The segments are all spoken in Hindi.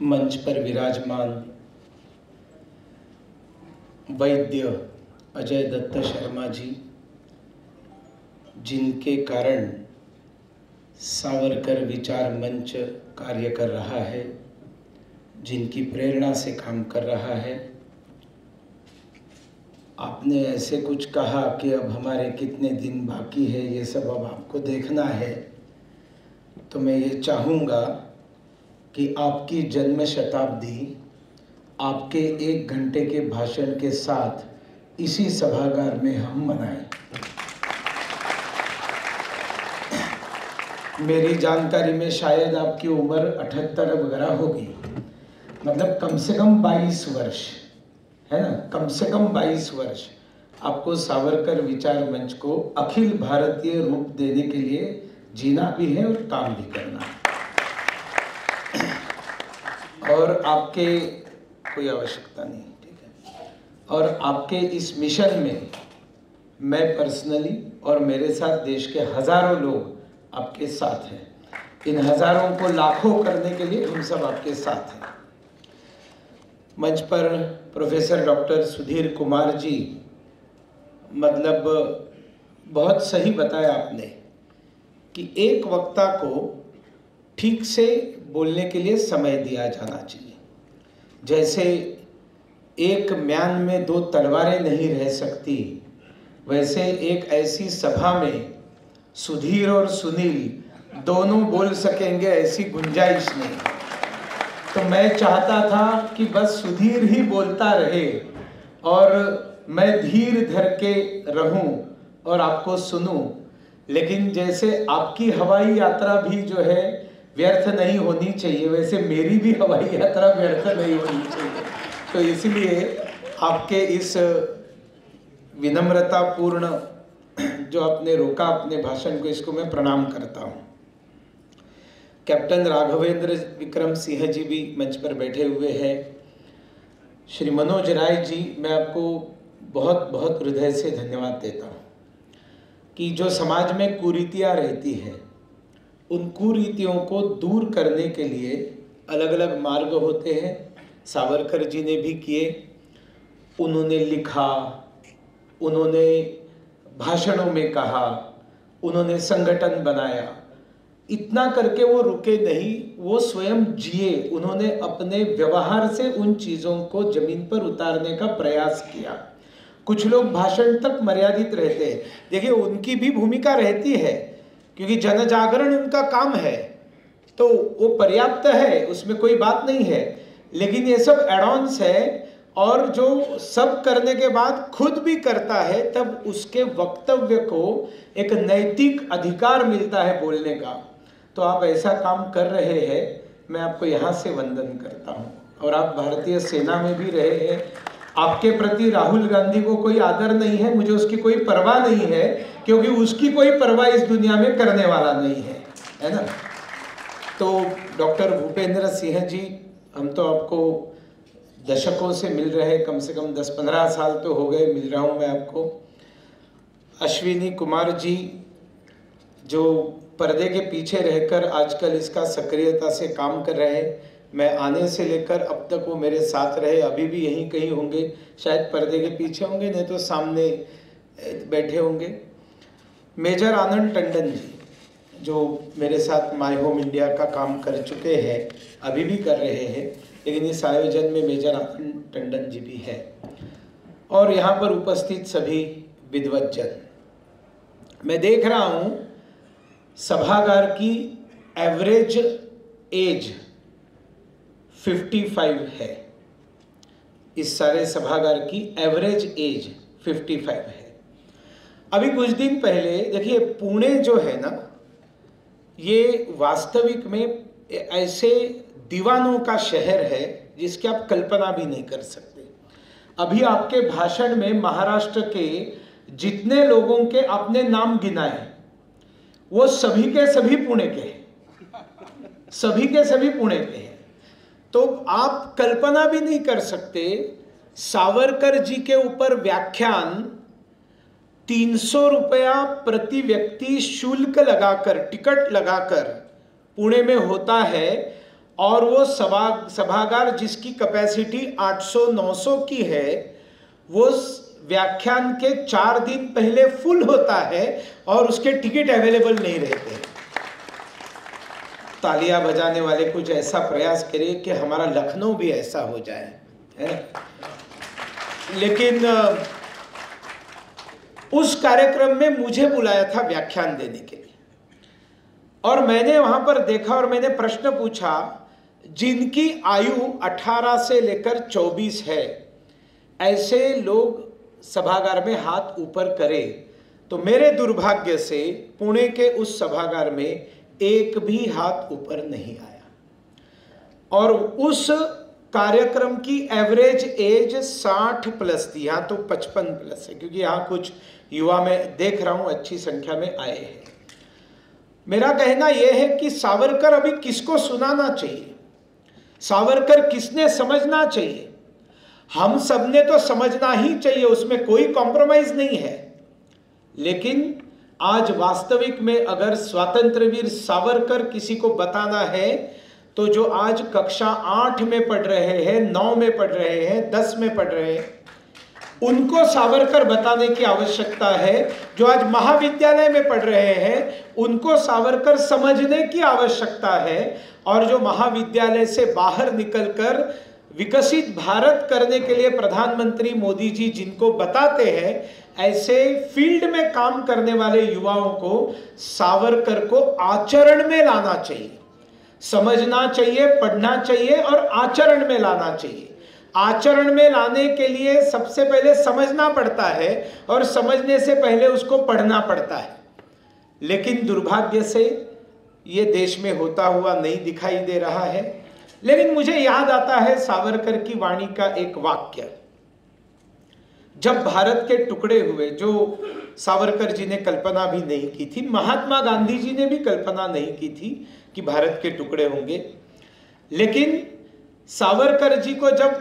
मंच पर विराजमान वैद्य अजय दत्त शर्मा जी, जिनके कारण सावरकर विचार मंच कार्य कर रहा है, जिनकी प्रेरणा से काम कर रहा है। आपने ऐसे कुछ कहा कि अब हमारे कितने दिन बाकी है, ये सब अब आपको देखना है। तो मैं ये चाहूँगा कि आपकी जन्म शताब्दी आपके 1 घंटे के भाषण के साथ इसी सभागार में हम मनाएं। मेरी जानकारी में शायद आपकी उम्र 78 वगैरह होगी, मतलब कम से कम 22 वर्ष है ना, कम से कम 22 वर्ष आपको सावरकर विचार मंच को अखिल भारतीय रूप देने के लिए जीना भी है और काम भी करना है। और आपके कोई आवश्यकता नहीं, ठीक है। और आपके इस मिशन में मैं पर्सनली और मेरे साथ देश के हजारों लोग आपके साथ हैं। इन हजारों को लाखों करने के लिए हम सब आपके साथ हैं। मंच पर प्रोफेसर डॉक्टर सुधीर कुमार जी, मतलब बहुत सही बताया आपने कि एक वक्ता को ठीक से बोलने के लिए समय दिया जाना चाहिए। जैसे एक म्यान में 2 तलवारें नहीं रह सकती, वैसे एक ऐसी सभा में सुधीर और सुनील दोनों बोल सकेंगे ऐसी गुंजाइश नहीं। तो मैं चाहता था कि बस सुधीर ही बोलता रहे और मैं धीर धर के रहूं और आपको सुनूं। लेकिन जैसे आपकी हवाई यात्रा भी जो है व्यर्थ नहीं होनी चाहिए, वैसे मेरी भी हवाई यात्रा व्यर्थ नहीं होनी चाहिए। तो इसलिए आपके इस विनम्रतापूर्ण जो आपने रोका अपने भाषण को, इसको मैं प्रणाम करता हूँ। कैप्टन राघवेंद्र विक्रम सिंह जी भी मंच पर बैठे हुए हैं। श्री मनोज राय जी, मैं आपको बहुत बहुत हृदय से धन्यवाद देता हूँ कि जो समाज में कुरीतियाँ रहती है, उन कुरीतियों को दूर करने के लिए अलग अलग मार्ग होते हैं। सावरकर जी ने भी किए, उन्होंने लिखा, उन्होंने भाषणों में कहा, उन्होंने संगठन बनाया। इतना करके वो रुके नहीं, वो स्वयं जिए। उन्होंने अपने व्यवहार से उन चीज़ों को जमीन पर उतारने का प्रयास किया। कुछ लोग भाषण तक मर्यादित रहते हैं। देखिए, उनकी भी भूमिका रहती है क्योंकि जन जागरण उनका काम है, तो वो पर्याप्त है, उसमें कोई बात नहीं है। लेकिन ये सब एडॉन्स है, और जो सब करने के बाद खुद भी करता है, तब उसके वक्तव्य को एक नैतिक अधिकार मिलता है बोलने का। तो आप ऐसा काम कर रहे हैं, मैं आपको यहाँ से वंदन करता हूँ। और आप भारतीय सेना में भी रहे हैं। आपके प्रति राहुल गांधी को कोई आदर नहीं है, मुझे उसकी कोई परवाह नहीं है, क्योंकि उसकी कोई परवाह इस दुनिया में करने वाला नहीं है ना। तो डॉक्टर भूपेंद्र सिंह जी, हम तो आपको दशकों से मिल रहे हैं, कम से कम 10-15 साल तो हो गए मिल रहा हूँ मैं आपको। अश्विनी कुमार जी, जो पर्दे के पीछे रहकर आजकल इसका सक्रियता से काम कर रहे हैं, मैं आने से लेकर अब तक वो मेरे साथ रहे, अभी भी यहीं कहीं होंगे, शायद पर्दे के पीछे होंगे, नहीं तो सामने बैठे होंगे। मेजर आनंद टंडन जी, जो मेरे साथ माय होम इंडिया का काम कर चुके हैं, अभी भी कर रहे हैं, लेकिन इस आयोजन में मेजर आनंद टंडन जी भी है। और यहाँ पर उपस्थित सभी विद्वज्जन, मैं देख रहा हूँ सभागार की एवरेज एज 55 है। इस सारे सभागार की एवरेज एज 55 है। अभी कुछ दिन पहले देखिए, पुणे जो है ना, ये वास्तविक में ऐसे दीवानों का शहर है जिसकी आप कल्पना भी नहीं कर सकते। अभी आपके भाषण में महाराष्ट्र के जितने लोगों के आपने नाम गिनाए, वो सभी के सभी पुणे के हैं, सभी के सभी पुणे के हैं। तो आप कल्पना भी नहीं कर सकते, सावरकर जी के ऊपर व्याख्यान 300 रुपया प्रति व्यक्ति शुल्क लगाकर, टिकट लगाकर पुणे में होता है, और वो सभागार जिसकी कैपेसिटी 800-900 की है, वो व्याख्यान के 4 दिन पहले फुल होता है और उसके टिकट अवेलेबल नहीं रहते। तालियां बजाने वाले कुछ ऐसा प्रयास करिए कि हमारा लखनऊ भी ऐसा हो जाए, है? लेकिन उस कार्यक्रम में मुझे बुलाया था व्याख्यान देने के लिए, और मैंने वहां पर देखा और मैंने प्रश्न पूछा, जिनकी आयु 18 से लेकर 24 है, ऐसे लोग सभागार में हाथ ऊपर करें। तो मेरे दुर्भाग्य से पुणे के उस सभागार में एक भी हाथ ऊपर नहीं आया, और उस कार्यक्रम की एवरेज एज 60 प्लस थी। यहाँ तो 55 प्लस है, क्योंकि यहाँ कुछ युवा मैं देख रहा हूँ अच्छी संख्या में आए हैं। मेरा कहना यह है कि सावरकर अभी किसको सुनाना चाहिए, सावरकर किसने समझना चाहिए? हम सबने तो समझना ही चाहिए, उसमें कोई कॉम्प्रोमाइज नहीं है। लेकिन आज वास्तविक में अगर स्वातंत्र वीर सावरकर किसी को बताना है, तो जो आज कक्षा 8 में पढ़ रहे हैं, 9 में पढ़ रहे हैं, 10 में पढ़ रहे हैं, उनको सावरकर बताने की आवश्यकता है। जो आज महाविद्यालय में पढ़ रहे हैं, उनको सावरकर समझने की आवश्यकता है। और जो महाविद्यालय से बाहर निकलकर विकसित भारत करने के लिए प्रधानमंत्री मोदी जी जिनको बताते हैं, ऐसे फील्ड में काम करने वाले युवाओं को सावरकर को आचरण में लाना चाहिए, समझना चाहिए, पढ़ना चाहिए और आचरण में लाना चाहिए। आचरण में लाने के लिए सबसे पहले समझना पड़ता है, और समझने से पहले उसको पढ़ना पड़ता है। लेकिन दुर्भाग्य से ये देश में होता हुआ नहीं दिखाई दे रहा है। लेकिन मुझे याद आता है सावरकर की वाणी का एक वाक्य, जब भारत के टुकड़े हुए, जो सावरकर जी ने कल्पना भी नहीं की थी, महात्मा गांधी जी ने भी कल्पना नहीं की थी कि भारत के टुकड़े होंगे। लेकिन सावरकर जी को जब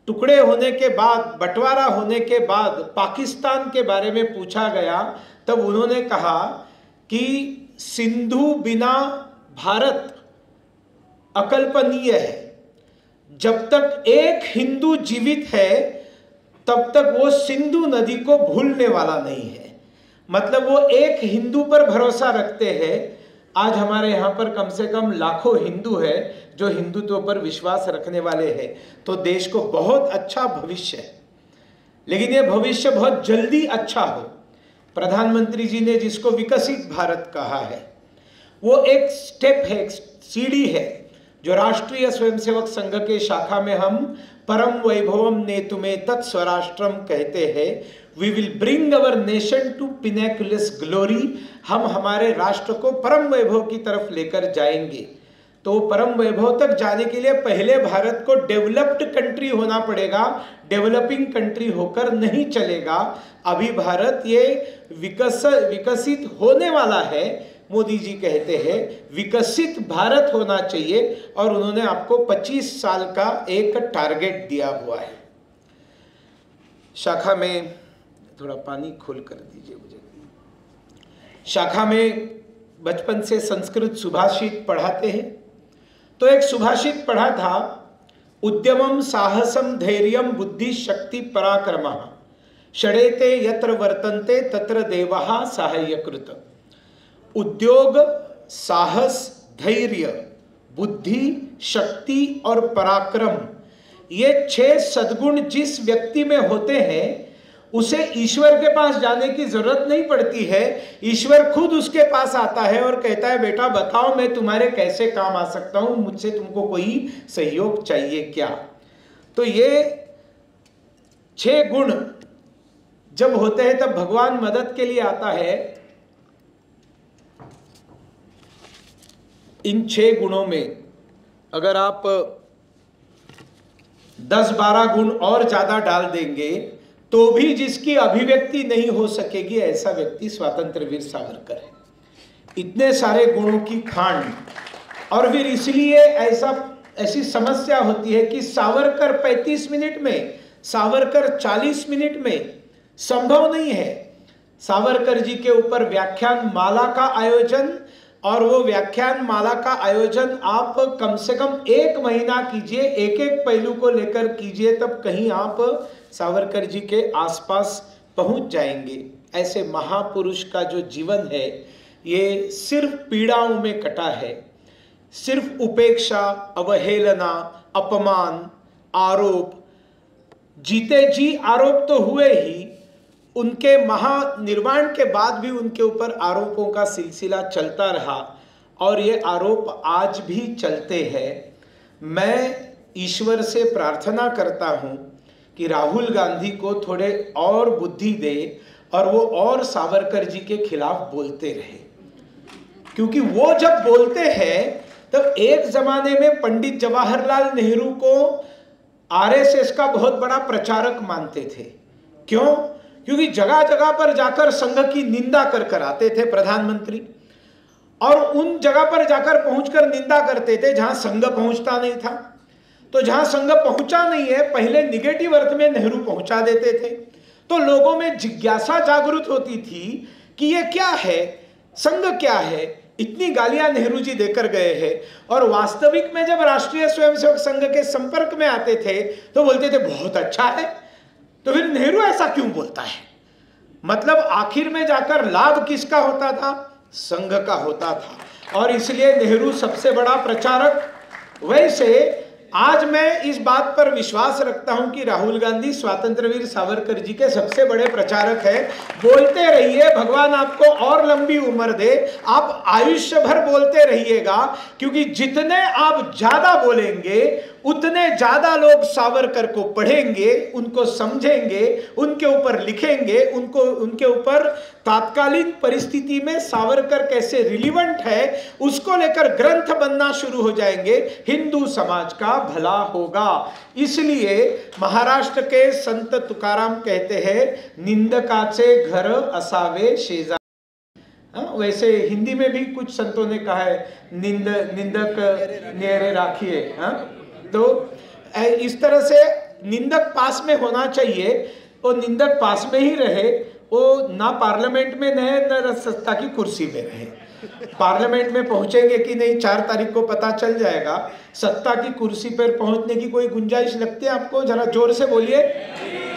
टुकड़े होने के बाद, बंटवारा होने के बाद पाकिस्तान के बारे में पूछा गया, तब उन्होंने कहा कि सिंधु बिना भारत अकल्पनीय है। जब तक एक हिंदू जीवित है, तब तक वो सिंधु नदी को भूलने वाला नहीं है। मतलब वो एक हिंदू पर भरोसा रखते हैं। आज हमारे यहाँ पर कम से कम लाखों हिंदू है जो हिंदुत्व पर विश्वास रखने वाले हैं, तो देश को बहुत अच्छा भविष्य है। लेकिन ये भविष्य बहुत जल्दी अच्छा हो। प्रधानमंत्री जी ने जिसको विकसित भारत कहा है, वो एक स्टेप है, एक सीढ़ी है, जो राष्ट्रीय स्वयंसेवक संघ के शाखा में हम परम वैभवम नेतुमे तत्स्वराष्ट्रम कहते हैं। We will bring our nation to pinnacles glory. हम हमारे राष्ट्र को परम वैभव की तरफ लेकर जाएंगे। तो परम वैभव तक जाने के लिए पहले भारत को डेवलप्ड कंट्री होना पड़ेगा, डेवलपिंग कंट्री होकर नहीं चलेगा। अभी भारत ये विकसित होने वाला है। मोदी जी कहते हैं विकसित भारत होना चाहिए, और उन्होंने आपको 25 साल का एक टारगेट दिया हुआ है। शाखा में थोड़ा पानी खोल कर दीजिए मुझे। शाखा में बचपन से संस्कृत सुभाषित पढ़ाते हैं, तो एक सुभाषित पढ़ा था, उद्यमम साहसम धैर्यम बुद्धि शक्ति पराक्रमः षडेते यत्र वर्तन्ते तत्र देवः साहाय्यकृत। उद्योग, साहस, धैर्य, बुद्धि, शक्ति और पराक्रम, ये 6 सद्गुण जिस व्यक्ति में होते हैं, उसे ईश्वर के पास जाने की जरूरत नहीं पड़ती है। ईश्वर खुद उसके पास आता है और कहता है, बेटा बताओ मैं तुम्हारे कैसे काम आ सकता हूं, मुझसे तुमको कोई सहयोग चाहिए क्या? तो ये 6 गुण जब होते हैं तब भगवान मदद के लिए आता है। इन 6 गुणों में अगर आप 10-12 गुण और ज्यादा डाल देंगे तो भी जिसकी अभिव्यक्ति नहीं हो सकेगी, ऐसा व्यक्ति स्वतंत्र वीर सावरकर है। इतने सारे गुणों की खान। और फिर इसलिए ऐसी समस्या होती है कि सावरकर 35 मिनट में, सावरकर 40 मिनट में संभव नहीं है। सावरकर जी के ऊपर व्याख्यान माला का आयोजन और वो व्याख्यान माला का आयोजन आप कम से कम 1 महीना कीजिए, एक एक पहलू को लेकर कीजिए, तब कहीं आप सावरकर जी के आसपास पहुंच जाएंगे। ऐसे महापुरुष का जो जीवन है ये सिर्फ पीड़ाओं में कटा है, सिर्फ उपेक्षा, अवहेलना, अपमान, आरोप, जीते जी आरोप तो हुए ही, उनके महानिर्वाण के बाद भी उनके ऊपर आरोपों का सिलसिला चलता रहा और ये आरोप आज भी चलते हैं। मैं ईश्वर से प्रार्थना करता हूं कि राहुल गांधी को थोड़े और बुद्धि दे और वो और सावरकर जी के खिलाफ बोलते रहे, क्योंकि वो जब बोलते हैं तब एक जमाने में पंडित जवाहरलाल नेहरू को आरएसएस का बहुत बड़ा प्रचारक मानते थे। क्यों? क्योंकि जगह जगह पर जाकर संघ की निंदा कर कर आते थे प्रधानमंत्री, और उन जगह पर जाकर पहुंचकर निंदा करते थे जहां संघ पहुंचता नहीं था। तो जहां संघ पहुंचा नहीं है, पहले निगेटिव अर्थ में नेहरू पहुंचा देते थे। तो लोगों में जिज्ञासा जागृत होती थी कि ये क्या है, संघ क्या है, इतनी गालियां नेहरू जी देकर गए हैं। और वास्तविक में जब राष्ट्रीय स्वयंसेवक संघ के संपर्क में आते थे तो बोलते थे बहुत अच्छा है। तो फिर नेहरू ऐसा क्यों बोलता है? मतलब आखिर में जाकर लाभ किसका होता था? संघ का होता था, और इसलिए नेहरू सबसे बड़ा प्रचारक। वैसे आज मैं इस बात पर विश्वास रखता हूं कि राहुल गांधी स्वातंत्रवीर सावरकर जी के सबसे बड़े प्रचारक हैं। बोलते रहिए, भगवान आपको और लंबी उम्र दे, आप आयुष्य भर बोलते रहिएगा, क्योंकि जितने आप ज्यादा बोलेंगे उतने ज्यादा लोग सावरकर को पढ़ेंगे, उनको समझेंगे, उनके ऊपर लिखेंगे, उनके ऊपर तात्कालीन परिस्थिति में सावरकर कैसे रिलीवेंट है उसको लेकर ग्रंथ बनना शुरू हो जाएंगे। हिंदू समाज का भला होगा। इसलिए महाराष्ट्र के संत तुकाराम कहते हैं, निंदकाचे घर असावे शेजारी। वैसे हिंदी में भी कुछ संतों ने कहा है, निंदक न्यारे राखिए। तो इस तरह से निंदक पास में होना चाहिए, और निंदक पास में ही रहे, वो ना पार्लियामेंट में रहे न सत्ता की कुर्सी में रहे। पार्लियामेंट में पहुंचेंगे कि नहीं 4 तारीख को पता चल जाएगा। सत्ता की कुर्सी पर पहुंचने की कोई गुंजाइश लगती है आपको? जरा जोर से बोलिए।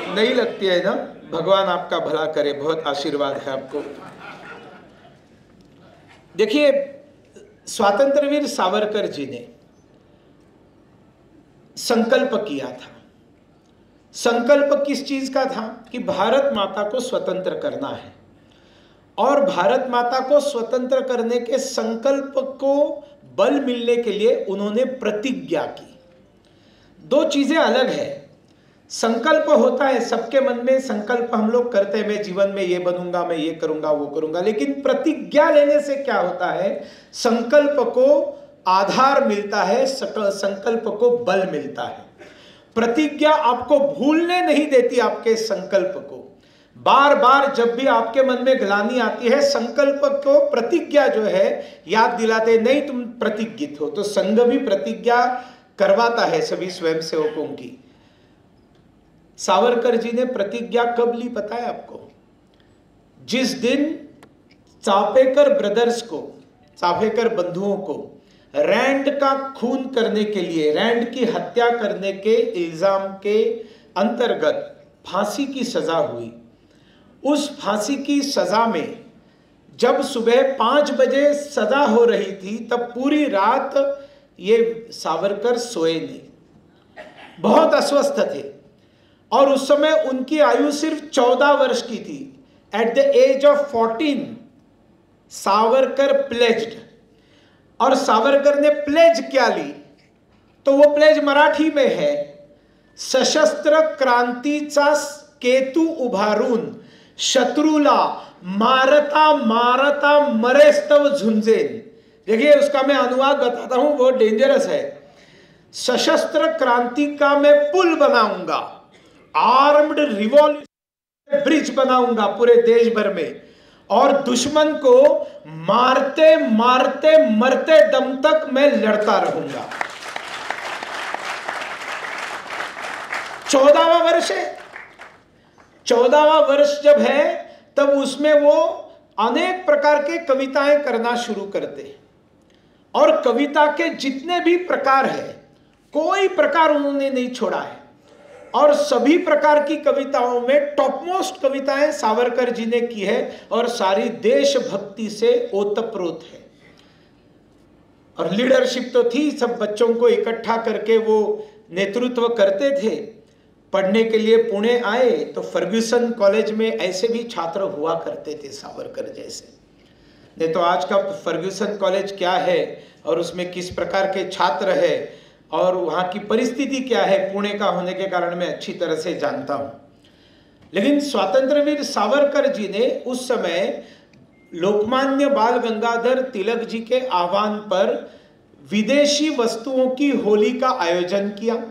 नहीं लगती है ना? भगवान आपका भला करे, बहुत आशीर्वाद है आपको। देखिए, स्वातंत्रवीर सावरकर जी ने संकल्प किया था। संकल्प किस चीज का था? कि भारत माता को स्वतंत्र करना है, और भारत माता को स्वतंत्र करने के संकल्प को बल मिलने के लिए उन्होंने प्रतिज्ञा की। 2 चीजें अलग है। संकल्प होता है सबके मन में, संकल्प हम लोग करते हैं, मैं जीवन में ये बनूंगा, मैं ये करूंगा, वो करूंगा। लेकिन प्रतिज्ञा लेने से क्या होता है? संकल्प को आधार मिलता है, संकल्प को बल मिलता है। प्रतिज्ञा आपको भूलने नहीं देती आपके संकल्प को। बार बार जब भी आपके मन में ग्लानि आती है, संकल्प को प्रतिज्ञा जो है याद दिलाते, नहीं तुम प्रतिज्ञित हो। तो संघ भी प्रतिज्ञा करवाता है सभी स्वयंसेवकों की। सावरकर जी ने प्रतिज्ञा कब ली पता है आपको? जिस दिन चापेकर ब्रदर्स को, चापेकर बंधुओं को रैंड का खून करने के लिए, रैंड की हत्या करने के इल्जाम के अंतर्गत फांसी की सजा हुई। उस फांसी की सजा में जब सुबह 5 बजे सजा हो रही थी, तब पूरी रात ये सावरकर सोए नहीं, बहुत अस्वस्थ थे। और उस समय उनकी आयु सिर्फ 14 वर्ष की थी। At the age of 14 Savarkar pledged. और सावरकर ने प्लेज क्या ली? तो वो प्लेज मराठी में है, सशस्त्र क्रांतीचा केतू उभारून शत्रूला मारता मारता मरेस्तव झुंजेन। देखिए, उसका मैं अनुवाद बताता हूं, बहुत डेंजरस है। सशस्त्र क्रांति का मैं पुल बनाऊंगा, आर्म्ड रिवॉल्यूशन ब्रिज बनाऊंगा पूरे देश भर में, और दुश्मन को मारते मारते मरते दम तक मैं लड़ता रहूंगा। 14वां वर्ष है। 14वां वर्ष जब है तब उसमें वो अनेक प्रकार के कविताएं करना शुरू करते और कविता के जितने भी प्रकार है कोई प्रकार उन्होंने नहीं छोड़ा है और सभी प्रकार की कविताओं में टॉप मोस्ट कविताएं सावरकर जी ने की है और सारी देशभक्ति से ओतप्रोत है। और लीडरशिप तो थी, सब बच्चों को इकट्ठा करके वो नेतृत्व करते थे। पढ़ने के लिए पुणे आए तो फर्ग्यूसन कॉलेज में ऐसे भी छात्र हुआ करते थे सावरकर जैसे। नहीं तो आज का फर्ग्यूसन कॉलेज क्या है और उसमें किस प्रकार के छात्र है और वहाँ की परिस्थिति क्या है, पुणे का होने के कारण मैं अच्छी तरह से जानता हूँ। लेकिन स्वतंत्रवीर सावरकर जी ने उस समय लोकमान्य बाल गंगाधर तिलक जी के आह्वान पर विदेशी वस्तुओं की होली का आयोजन किया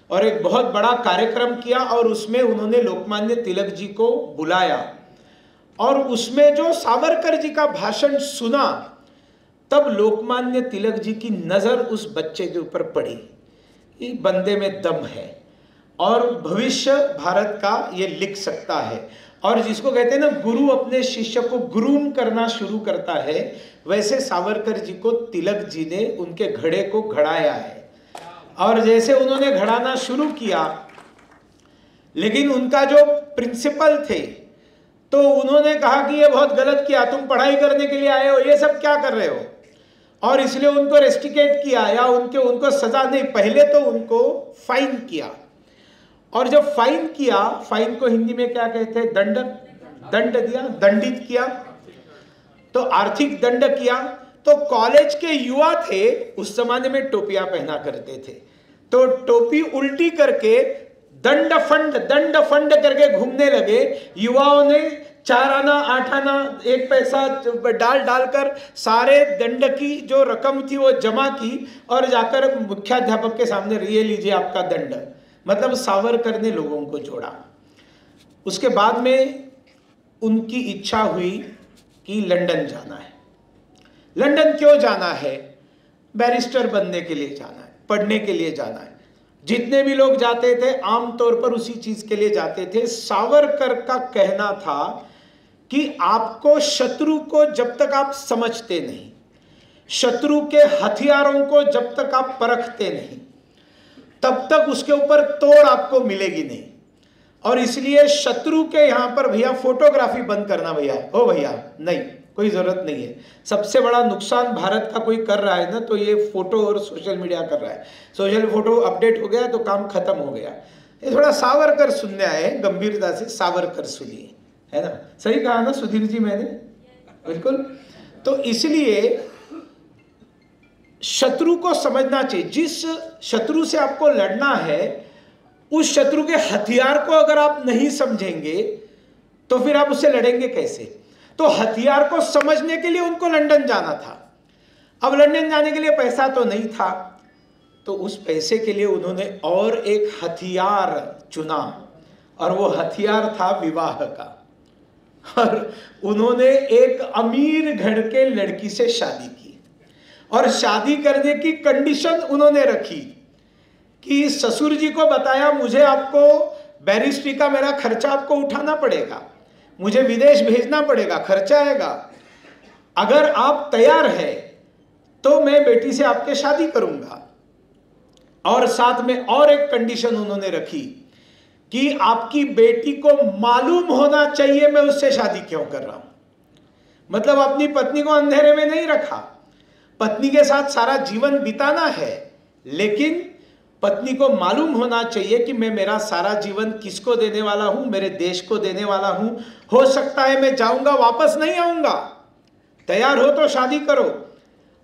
और एक बहुत बड़ा कार्यक्रम किया और उसमें उन्होंने लोकमान्य तिलक जी को बुलाया और उसमें जो सावरकर जी का भाषण सुना तब लोकमान्य तिलक जी की नज़र उस बच्चे के ऊपर पड़ी। ये बंदे में दम है और भविष्य भारत का ये लिख सकता है। और जिसको कहते हैं ना गुरु अपने शिष्य को ग्रूम करना शुरू करता है, वैसे सावरकर जी को तिलक जी ने उनके घड़े को घड़ाया है। और जैसे उन्होंने घड़ाना शुरू किया, लेकिन उनका जो प्रिंसिपल थे तो उन्होंने कहा कि ये बहुत गलत किया, तुम पढ़ाई करने के लिए आए हो, ये सब क्या कर रहे हो, और इसलिए उनको रेस्टिकेट किया या उनको सजा नहीं, पहले तो उनको फाइन किया। और जब फाइन किया, फाइन को हिंदी में क्या कहते हैं, दंड दिया, दंडित किया, तो आर्थिक दंड किया। तो कॉलेज के युवा थे, उस जमाने में टोपियां पहना करते थे, तो टोपी उल्टी करके दंड फंड करके घूमने लगे। युवाओं ने 4 आना 8 आना 1 पैसा डालकर सारे दंड की जो रकम थी वो जमा की और जाकर मुख्याध्यापक के सामने, ये लीजिए आपका दंड। मतलब सावरकर ने लोगों को जोड़ा। उसके बाद में उनकी इच्छा हुई कि लंदन जाना है। लंदन क्यों जाना है? बैरिस्टर बनने के लिए जाना है, पढ़ने के लिए जाना है। जितने भी लोग जाते थे आमतौर पर उसी चीज के लिए जाते थे। सावरकर का कहना था कि आपको शत्रु को जब तक आप समझते नहीं, शत्रु के हथियारों को जब तक आप परखते नहीं, तब तक उसके ऊपर तोड़ आपको मिलेगी नहीं। और इसलिए शत्रु के यहां पर भैया फोटोग्राफी बंद करना भैया, ओ भैया नहीं, कोई जरूरत नहीं है। सबसे बड़ा नुकसान भारत का कोई कर रहा है ना तो ये फोटो और सोशल मीडिया कर रहा है। सोशल फोटो अपडेट हो गया तो काम खत्म हो गया। ये थोड़ा सावरकर सुनने आए, गंभीरता से सावरकर सुनिए, है ना? सही कहा ना सुधीर जी मैंने? बिल्कुल। तो इसलिए शत्रु को समझना चाहिए। जिस शत्रु से आपको लड़ना है उस शत्रु के हथियार को अगर आप नहीं समझेंगे तो फिर आप उससे लड़ेंगे कैसे? तो हथियार को समझने के लिए उनको लंदन जाना था। अब लंदन जाने के लिए पैसा तो नहीं था, तो उस पैसे के लिए उन्होंने और एक हथियार चुना और वो हथियार था विवाह का। और उन्होंने एक अमीर घर के लड़की से शादी की और शादी करने की कंडीशन उन्होंने रखी कि ससुर जी को बताया, मुझे आपको बैरिस्ट्री का मेरा खर्चा आपको उठाना पड़ेगा, मुझे विदेश भेजना पड़ेगा, खर्चा आएगा, अगर आप तैयार है तो मैं बेटी से आपके शादी करूंगा। और साथ में और एक कंडीशन उन्होंने रखी कि आपकी बेटी को मालूम होना चाहिए मैं उससे शादी क्यों कर रहा हूं। मतलब अपनी पत्नी को अंधेरे में नहीं रखा, पत्नी के साथ सारा जीवन बिताना है, लेकिन पत्नी को मालूम होना चाहिए कि मैं मेरा सारा जीवन किसको देने वाला हूं, मेरे देश को देने वाला हूं। हो सकता है मैं जाऊंगा वापस नहीं आऊंगा, तैयार हो तो शादी करो।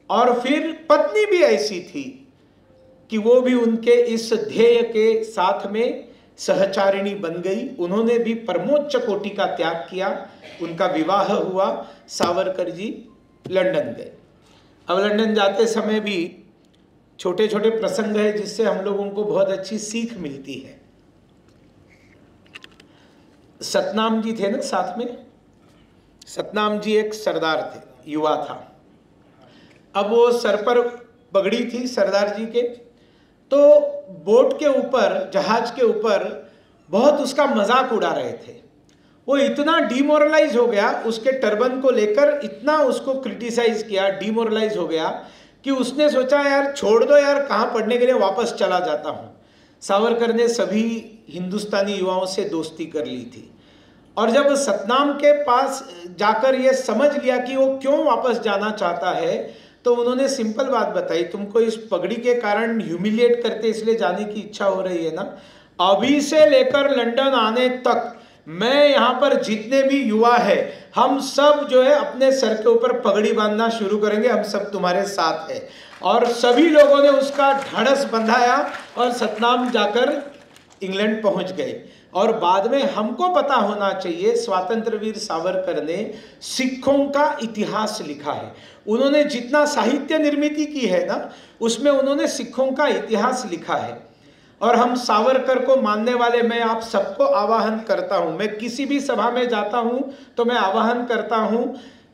और फिर पत्नी भी ऐसी थी कि वो भी उनके इस ध्येय के साथ में सहचारिणी बन गई। उन्होंने भी परमोच्च कोटि का त्याग किया, उनका विवाह हुआ, सावरकर जी लंदन गए। अब लंदन जाते समय भी छोटे छोटे प्रसंग है जिससे हम लोगों को बहुत अच्छी सीख मिलती है। सतनाम जी थे ना साथ में, सतनाम जी एक सरदार थे, युवा था। अब वो सर पर पगड़ी थी सरदार जी के, तो बोट के ऊपर, जहाज के ऊपर बहुत उसका मजाक उड़ा रहे थे। वो इतना डिमोरलाइज हो गया, उसके टर्बन को लेकर इतना उसको क्रिटिसाइज किया, डिमोरलाइज हो गया कि उसने सोचा यार छोड़ दो यार, कहाँ पढ़ने के लिए, वापस चला जाता हूँ। सावरकर ने सभी हिंदुस्तानी युवाओं से दोस्ती कर ली थी, और जब सतनाम के पास जाकर ये समझ लिया कि वो क्यों वापस जाना चाहता है, तो उन्होंने सिंपल बात बताई, तुमको इस पगड़ी के कारण ह्यूमिलिएट करते इसलिए जाने की इच्छा हो रही है ना, अभी से लेकर लंदन आने तक मैं यहाँ पर जितने भी युवा है हम सब जो है अपने सर के ऊपर पगड़ी बांधना शुरू करेंगे, हम सब तुम्हारे साथ है। और सभी लोगों ने उसका ढाढ़स बंधाया और सतनाम जाकर इंग्लैंड पहुंच गए। और बाद में हमको पता होना चाहिए, स्वातंत्र वीर सावरकर ने सिखों का इतिहास लिखा है। उन्होंने जितना साहित्य निर्मित की है ना, उसमें उन्होंने सिखों का इतिहास लिखा है। और हम सावरकर को मानने वाले, मैं आप सबको आह्वान करता हूं, मैं किसी भी सभा में जाता हूं तो मैं आह्वान करता हूं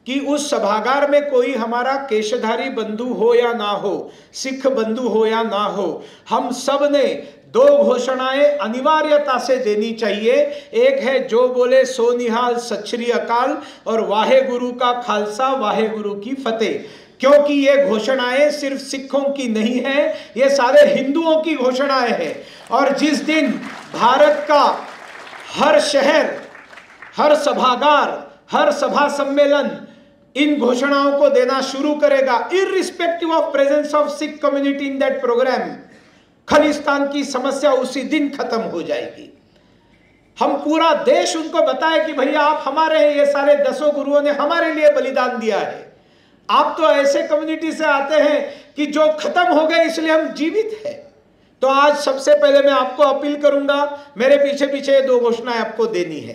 कि उस सभागार में कोई हमारा केशधारी बंधु हो या ना हो, सिख बंधु हो या ना हो, हम सब ने दो घोषणाएं अनिवार्यता से देनी चाहिए। एक है जो बोले सो निहाल सत श्री अकाल, और वाहे गुरु का खालसा वाहे गुरु की फतेह। क्योंकि ये घोषणाएं सिर्फ सिखों की नहीं है, ये सारे हिंदुओं की घोषणाएं हैं। और जिस दिन भारत का हर शहर, हर सभागार, हर सभा सम्मेलन इन घोषणाओं को देना शुरू करेगा, irrespective of presence of Sikh community in that programme, Khalistan की समस्या उसी दिन खत्म हो जाएगी। हम पूरा देश उनको बताए कि भैया आप हमारे हैं, ये सारे 10 गुरुओं ने हमारे लिए बलिदान दिया है। आप तो ऐसे कम्युनिटी से आते हैं कि जो खत्म हो गए इसलिए हम जीवित हैं। तो आज सबसे पहले मैं आपको अपील करूंगा, मेरे पीछे पीछे 2 घोषणाएं आपको देनी है।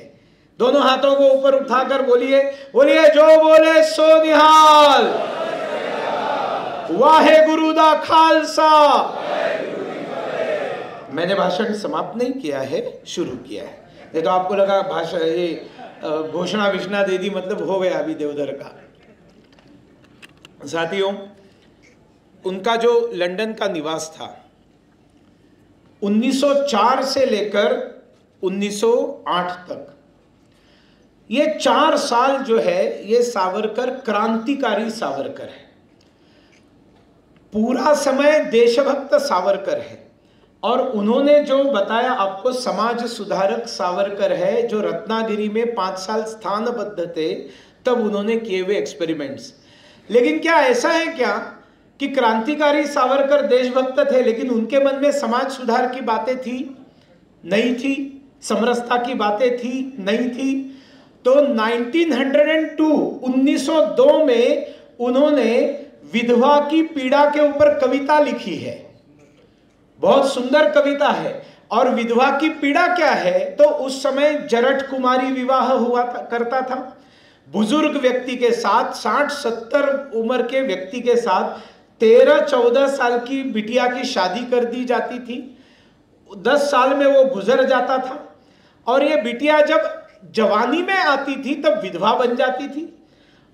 दोनों हाथों को ऊपर उठाकर बोलिए, बोलिए जो बोले सो निहाल वाहे गुरु दा खालसा। मैंने भाषण समाप्त नहीं किया है, शुरू किया है। नहीं तो आपको लगा भाषण ये घोषणा विषणा दे दी मतलब हो गया अभी देवधर का। साथियों, उनका जो लंदन का निवास था 1904 से लेकर 1908 तक, ये 4 साल जो है ये सावरकर क्रांतिकारी सावरकर है। पूरा समय देशभक्त सावरकर है। और उन्होंने जो बताया आपको समाज सुधारक सावरकर है, जो रत्नागिरी में 5 साल स्थानबद्ध थे, तब उन्होंने किए हुए एक्सपेरिमेंट्स। लेकिन क्या ऐसा है क्या कि क्रांतिकारी सावरकर देशभक्त थे लेकिन उनके मन में समाज सुधार की बातें थी? नहीं थी। समरसता की बातें थी? नहीं थी। तो 1902 में उन्होंने विधवा की पीड़ा के ऊपर कविता लिखी है। बहुत सुंदर कविता है। और विधवा की पीड़ा क्या है, तो उस समय जरठ कुमारी विवाह हुआ करता था। बुजुर्ग व्यक्ति के साथ, 60-70 उम्र के व्यक्ति के साथ 13-14 साल की बिटिया की शादी कर दी जाती थी। 10 साल में वो गुजर जाता था और ये बिटिया जब जवानी में आती थी तब विधवा बन जाती थी।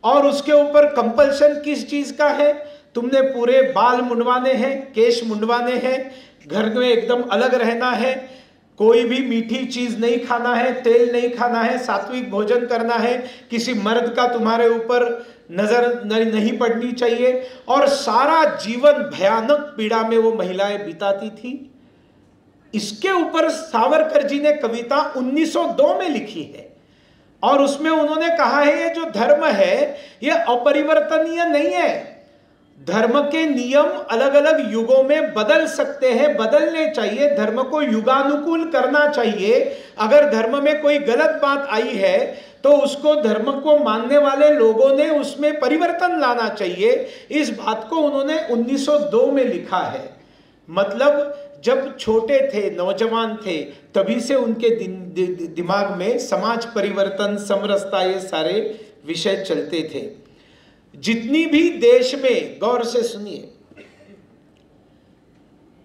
और उसके ऊपर कंपल्शन किस चीज का है? तुमने पूरे बाल मुंडवाने हैं, केश मुंडवाने हैं, घर में एकदम अलग रहना है, कोई भी मीठी चीज नहीं खाना है, तेल नहीं खाना है, सात्विक भोजन करना है, किसी मर्द का तुम्हारे ऊपर नजर नहीं पड़नी चाहिए। और सारा जीवन भयानक पीड़ा में वो महिलाएं बिताती थी। इसके ऊपर सावरकर जी ने कविता 1902 में लिखी है और उसमें उन्होंने कहा है ये जो धर्म है ये अपरिवर्तनीय नहीं है। धर्म के नियम अलग अलग युगों में बदल सकते हैं, बदलने चाहिए, धर्म को युगानुकूल करना चाहिए। अगर धर्म में कोई गलत बात आई है तो उसको धर्म को मानने वाले लोगों ने उसमें परिवर्तन लाना चाहिए। इस बात को उन्होंने 1902 में लिखा है। मतलब जब छोटे थे, नौजवान थे, तभी से उनके दिमाग में समाज परिवर्तन, समरसता, ये सारे विषय चलते थे। जितनी भी देश में, गौर से सुनिए,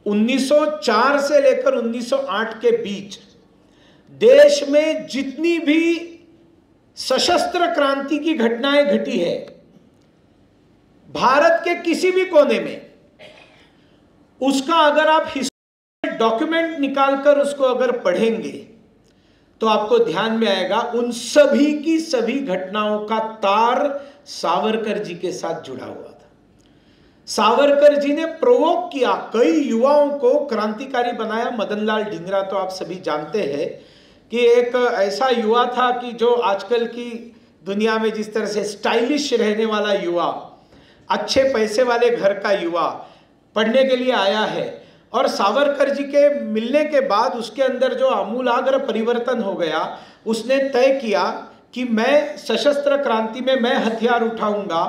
1904 से लेकर 1908 के बीच देश में जितनी भी सशस्त्र क्रांति की घटनाएं घटी है, भारत के किसी भी कोने में, उसका अगर आप डॉक्यूमेंट निकालकर उसको अगर पढ़ेंगे तो आपको ध्यान में आएगा उन सभी की सभी घटनाओं का तार सावरकर जी के साथ जुड़ा हुआ था। सावरकर जी ने प्रोवोक किया, कई युवाओं को क्रांतिकारी बनाया। मदनलाल ढींगरा तो आप सभी जानते हैं कि एक ऐसा युवा था कि जो आजकल की दुनिया में जिस तरह से स्टाइलिश रहने वाला युवा, अच्छे पैसे वाले घर का युवा पढ़ने के लिए आया है, और सावरकर जी के मिलने के बाद उसके अंदर जो आमूलाग्र परिवर्तन हो गया, उसने तय किया कि मैं सशस्त्र क्रांति में मैं हथियार उठाऊंगा,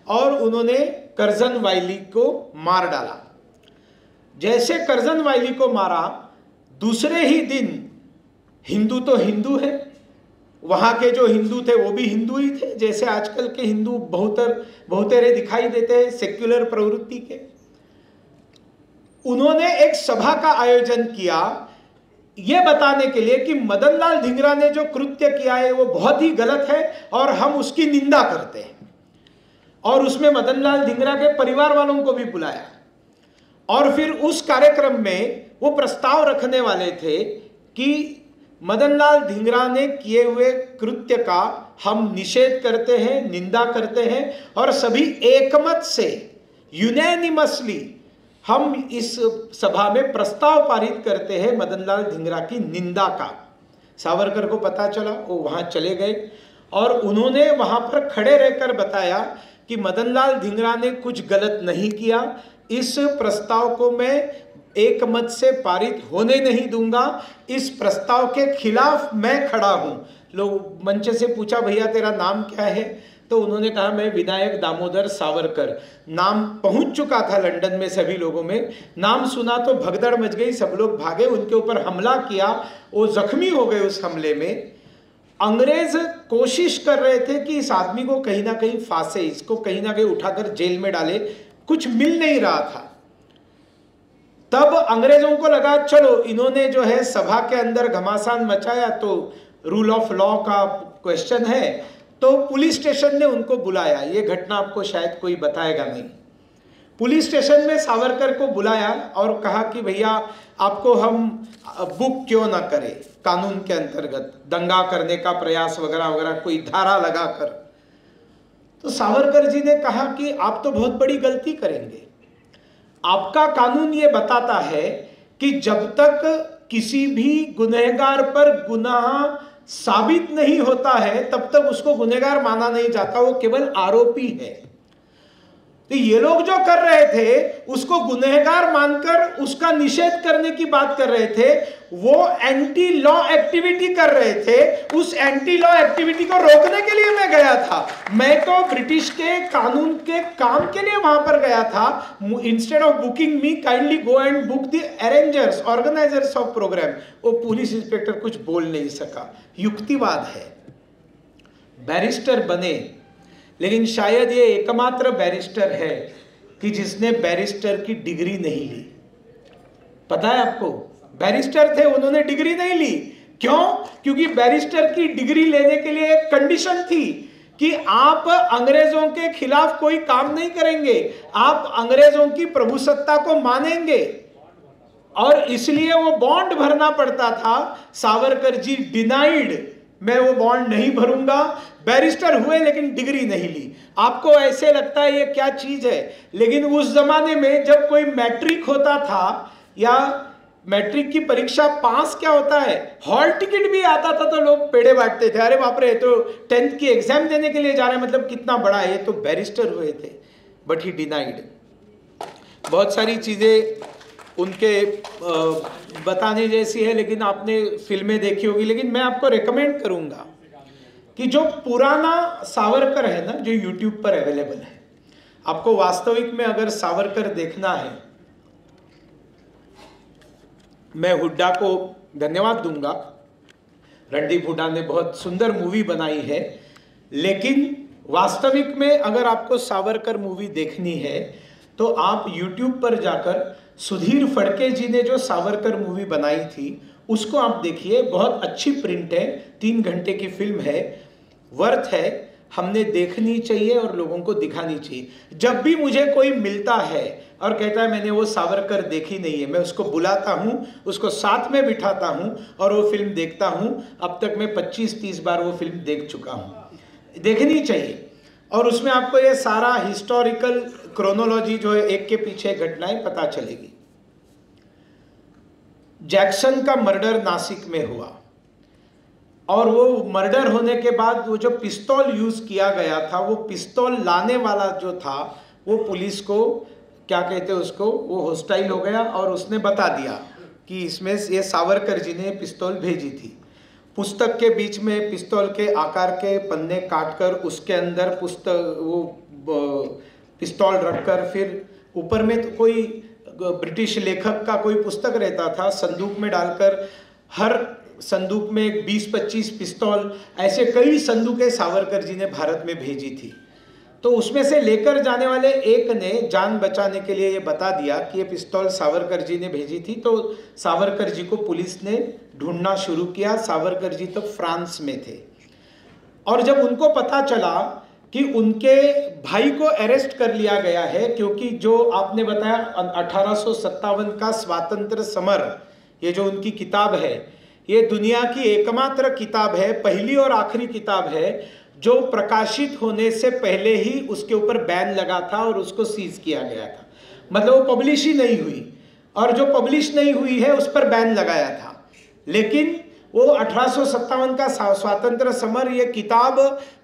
और उन्होंने करजन वायली को मार डाला। जैसे करजन वायली को मारा, दूसरे ही दिन हिंदू तो हिंदू है, वहां के जो हिंदू थे वो भी हिंदू ही थे, जैसे आजकल के हिंदू बहुतेरे दिखाई देते हैं सेक्युलर प्रवृत्ति के। उन्होंने एक सभा का आयोजन किया यह बताने के लिए कि मदनलाल ढींगरा ने जो कृत्य किया है वो बहुत ही गलत है और हम उसकी निंदा करते हैं। और उसमें मदनलाल ढींगरा के परिवार वालों को भी बुलाया, और फिर उस कार्यक्रम में वो प्रस्ताव रखने वाले थे कि मदनलाल ढींगरा ने किए हुए कृत्य का हम निषेध करते हैं, निंदा करते हैं, और सभी एकमत से यूनैनिमसली हम इस सभा में प्रस्ताव पारित करते हैं मदनलाल ढींगरा की निंदा का। सावरकर को पता चला, वो वहां चले गए और उन्होंने वहां पर खड़े रहकर बताया कि मदनलाल ढींगरा ने कुछ गलत नहीं किया, इस प्रस्ताव को मैं एक मत से पारित होने नहीं दूंगा, इस प्रस्ताव के खिलाफ मैं खड़ा हूं। लोग मंच से पूछा, भैया तेरा नाम क्या है? तो उन्होंने कहा मैं विनायक दामोदर सावरकर। नाम पहुंच चुका था लंदन में सभी लोगों में, नाम सुना तो भगदड़ मच गई, सब लोग भागे, उनके ऊपर हमला किया, वो जख्मी हो गए उस हमले में। अंग्रेज कोशिश कर रहे थे कि इस आदमी को कहीं ना कहीं फांसे, इसको कहीं ना कहीं उठाकर जेल में डाले, कुछ मिल नहीं रहा था। तब अंग्रेजों को लगा चलो इन्होंने जो है सभा के अंदर घमासान मचाया तो रूल ऑफ लॉ का क्वेश्चन है, तो पुलिस स्टेशन ने उनको बुलाया। ये घटना आपको शायद कोई बताएगा नहीं। पुलिस स्टेशन में सावरकर को बुलाया और कहा कि भैया आपको हम बुक क्यों ना करें कानून के अंतर्गत, दंगा करने का प्रयास वगैरह वगैरह कोई धारा लगाकर। तो सावरकर जी ने कहा कि आप तो बहुत बड़ी गलती करेंगे, आपका कानून ये बताता है कि जब तक किसी भी गुनहगार पर गुनाह साबित नहीं होता है तब तक उसको गुनहगार माना नहीं जाता, वो केवल आरोपी है। तो ये लोग जो कर रहे थे उसको गुनहगार मानकर उसका निषेध करने की बात कर रहे थे, वो एंटी लॉ एक्टिविटी कर रहे थे। उस एंटी लॉ एक्टिविटी को रोकने के लिए मैं गया था, मैं तो ब्रिटिश के कानून के काम के लिए वहां पर गया था। Instead of booking me kindly go and book the arrangers organisers of programme. वो पुलिस इंस्पेक्टर कुछ बोल नहीं सका। युक्तिवाद है। बैरिस्टर बने, लेकिन शायद ये एकमात्र बैरिस्टर है कि जिसने बैरिस्टर की डिग्री नहीं ली। पता है आपको, बैरिस्टर थे, उन्होंने डिग्री नहीं ली। क्यों? क्योंकि बैरिस्टर की डिग्री लेने के लिए एक कंडीशन थी कि आप अंग्रेजों के खिलाफ कोई काम नहीं करेंगे, आप अंग्रेजों की प्रभुसत्ता को मानेंगे, और इसलिए वो बॉन्ड भरना पड़ता था। सावरकर जी डिनाइड, मैं वो बॉन्ड नहीं भरूंगा। बैरिस्टर हुए लेकिन डिग्री नहीं ली। आपको ऐसे लगता है ये क्या चीज है, लेकिन उस जमाने में जब कोई मैट्रिक होता था या मैट्रिक की परीक्षा पास क्या होता है, हॉल टिकट भी आता था तो लोग पेड़े बांटते थे। अरे बाप रे, तो 10th की एग्जाम देने के लिए जा रहे हैं, मतलब कितना बड़ा है, ये तो बैरिस्टर हुए थे। But he denied. बहुत सारी चीजें उनके बताने जैसी है, लेकिन आपने फिल्में देखी होगी। लेकिन मैं आपको रेकमेंड करूंगा कि जो पुराना सावरकर है ना, जो यूट्यूब पर अवेलेबल है, आपको वास्तविक में अगर सावरकर देखना है, मैं हुड्डा को धन्यवाद दूंगा। रणदीप हुड्डा ने बहुत सुंदर मूवी बनाई है, लेकिन वास्तविक में अगर आपको सावरकर मूवी देखनी है तो आप यूट्यूब पर जाकर सुधीर फड़के जी ने जो सावरकर मूवी बनाई थी उसको आप देखिए। बहुत अच्छी प्रिंट है, 3 घंटे की फिल्म है, वर्थ है। हमने देखनी चाहिए और लोगों को दिखानी चाहिए। जब भी मुझे कोई मिलता है और कहता है मैंने वो सावरकर देखी नहीं है, मैं उसको बुलाता हूँ, उसको साथ में बिठाता हूँ और वो फिल्म देखता हूँ। अब तक मैं 25-30 बार वो फिल्म देख चुका हूँ। देखनी चाहिए और उसमें आपको ये सारा हिस्टोरिकल क्रोनोलॉजी जो है, एक के पीछे घटनाएं पता चलेगी। जैक्सन का मर्डर नासिक में हुआ और वो मर्डर होने के बाद वो जो पिस्तौल यूज किया गया था, वो पिस्तौल लाने वाला जो था वो पुलिस को क्या कहते हैं उसको, वो हॉस्टाइल हो गया और उसने बता दिया कि इसमें ये सावरकर जी ने पिस्तौल भेजी थी। पुस्तक के बीच में पिस्तौल के आकार के पन्ने काटकर उसके अंदर पुस्तक वो पिस्तौल रखकर, फिर ऊपर में तो कोई ब्रिटिश लेखक का कोई पुस्तक रहता था, संदूक में डालकर हर संदूक में 20-25 पिस्तौल, ऐसे कई संदूकें सावरकर जी ने भारत में भेजी थी। तो उसमें से लेकर जाने वाले एक ने जान बचाने के लिए ये बता दिया कि ये पिस्तौल सावरकर जी ने भेजी थी। तो सावरकर जी को पुलिस ने ढूंढना शुरू किया। सावरकर जी तो फ्रांस में थे और जब उनको पता चला कि उनके भाई को अरेस्ट कर लिया गया है, क्योंकि जो आपने बताया 1857 का स्वातंत्र समर, ये जो उनकी किताब है, ये दुनिया की एकमात्र किताब है, पहली और आखिरी किताब है जो प्रकाशित होने से पहले ही उसके ऊपर बैन लगा था और उसको सीज किया गया था। मतलब वो पब्लिश ही नहीं हुई और जो पब्लिश नहीं हुई है उस पर बैन लगाया था। लेकिन वो 1857 का स्वातंत्र समर, ये किताब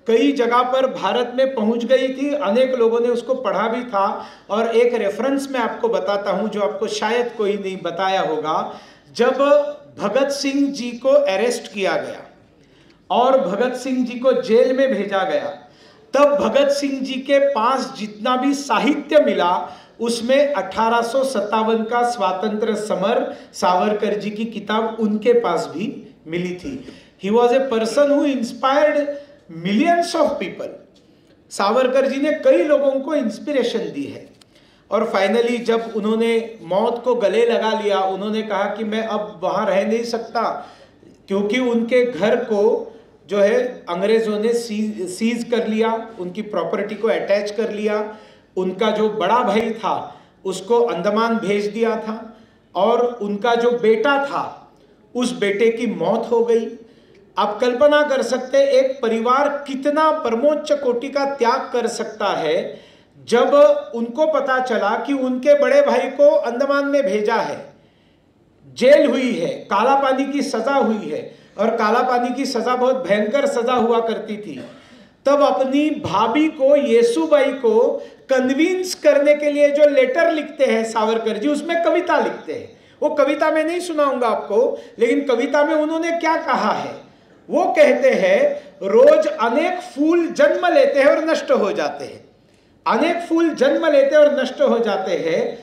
कई जगह पर भारत में पहुंच गई थी, अनेक लोगों ने उसको पढ़ा भी था। और एक रेफरेंस मैं आपको बताता हूं जो आपको शायद कोई नहीं बताया होगा। जब भगत सिंह जी को अरेस्ट किया गया और भगत सिंह जी को जेल में भेजा गया, तब भगत सिंह जी के पास जितना भी साहित्य मिला उसमें 1857 का स्वातंत्र समर, सावरकर जी की किताब उनके पास भी मिली थी। He was a person who inspired millions of people. Savarkar ji ने कई लोगों को इंस्पिरेशन दी है। और फाइनली जब उन्होंने मौत को गले लगा लिया, उन्होंने कहा कि मैं अब वहाँ रह नहीं सकता, क्योंकि उनके घर को जो है अंग्रेजों ने सीज कर लिया, उनकी प्रॉपर्टी को अटैच कर लिया। उनका जो बड़ा भाई था उसको अंडमान भेज दिया था और उनका जो बेटा था उस बेटे की मौत हो गई। आप कल्पना कर सकते हैं एक परिवार कितना परमोच्च कोटि का त्याग कर सकता है जब उनको पता चला कि उनके बड़े भाई को अंडमान में भेजा है, जेल हुई है, काला पानी की सजा हुई है और काला पानी की सजा बहुत भयंकर सजा हुआ करती थी। तब अपनी भाभी को, येसुबाई को कन्विंस करने के लिए जो लेटर लिखते हैं सावरकर जी, उसमें कविता लिखते हैं। वो कविता में नहीं सुनाऊंगा आपको, लेकिन कविता में उन्होंने क्या कहा है वो कहते हैं, रोज अनेक फूल जन्म लेते हैं और नष्ट हो जाते हैं। अनेक फूल जन्म लेते हैं और नष्ट हो जाते हैं,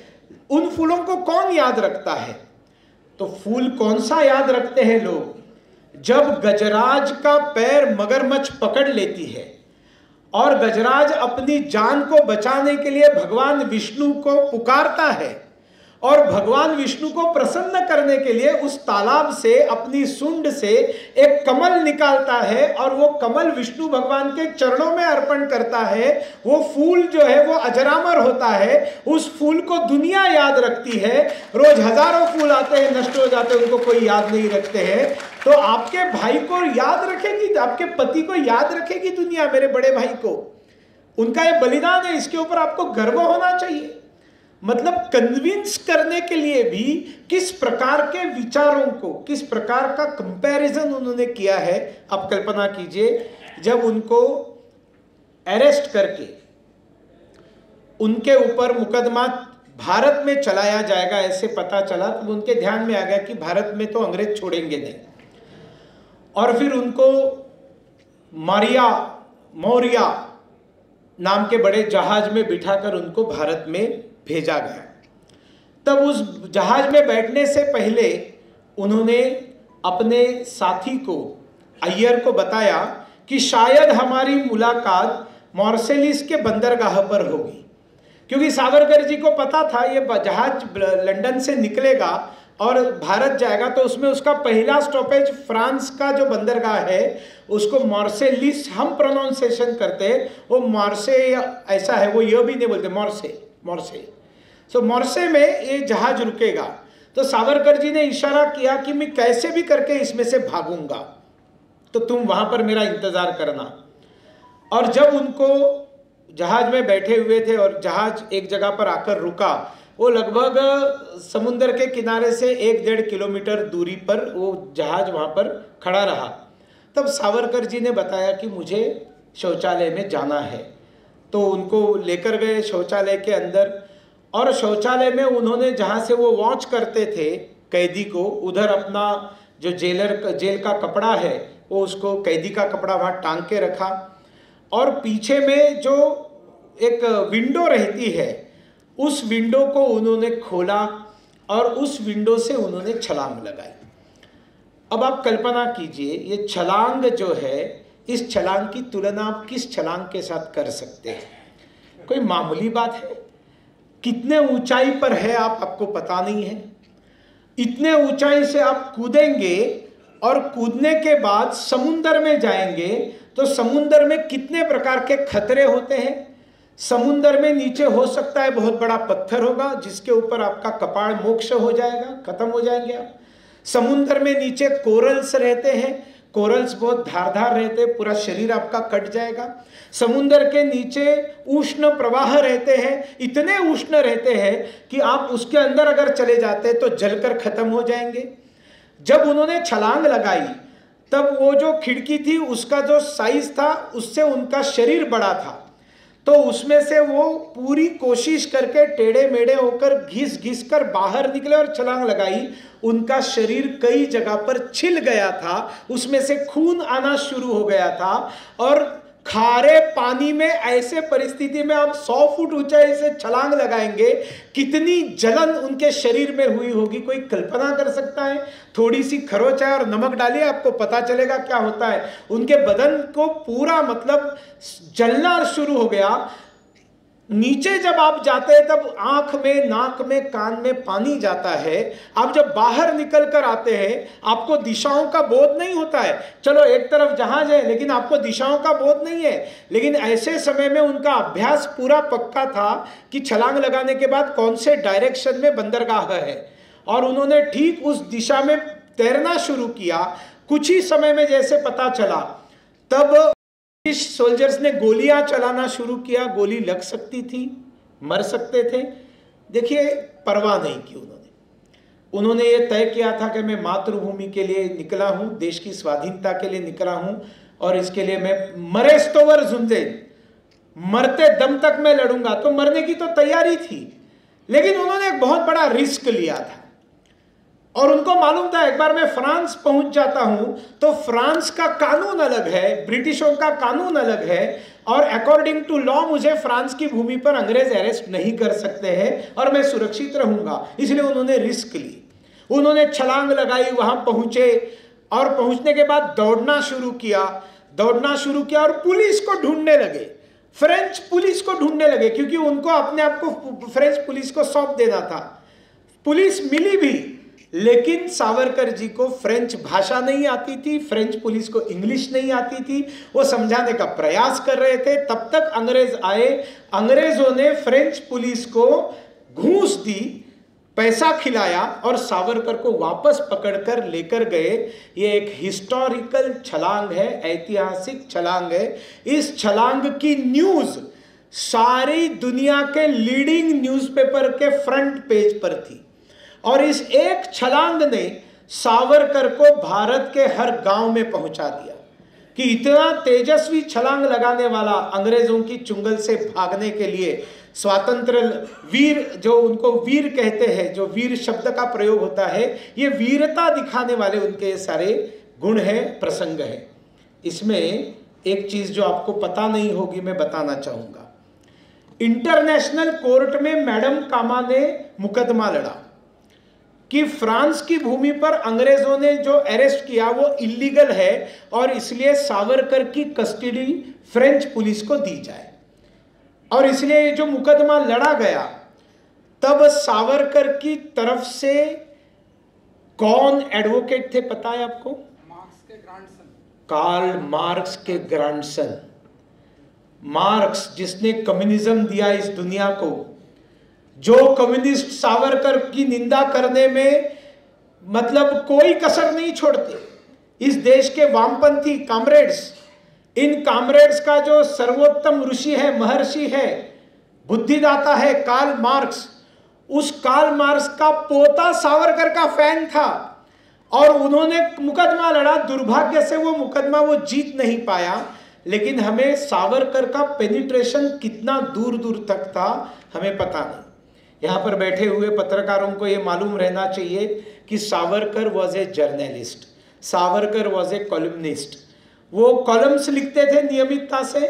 उन फूलों को कौन याद रखता है? तो फूल कौन सा याद रखते हैं लोग? जब गजराज का पैर मगरमच्छ पकड़ लेती है और गजराज अपनी जान को बचाने के लिए भगवान विष्णु को पुकारता है और भगवान विष्णु को प्रसन्न करने के लिए उस तालाब से, अपनी सूंड से एक कमल निकालता है और वो कमल विष्णु भगवान के चरणों में अर्पण करता है। वो फूल जो है वो अजरामर होता है, उस फूल को दुनिया याद रखती है। रोज हजारों फूल आते हैं, नष्ट हो जाते हैं, उनको कोई याद नहीं रखते हैं। तो आपके भाई को याद रखेगी, आपके पति को याद रखेगी दुनिया, मेरे बड़े भाई को। उनका ये बलिदान है, इसके ऊपर आपको गर्व होना चाहिए। मतलब कन्विंस करने के लिए भी किस प्रकार के विचारों को, किस प्रकार का कंपैरिजन उन्होंने किया है, आप कल्पना कीजिए। जब उनको अरेस्ट करके उनके ऊपर मुकदमा भारत में चलाया जाएगा ऐसे पता चला, तो उनके ध्यान में आ गया कि भारत में तो अंग्रेज छोड़ेंगे नहीं। और फिर उनको मारिया मौर्या नाम के बड़े जहाज में बिठाकर उनको भारत में भेजा गया। तब उस जहाज में बैठने से पहले उन्होंने अपने साथी को, अय्यर को बताया कि शायद हमारी मुलाकात मार्सेलिस के बंदरगाह पर होगी, क्योंकि सावरकर जी को पता था ये जहाज लंदन से निकलेगा और भारत जाएगा, तो उसमें उसका पहला स्टॉपेज फ्रांस का जो बंदरगाह है उसको मार्सेलिस हम प्रोनाउंसिएशन करते हैं, वो मार्से ऐसा है, वो ये भी नहीं बोलते, मार्से। सो मार्से में ये जहाज रुकेगा। तो सावरकर जी ने इशारा किया कि मैं कैसे भी करके इसमें से भागूंगा, तो तुम वहां पर मेरा इंतजार करना। और जब उनको जहाज में बैठे हुए थे और जहाज एक जगह पर आकर रुका, वो लगभग समुद्र के किनारे से 1-1.5 किलोमीटर दूरी पर वो जहाज वहाँ पर खड़ा रहा। तब सावरकर जी ने बताया कि मुझे शौचालय में जाना है, तो उनको लेकर गए शौचालय के अंदर, और शौचालय में उन्होंने जहाँ से वो वॉच करते थे कैदी को, उधर अपना जो जेल का कपड़ा है वो उसको कैदी का कपड़ा वहाँ टांग के रखा, और पीछे में जो एक विंडो रहती है उस विंडो को उन्होंने खोला और उस विंडो से उन्होंने छलांग लगाई। अब आप कल्पना कीजिए, ये छलांग जो है, इस छलांग की तुलना आप किस छलांग के साथ कर सकते हैं? कोई मामूली बात है? कितने ऊंचाई पर है आपको पता नहीं है। इतने ऊंचाई से आप कूदेंगे और कूदने के बाद समुद्र में जाएंगे, तो समुद्र में कितने प्रकार के खतरे होते हैं। समुद्र में नीचे हो सकता है बहुत बड़ा पत्थर होगा जिसके ऊपर आपका कपाड़ मोक्ष हो जाएगा, खत्म हो जाएंगे आप। समुद्र में नीचे कोरल्स रहते हैं, कोरल्स बहुत धारदार रहते हैं, पूरा शरीर आपका कट जाएगा। समुद्र के नीचे उष्ण प्रवाह रहते हैं, इतने उष्ण रहते हैं कि आप उसके अंदर अगर चले जाते तो जलकर खत्म हो जाएंगे। जब उन्होंने छलांग लगाई तब वो जो खिड़की थी उसका जो साइज था उससे उनका शरीर बड़ा था, तो उसमें से वो पूरी कोशिश करके टेढ़े मेढ़े होकर घिस कर बाहर निकले और छलांग लगाई। उनका शरीर कई जगह पर छिल गया था, उसमें से खून आना शुरू हो गया था, और खारे पानी में ऐसे परिस्थिति में आप 100 फुट ऊंचाई से छलांग लगाएंगे, कितनी जलन उनके शरीर में हुई होगी, कोई कल्पना कर सकता है? थोड़ी सी खरोच है और नमक डालिए, आपको पता चलेगा क्या होता है। उनके बदन को पूरा मतलब जलना शुरू हो गया। नीचे जब आप जाते हैं तब आंख में, नाक में, कान में पानी जाता है। आप जब बाहर निकल कर आते हैं आपको दिशाओं का बोध नहीं होता है। चलो एक तरफ जहाज है लेकिन आपको दिशाओं का बोध नहीं है। लेकिन ऐसे समय में उनका अभ्यास पूरा पक्का था कि छलांग लगाने के बाद कौन से डायरेक्शन में बंदरगाह है, और उन्होंने ठीक उस दिशा में तैरना शुरू किया। कुछ ही समय में जैसे पता चला तब सोल्जर्स ने गोलियां चलाना शुरू किया। गोली लग सकती थी, मर सकते थे। देखिए, परवाह नहीं की उन्होंने ये तय किया था कि मैं मातृभूमि के लिए निकला हूं, देश की स्वाधीनता के लिए निकला हूं, और इसके लिए मैं मरेस्तोवर जुंदे, मरते दम तक मैं लड़ूंगा। तो मरने की तो तैयारी थी, लेकिन उन्होंने एक बहुत बड़ा रिस्क लिया था, और उनको मालूम था एक बार मैं फ्रांस पहुंच जाता हूं तो फ्रांस का कानून अलग है, ब्रिटिशों का कानून अलग है, और अकॉर्डिंग टू लॉ मुझे फ्रांस की भूमि पर अंग्रेज अरेस्ट नहीं कर सकते हैं और मैं सुरक्षित रहूंगा। इसलिए उन्होंने रिस्क ली, उन्होंने छलांग लगाई, वहां पहुंचे, और पहुंचने के बाद दौड़ना शुरू किया और पुलिस को ढूंढने लगे, फ्रेंच पुलिस को ढूंढने लगे, क्योंकि उनको अपने आप को फ्रेंच पुलिस को सौंप देना था। पुलिस मिली भी, लेकिन सावरकर जी को फ्रेंच भाषा नहीं आती थी, फ्रेंच पुलिस को इंग्लिश नहीं आती थी। वो समझाने का प्रयास कर रहे थे। तब तक अंग्रेज आए, अंग्रेजों ने फ्रेंच पुलिस को घूस दी, पैसा खिलाया, और सावरकर को वापस पकड़कर लेकर गए। ये एक हिस्टोरिकल छलांग है, ऐतिहासिक छलांग है। इस छलांग की न्यूज सारी दुनिया के लीडिंग न्यूज़पेपर के फ्रंट पेज पर थी, और इस एक छलांग ने सावरकर को भारत के हर गांव में पहुंचा दिया कि इतना तेजस्वी छलांग लगाने वाला, अंग्रेजों की चुंगल से भागने के लिए स्वातंत्र वीर, जो उनको वीर कहते हैं, जो वीर शब्द का प्रयोग होता है, ये वीरता दिखाने वाले उनके सारे गुण है, प्रसंग है। इसमें एक चीज जो आपको पता नहीं होगी मैं बताना चाहूंगा। इंटरनेशनल कोर्ट में मैडम कामा ने मुकदमा लड़ा कि फ्रांस की भूमि पर अंग्रेजों ने जो अरेस्ट किया वो इलीगल है, और इसलिए सावरकर की कस्टडी फ्रेंच पुलिस को दी जाए। और इसलिए जो मुकदमा लड़ा गया, तब सावरकर की तरफ से कौन एडवोकेट थे पता है आपको? मार्क्स के ग्रैंडसन। कार्ल मार्क्स के ग्रैंडसन। मार्क्स जिसने कम्युनिज्म दिया इस दुनिया को, जो कम्युनिस्ट सावरकर की निंदा करने में मतलब कोई कसर नहीं छोड़ते। इस देश के वामपंथी कॉमरेड्स, इन कॉमरेड्स का जो सर्वोत्तम ऋषि है, महर्षि है, बुद्धिदाता है कार्ल मार्क्स, उस कार्ल मार्क्स का पोता सावरकर का फैन था और उन्होंने मुकदमा लड़ा। दुर्भाग्य से वो मुकदमा वो जीत नहीं पाया, लेकिन हमें सावरकर का पेनिट्रेशन कितना दूर दूर तक था हमें पता नहीं। यहाँ पर बैठे हुए पत्रकारों को ये मालूम रहना चाहिए कि Savarkar was a journalist, Savarkar was a columnist. वो कॉलम्स लिखते थे नियमितता से,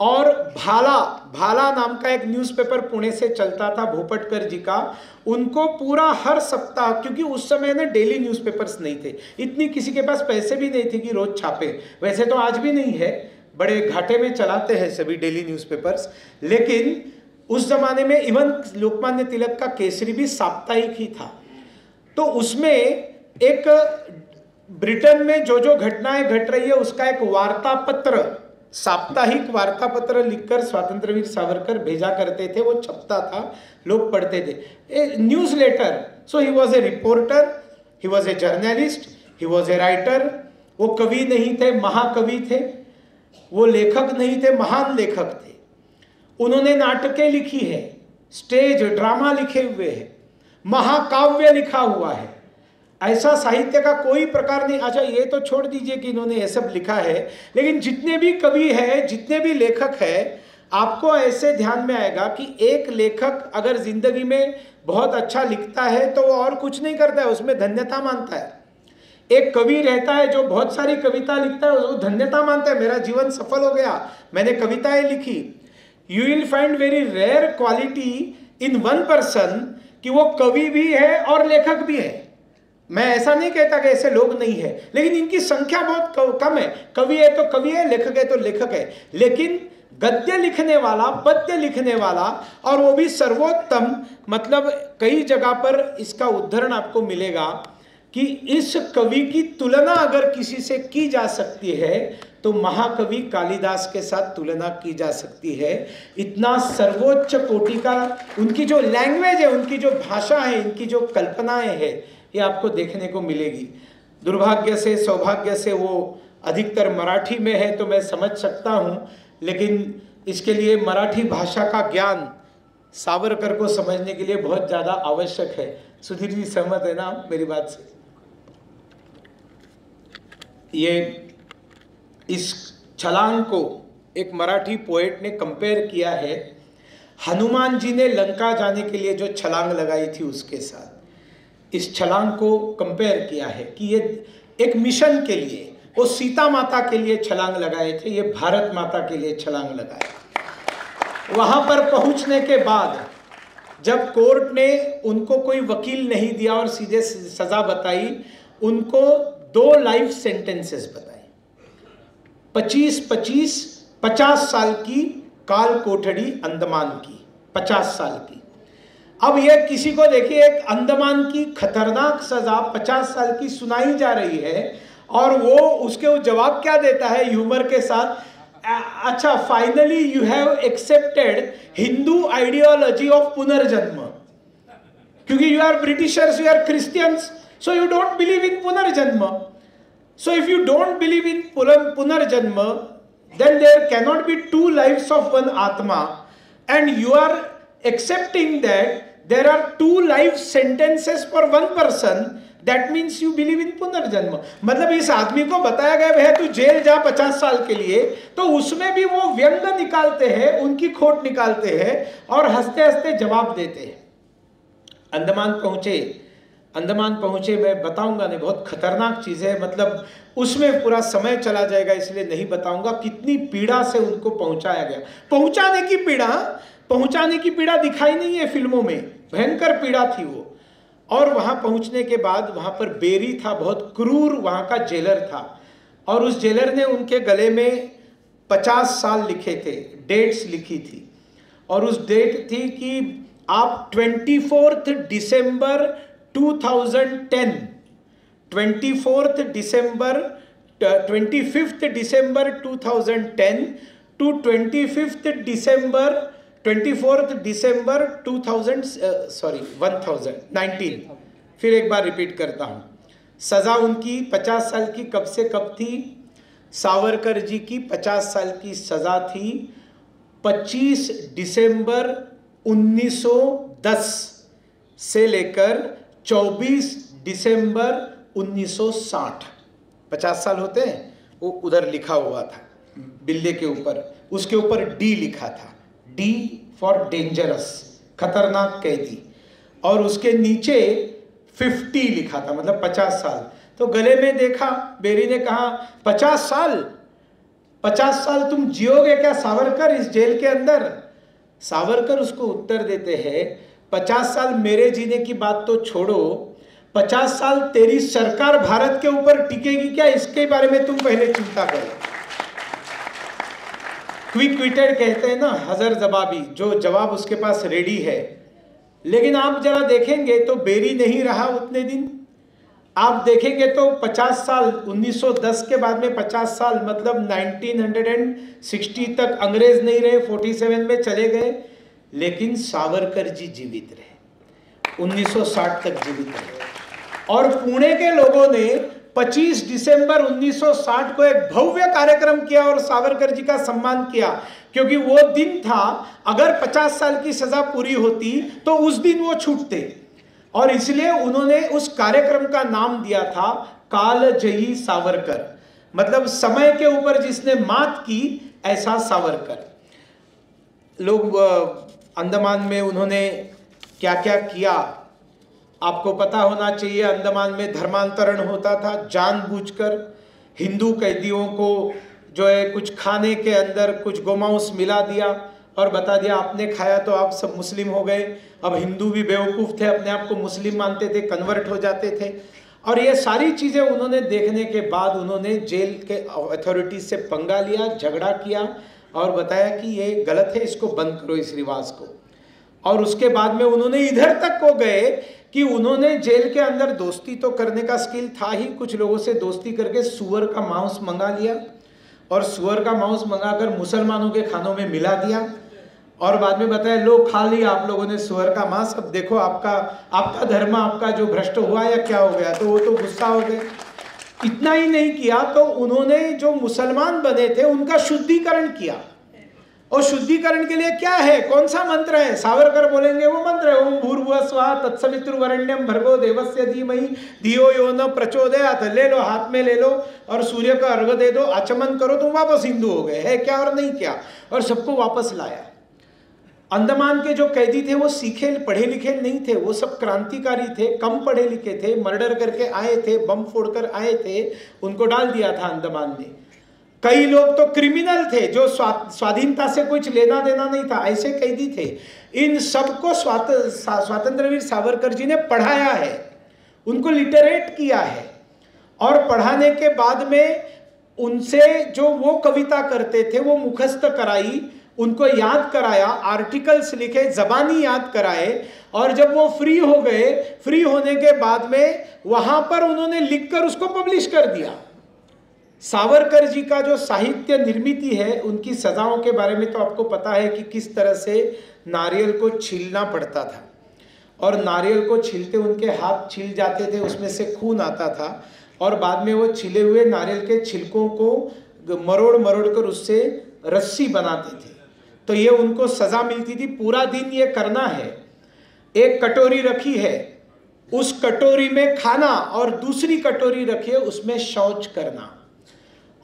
और भाला नाम का एक न्यूज़पेपर पुणे से चलता था भोपटकर जी का, उनको पूरा हर सप्ताह, क्योंकि उस समय ना डेली न्यूज़पेपर्स नहीं थे, इतनी किसी के पास पैसे भी नहीं थे कि रोज छापे, वैसे तो आज भी नहीं है, बड़े घाटे में चलाते हैं सभी डेली न्यूज़पेपर्स, लेकिन उस जमाने में इवन लोकमान्य तिलक का केसरी भी साप्ताहिक ही था। तो उसमें एक ब्रिटेन में जो जो घटनाएं घट रही है उसका एक वार्ता पत्र, साप्ताहिक वार्ता पत्र लिखकर स्वतंत्रवीर सावरकर भेजा करते थे, वो छपता था, लोग पढ़ते थे, a newsletter. So he was a reporter, he was a journalist, he was a writer. वो कवि नहीं थे, महाकवि थे, वो लेखक नहीं थे, महान लेखक थे। उन्होंने नाटकें लिखी है, स्टेज ड्रामा लिखे हुए हैं, महाकाव्य लिखा हुआ है, ऐसा साहित्य का कोई प्रकार नहीं। अच्छा ये तो छोड़ दीजिए कि इन्होंने ये सब लिखा है, लेकिन जितने भी कवि हैं, जितने भी लेखक हैं, आपको ऐसे ध्यान में आएगा कि एक लेखक अगर जिंदगी में बहुत अच्छा लिखता है तो वो और कुछ नहीं करता है, उसमें धन्यता मानता है। एक कवि रहता है जो बहुत सारी कविता लिखता है, वो धन्यता मानता है, मेरा जीवन सफल हो गया, मैंने कविताएं लिखी। You will find very rare quality in one person कि वो कवि भी है और लेखक भी है। मैं ऐसा नहीं कहता कि ऐसे लोग नहीं है, लेकिन इनकी संख्या बहुत कम है। कवि है तो कवि है, लेखक है तो लेखक है, लेकिन गद्य लिखने वाला, पद्य लिखने वाला, और वो भी सर्वोत्तम, मतलब कई जगह पर इसका उदाहरण आपको मिलेगा कि इस कवि की तुलना अगर किसी से की जा सकती है तो महाकवि कालिदास के साथ तुलना की जा सकती है। इतना सर्वोच्च कोटि का उनकी जो लैंग्वेज है, उनकी जो भाषा है, इनकी जो कल्पनाएं है, ये आपको देखने को मिलेगी। दुर्भाग्य से सौभाग्य से वो अधिकतर मराठी में है तो मैं समझ सकता हूँ, लेकिन इसके लिए मराठी भाषा का ज्ञान सावरकर को समझने के लिए बहुत ज़्यादा आवश्यक है। सुधीर जी सहमत है ना मेरी बात से? ये इस छलांग को एक मराठी पोएट ने कंपेयर किया है हनुमान जी ने लंका जाने के लिए जो छलांग लगाई थी उसके साथ। इस छलांग को कंपेयर किया है कि ये एक मिशन के लिए, वो सीता माता के लिए छलांग लगाए थे, ये भारत माता के लिए छलांग लगाए। वहां पर पहुंचने के बाद जब कोर्ट ने उनको कोई वकील नहीं दिया और सीधे सजा बताई, उनको 2 लाइफ सेंटेंसेस बताए, 50 साल की काल कोठड़ी अंडमान की, 50 साल की। अब यह किसी को देखिए, एक अंडमान की खतरनाक सजा 50 साल की सुनाई जा रही है और वो उसके जवाब क्या देता है ह्यूमर के साथ, अच्छा finally you have accepted Hindu ideology of punarjanma, क्योंकि you are Britishers, you are Christians, so you don't believe in punarjanma. So if you don't believe in Punarjanma, then there cannot be 2 lives of one Atma, and you are accepting that there are 2 life sentences for one person. That means you believe in Punarjanma. मतलब इस आदमी को बताया गया है तू जेल जा 50 साल के लिए, तो उसमें भी वो व्यंग निकालते हैं, उनकी खोट निकालते हैं और हंसते हंसते जवाब देते हैं। अंडमान पहुंचे, मैं बताऊंगा नहीं, बहुत खतरनाक चीज़ है, मतलब उसमें पूरा समय चला जाएगा इसलिए नहीं बताऊंगा कितनी पीड़ा से उनको पहुंचाया गया। पहुंचाने की पीड़ा दिखाई नहीं है फिल्मों में, भयंकर पीड़ा थी वो। और वहां पहुंचने के बाद वहां पर बेरी था, बहुत क्रूर वहां का जेलर था, और उस जेलर ने उनके गले में 50 साल लिखे थे, डेट्स लिखी थी, और उस डेट थी कि आप 24 दिसंबर 2010 25 December 2010 to 24 December 1019। फिर एक बार रिपीट करता हूँ। सज़ा उनकी 50 साल की कब से कब थी? सावरकर जी की 50 साल की सज़ा थी 25 दिसंबर 1910 से लेकर 24 दिसंबर 1960। 50 साल होते हैं, वो उधर लिखा हुआ था बिल्ले के ऊपर, उसके ऊपर डी लिखा था, डी फॉर डेंजरस, खतरनाक कैदी, और उसके नीचे 50 लिखा था, मतलब 50 साल। तो गले में देखा, बेरी ने कहा 50 साल तुम जियोगे क्या सावरकर इस जेल के अंदर? सावरकर उसको उत्तर देते हैं 50 साल मेरे जीने की बात तो छोड़ो, 50 साल तेरी सरकार भारत के ऊपर टिकेगी क्या, इसके बारे में तुम पहले चिंता करो। क्विक विटेड कहते हैं ना, हजर जवाबी, जो जवाब उसके पास रेडी है। लेकिन आप जरा देखेंगे तो बेरी नहीं रहा उतने दिन। आप देखेंगे तो 50 साल, 1910 के बाद में 50 साल, मतलब 1960 तक अंग्रेज नहीं रहे, 47 में चले गए, लेकिन सावरकर जी जीवित रहे, 1960 तक जीवित रहे। और पुणे के लोगों ने 25 दिसंबर 1960 को एक भव्य कार्यक्रम किया और सावरकर जी का सम्मान किया, क्योंकि वो दिन था, अगर 50 साल की सजा पूरी होती तो उस दिन वो छूटते, और इसलिए उन्होंने उस कार्यक्रम का नाम दिया था कालजयी सावरकर, मतलब समय के ऊपर जिसने मात की, ऐसा सावरकर। लोग अंडमान में उन्होंने क्या क्या किया आपको पता होना चाहिए। अंडमान में धर्मांतरण होता था, जानबूझकर हिंदू कैदियों को जो है कुछ खाने के अंदर कुछ गोमांस मिला दिया और बता दिया आपने खाया तो आप सब मुस्लिम हो गए। अब हिंदू भी बेवकूफ़ थे, अपने आप को मुस्लिम मानते थे, कन्वर्ट हो जाते थे। और ये सारी चीज़ें उन्होंने देखने के बाद उन्होंने जेल के अथॉरिटीज से पंगा लिया, झगड़ा किया और बताया कि ये गलत है, इसको बंद करो इस रिवाज को। और उसके बाद में उन्होंने इधर तक को गए कि उन्होंने जेल के अंदर दोस्ती तो करने का स्किल था ही, कुछ लोगों से दोस्ती करके सुअर का मांस मंगा लिया और सुअर का मांस मंगाकर मुसलमानों के खानों में मिला दिया और बाद में बताया लो खा लिया आप लोगों ने सुअर का मांस, अब देखो आपका धर्म आपका जो भ्रष्ट हुआ या क्या हो गया। तो वो तो गुस्सा हो गए। इतना ही नहीं किया तो उन्होंने जो मुसलमान बने थे उनका शुद्धिकरण किया। और शुद्धिकरण के लिए क्या है, कौन सा मंत्र है? सावरकर बोलेंगे वो मंत्र है, ओम भूर्भुवः स्वः तत्सवितुर्वरेण्यं भर्गो देवस्य धीमहि धियो यो न प्रचोदयात्। ले लो, हाथ में ले लो और सूर्य का अर्घ्य दे दो, आचमन करो, तुम वापस हिंदू हो गए। है क्या और नहीं क्या? और सबको वापस लाया। अंडमान के जो कैदी थे वो सीखे पढ़े लिखे नहीं थे, वो सब क्रांतिकारी थे, कम पढ़े लिखे थे, मर्डर करके आए थे, बम फोड़कर आए थे, उनको डाल दिया था अंडमान में। कई लोग तो क्रिमिनल थे जो स्वाधीनता से कुछ लेना देना नहीं था, ऐसे कैदी थे। इन सबको स्वतंत्रवीर सावरकर जी ने पढ़ाया है, उनको लिटरेट किया है और पढ़ाने के बाद में उनसे जो वो कविता करते थे वो मुखस्त कराई, उनको याद कराया, आर्टिकल्स लिखे, जबानी याद कराए। और जब वो फ्री हो गए, फ्री होने के बाद में वहां पर उन्होंने लिखकर उसको पब्लिश कर दिया। सावरकर जी का जो साहित्य निर्मित है, उनकी सजाओं के बारे में तो आपको पता है कि किस तरह से नारियल को छीलना पड़ता था और नारियल को छीलते उनके हाथ छिल जाते थे, उसमें से खून आता था और बाद में वो छिले हुए नारियल के छिलकों को मरोड़ मरोड़ कर उससे रस्सी बनाते थे। तो ये उनको सजा मिलती थी, पूरा दिन ये करना है। एक कटोरी रखी है, उस कटोरी में खाना और दूसरी कटोरी रखी है, उसमें शौच करना।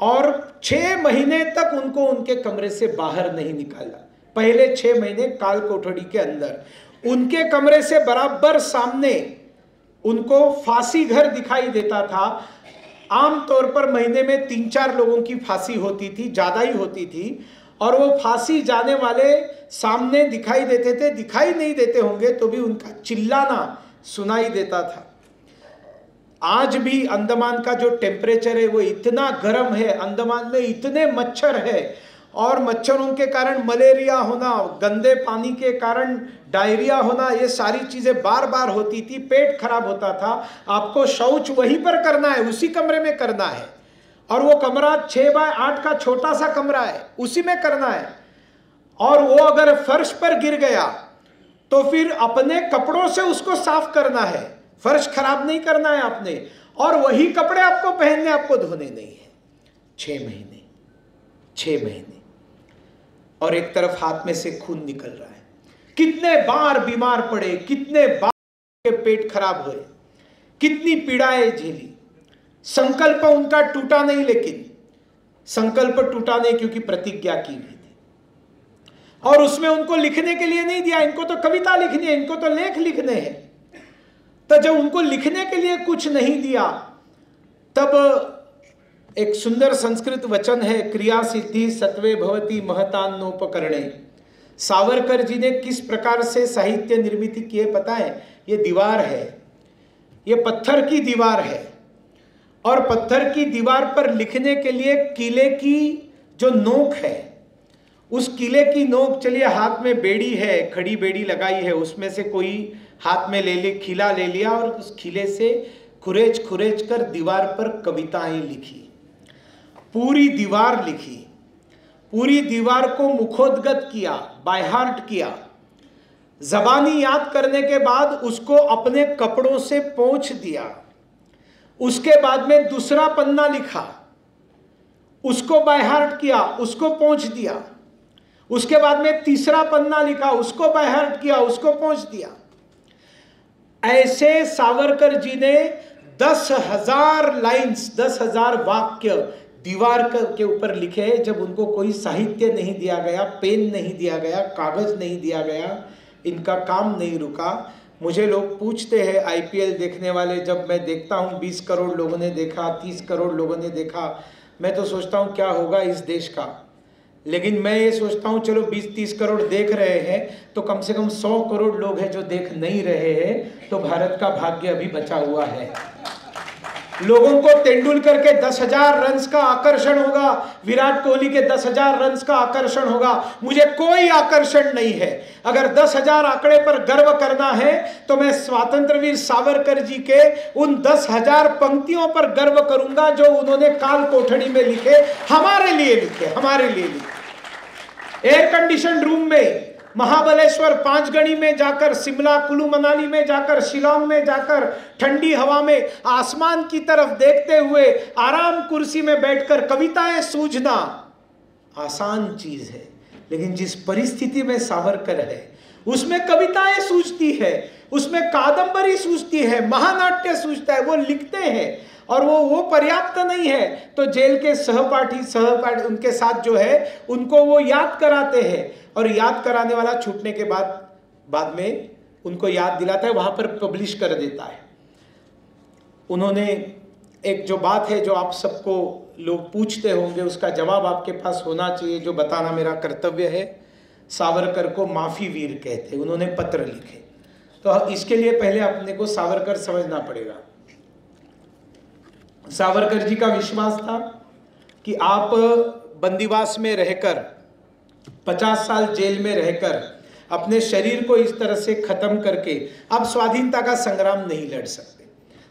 और 6 महीने तक उनको उनके कमरे से बाहर नहीं निकाला। पहले 6 महीने काल कोठड़ी के अंदर उनके कमरे से बराबर सामने उनको फांसी घर दिखाई देता था। आमतौर पर महीने में 3-4 लोगों की फांसी होती थी, ज़्यादा ही होती थी, और वो फांसी जाने वाले सामने दिखाई देते थे। दिखाई नहीं देते होंगे तो भी उनका चिल्लाना सुनाई देता था। आज भी अंडमान का जो टेम्परेचर है वो इतना गर्म है, अंडमान में इतने मच्छर है और मच्छरों के कारण मलेरिया होना, गंदे पानी के कारण डायरिया होना, ये सारी चीज़ें बार बार होती थी, पेट खराब होता था। आपको शौच वहीं पर करना है, उसी कमरे में करना है, और वो कमरा 6 बाय 8 का छोटा सा कमरा है, उसी में करना है। और वो अगर फर्श पर गिर गया तो फिर अपने कपड़ों से उसको साफ करना है, फर्श खराब नहीं करना है आपने, और वही कपड़े आपको पहनने, आपको धोने नहीं है। 6 महीने, और एक तरफ हाथ में से खून निकल रहा है। कितने बार बीमार पड़े, कितने बार के पेट खराब हुए, कितनी पीड़ाएं झेली। संकल्प उनका टूटा नहीं, लेकिन संकल्प टूटा नहीं क्योंकि प्रतिज्ञा की हुई थी। और उसमें उनको लिखने के लिए नहीं दिया, इनको तो कविता लिखनी है, इनको तो लेख लिखने हैं। तो जब उनको लिखने के लिए कुछ नहीं दिया, तब एक सुंदर संस्कृत वचन है, क्रिया सिद्धि सत्वे भवति महतान्नोपकरणे। सावरकर जी ने किस प्रकार से साहित्य निर्मित किए पता है? ये दीवार है, ये पत्थर की दीवार है, और पत्थर की दीवार पर लिखने के लिए किले की जो नोक है, उस किले की नोक, चलिए हाथ में बेड़ी है, खड़ी बेड़ी लगाई है, उसमें से कोई हाथ में ले ले, खिला ले लिया, और उस खिले से खुरेच खुरेच कर दीवार पर कविताएं लिखी, पूरी दीवार लिखी, पूरी दीवार को मुखोद्गत किया, बाय हार्ट किया। जबानी याद करने के बाद उसको अपने कपड़ों से पोंछ दिया। उसके बाद में दूसरा पन्ना लिखा, उसको बाय हार्ट किया, उसको पोंछ दिया। उसके बाद में तीसरा पन्ना लिखा, उसको बाय हार्ट किया, उसको पोंछ दिया। ऐसे सावरकर जी ने 10,000 लाइन्स, 10,000 वाक्य दीवार के ऊपर लिखे। जब उनको कोई साहित्य नहीं दिया गया, पेन नहीं दिया गया, कागज नहीं दिया गया, इनका काम नहीं रुका। मुझे लोग पूछते हैं, IPL देखने वाले, जब मैं देखता हूँ 20 करोड़ लोगों ने देखा, 30 करोड़ लोगों ने देखा, मैं तो सोचता हूँ क्या होगा इस देश का। लेकिन मैं ये सोचता हूँ चलो 20-30 करोड़ देख रहे हैं, तो कम से कम 100 करोड़ लोग हैं जो देख नहीं रहे हैं, तो भारत का भाग्य अभी बचा हुआ है। लोगों को तेंदुलकर के 10,000 रन्स का आकर्षण होगा, विराट कोहली के 10,000 रन्स का आकर्षण होगा, मुझे कोई आकर्षण नहीं है। अगर 10,000 आंकड़े पर गर्व करना है तो मैं स्वतंत्रवीर सावरकर जी के उन 10,000 पंक्तियों पर गर्व करूंगा जो उन्होंने काल कोठड़ी में लिखे, हमारे लिए लिखे, हमारे लिए लिखे। एयर कंडीशन रूम में, महाबलेश्वर, पांचगणी में जाकर, शिमला, कुल्लू मनाली में जाकर, शिलांग में जाकर, ठंडी हवा में आसमान की तरफ देखते हुए आराम कुर्सी में बैठकर कविताएं सूझना आसान चीज है। लेकिन जिस परिस्थिति में सावरकर है, उसमें कविताएं सूझती है, उसमें कादंबरी सूझती है, महानाट्य सूझता है, वो लिखते हैं। और वो पर्याप्त नहीं है तो जेल के सहपाठी उनके साथ जो है उनको वो याद कराते हैं, और याद कराने वाला छूटने के बाद में उनको याद दिलाता है, वहां पर पब्लिश कर देता है। उन्होंने एक जो बात है जो आप सबको लोग पूछते होंगे, उसका जवाब आपके पास होना चाहिए, जो बताना मेरा कर्तव्य है। सावरकर को माफी वीर कहते, उन्होंने पत्र लिखे। तो इसके लिए पहले अपने को सावरकर समझना पड़ेगा। सावरकर जी का विश्वास था कि आप बंदीवास में रहकर, 50 साल जेल में रहकर, अपने शरीर को इस तरह से खत्म करके आप स्वाधीनता का संग्राम नहीं लड़ सकते,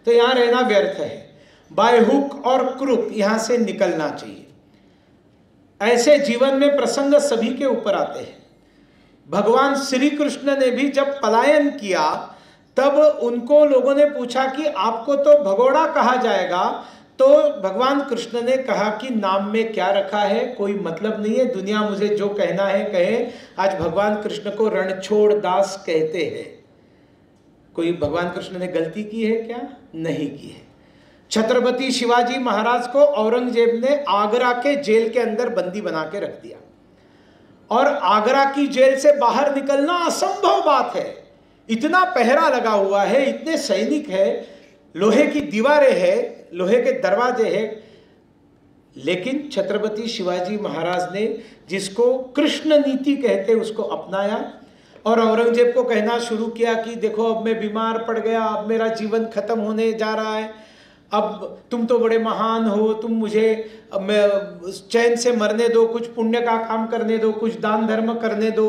तो यहाँ रहना व्यर्थ है। बाय हुक और क्रुक यहाँ से निकलना चाहिए। ऐसे जीवन में प्रसंग सभी के ऊपर आते हैं। भगवान श्री कृष्ण ने भी जब पलायन किया तब उनको लोगों ने पूछा कि आपको तो भगोड़ा कहा जाएगा, तो भगवान कृष्ण ने कहा कि नाम में क्या रखा है, कोई मतलब नहीं है, दुनिया मुझे जो कहना है कहे। आज भगवान कृष्ण को रणछोड़ दास कहते हैं। कोई भगवान कृष्ण ने गलती की है क्या? नहीं की है। छत्रपति शिवाजी महाराज को औरंगजेब ने आगरा के जेल के अंदर बंदी बना के रख दिया, और आगरा की जेल से बाहर निकलना असंभव बात है। इतना पहरा लगा हुआ है, इतने सैनिक है, लोहे की दीवारें हैं, लोहे के दरवाजे हैं, लेकिन छत्रपति शिवाजी महाराज ने जिसको कृष्ण नीति कहते उसको अपनाया, और औरंगजेब को कहना शुरू किया कि देखो अब मैं बीमार पड़ गया, अब मेरा जीवन खत्म होने जा रहा है, अब तुम तो बड़े महान हो, तुम मुझे चैन से मरने दो, कुछ पुण्य का काम करने दो, कुछ दान धर्म करने दो।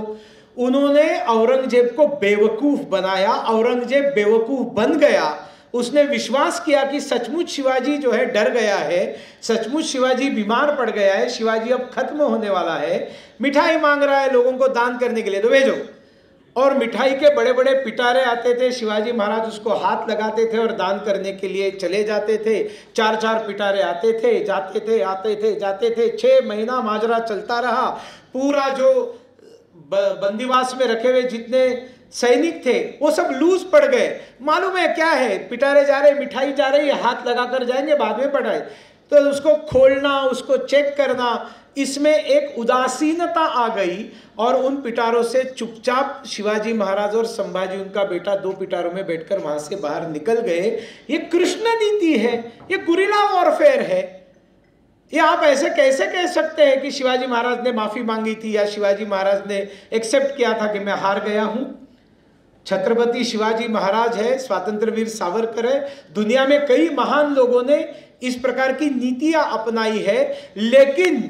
उन्होंने औरंगजेब को बेवकूफ बनाया, औरंगजेब बेवकूफ बन गया। उसने विश्वास किया कि सचमुच शिवाजी जो है डर गया है, सचमुच शिवाजी बीमार पड़ गया है, शिवाजी अब खत्म होने वाला है, मिठाई मांग रहा है लोगों को दान करने के लिए, तो भेजो। और मिठाई के बड़े बड़े पिटारे आते थे, शिवाजी महाराज उसको हाथ लगाते थे और दान करने के लिए चले जाते थे। 4-4 पिटारे आते थे, जाते थे, आते थे, जाते थे। 6 महीना माजरा चलता रहा। पूरा जो बंदीवास में रखे हुए जितने सैनिक थे वो सब लूज पड़ गए। मालूम है क्या है, पिटारे जा रहे, मिठाई जा रही है, हाथ लगा कर जाएंगे, बाद में पटाए, तो उसको खोलना, उसको चेक करना, इसमें एक उदासीनता आ गई। और उन पिटारों से चुपचाप शिवाजी महाराज और संभाजी, उनका बेटा, 2 पिटारों में बैठकर वहां से बाहर निकल गए। ये कृष्ण नीति है, ये गुरिल्ला वॉरफेयर है। ये आप ऐसे कैसे कह सकते हैं कि शिवाजी महाराज ने माफी मांगी थी या शिवाजी महाराज ने एक्सेप्ट किया था कि मैं हार गया हूं? छत्रपति शिवाजी महाराज है, स्वातंत्र वीर सावरकर है, दुनिया में कई महान लोगों ने इस प्रकार की नीतियां अपनाई है, लेकिन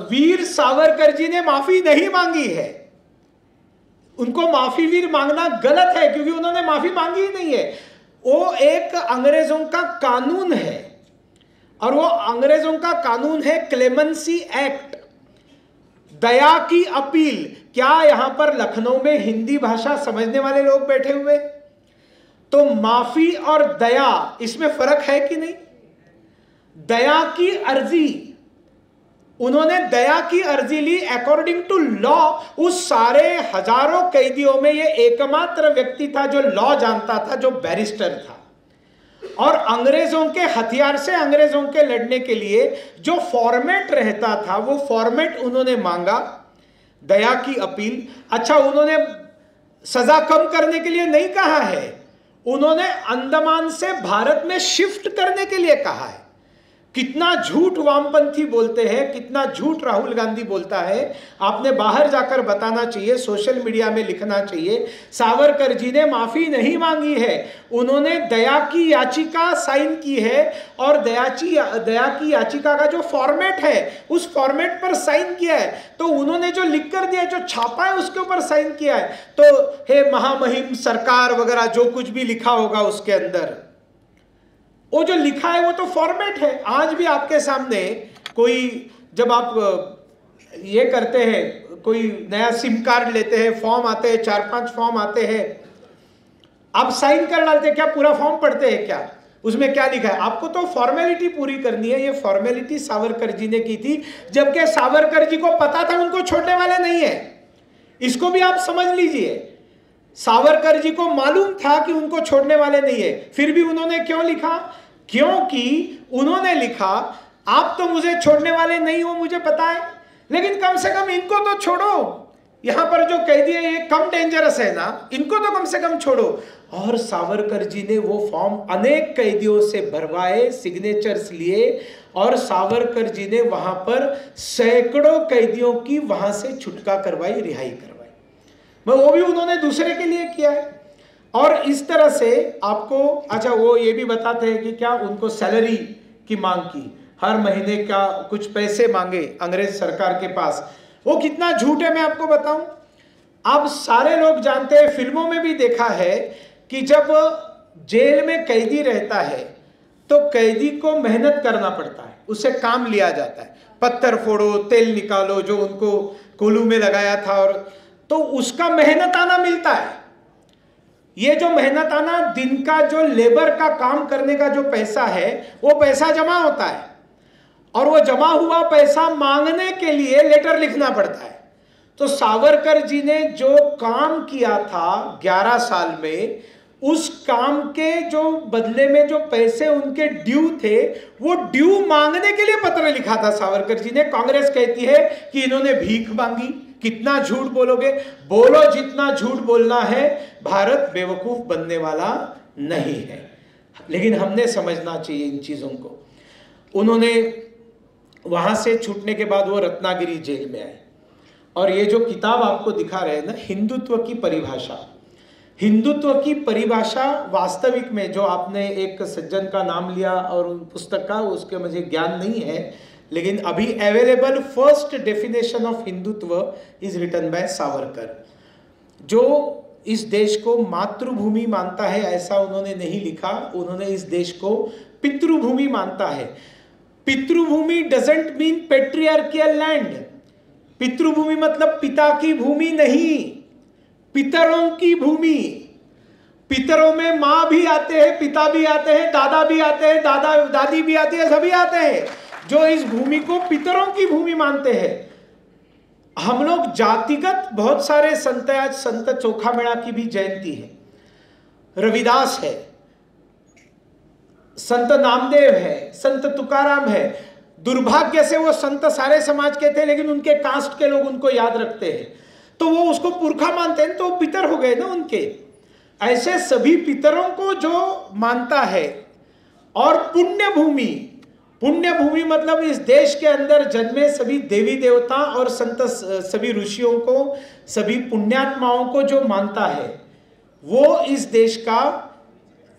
वीर सावरकर जी ने माफी नहीं मांगी है। उनको माफी वीर मांगना गलत है, क्योंकि उन्होंने माफी मांगी ही नहीं है। वो एक अंग्रेजों का कानून है, और वो अंग्रेजों का कानून है क्लेमेंसी एक्ट, दया की अपील। क्या यहां पर लखनऊ में हिंदी भाषा समझने वाले लोग बैठे हुए? तो माफी और दया, इसमें फर्क है कि नहीं? दया की अर्जी, उन्होंने दया की अर्जी ली अकॉर्डिंग टू लॉ। उस सारे हजारों कैदियों में ये एकमात्र व्यक्ति था जो लॉ जानता था, जो बैरिस्टर था। और अंग्रेजों के हथियार से अंग्रेजों के लड़ने के लिए जो फॉर्मेट रहता था, वो फॉर्मेट उन्होंने मांगा, दया की अपील। अच्छा, उन्होंने सजा कम करने के लिए नहीं कहा है, उन्होंने अंडमान से भारत में शिफ्ट करने के लिए कहा है। कितना झूठ वामपंथी बोलते हैं, कितना झूठ राहुल गांधी बोलता है। आपने बाहर जाकर बताना चाहिए, सोशल मीडिया में लिखना चाहिए, सावरकर जी ने माफी नहीं मांगी है, उन्होंने दया की याचिका साइन की है। और दया की याचिका का जो फॉर्मेट है, उस फॉर्मेट पर साइन किया है। तो उन्होंने जो लिख कर दिया, जो छापा है, उसके ऊपर साइन किया है। तो हे महामहिम सरकार वगैरह जो कुछ भी लिखा होगा उसके अंदर, वो जो लिखा है वो तो फॉर्मेट है। आज भी आपके सामने कोई, जब आप ये करते हैं, कोई नया सिम कार्ड लेते हैं, फॉर्म आते हैं, 4-5 फॉर्म आते हैं, आप साइन कर डालते हैं, क्या पूरा फॉर्म पढ़ते हैं क्या? उसमें क्या लिखा है? आपको तो फॉर्मेलिटी पूरी करनी है। ये फॉर्मेलिटी सावरकर जी ने की थी, जबकि सावरकर जी को पता था उनको छोड़ने वाले नहीं है। इसको भी आप समझ लीजिए, सावरकर जी को मालूम था कि उनको छोड़ने वाले नहीं है, फिर भी उन्होंने क्यों लिखा? क्योंकि उन्होंने लिखा, आप तो मुझे छोड़ने वाले नहीं हो, मुझे पता है, लेकिन कम से कम इनको तो छोड़ो। यहां पर जो कैदी है ये कम डेंजरस है ना, इनको तो कम से कम छोड़ो। और सावरकर जी ने वो फॉर्म अनेक कैदियों से भरवाए, सिग्नेचर्स लिए, और सावरकर जी ने वहां पर सैकड़ों कैदियों की वहां से छुटका करवाई, रिहाई करवाई। वो भी उन्होंने दूसरे के लिए किया है। और इस तरह से आपको, अच्छा, वो ये भी बताते हैं कि क्या उनको सैलरी की मांग की, हर महीने का कुछ पैसे मांगे अंग्रेज सरकार के पास। वो कितना झूठ है मैं आपको बताऊं। आप सारे लोग जानते हैं, फिल्मों में भी देखा है कि जब जेल में कैदी रहता है तो कैदी को मेहनत करना पड़ता है, उससे काम लिया जाता है, पत्थर फोड़ो, तेल निकालो, जो उनको कोलू में लगाया था, और तो उसका मेहनताना मिलता है। ये जो मेहनताना दिन का जो लेबर का काम करने का जो पैसा है, वो पैसा जमा होता है, और वो जमा हुआ पैसा मांगने के लिए लेटर लिखना पड़ता है। तो सावरकर जी ने जो काम किया था 11 साल में, उस काम के जो बदले में जो पैसे उनके ड्यू थे, वो ड्यू मांगने के लिए पत्र लिखा था सावरकर जी ने। कांग्रेस कहती है कि इन्होंने भीख मांगी। कितना झूठ बोलोगे? बोलो जितना झूठ बोलना है, भारत बेवकूफ बनने वाला नहीं है। लेकिन हमने समझना चाहिए इन चीजों को। उन्होंने वहां से छूटने के बाद वो रत्नागिरी जेल में आए, और ये जो किताब आपको दिखा रहे हैं ना, हिंदुत्व की परिभाषा, हिंदुत्व की परिभाषा वास्तविक में, जो आपने एक सज्जन का नाम लिया और पुस्तक का, उसके मुझे ज्ञान नहीं है, लेकिन अभी available first definition of Hindutva is written by Savarkar, जो इस देश को मातृभूमि मानता है ऐसा उन्होंने नहीं लिखा, उन्होंने इस देश को पितृभूमि मानता है। पितृभूमि डजंट मीन पेट्रियार्कियल लैंड। पितृभूमि मतलब पिता की भूमि नहीं, पितरों की भूमि। पितरों में माँ भी आते हैं, पिता भी आते हैं, दादा भी आते हैं, दादा दादी भी आती है, सभी आते हैं, जो इस भूमि को पितरों की भूमि मानते हैं। हम लोग जातिगत बहुत सारे संत, आज संत चोखामेड़ा की भी जयंती है, रविदास है, संत नामदेव है, संत तुकाराम है। दुर्भाग्य से वो संत सारे समाज के थे, लेकिन उनके कास्ट के लोग उनको याद रखते हैं, तो वो उसको पुरखा मानते हैं, तो पितर हो गए ना उनके। ऐसे सभी पितरों को जो मानता है। और पुण्य भूमि, पुण्य भूमि मतलब इस देश के अंदर जन्मे सभी देवी देवता और संत, सभी ऋषियों को, सभी पुण्यात्माओं को जो मानता है, वो इस देश का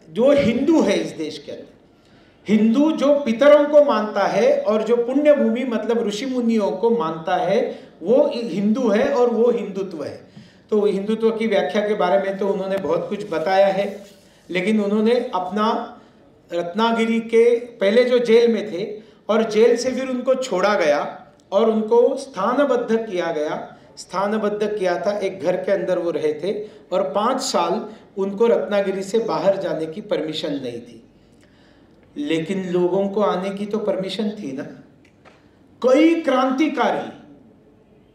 जो हिंदू है। इस देश के अंदर हिंदू जो पितरों को मानता है और जो पुण्य भूमि मतलब ऋषि मुनियों को मानता है, वो हिंदू है और वो हिंदुत्व है। तो हिंदुत्व की व्याख्या के बारे में तो उन्होंने बहुत कुछ बताया है, लेकिन उन्होंने अपना रत्नागिरी के पहले जो जेल में थे और जेल से फिर उनको छोड़ा गया और उनको स्थानबद्ध किया गया, स्थानबद्ध किया था, एक घर के अंदर वो रहे थे और 5 साल उनको रत्नागिरी से बाहर जाने की परमिशन नहीं थी। लेकिन लोगों को आने की तो परमिशन थी ना। कई क्रांतिकारी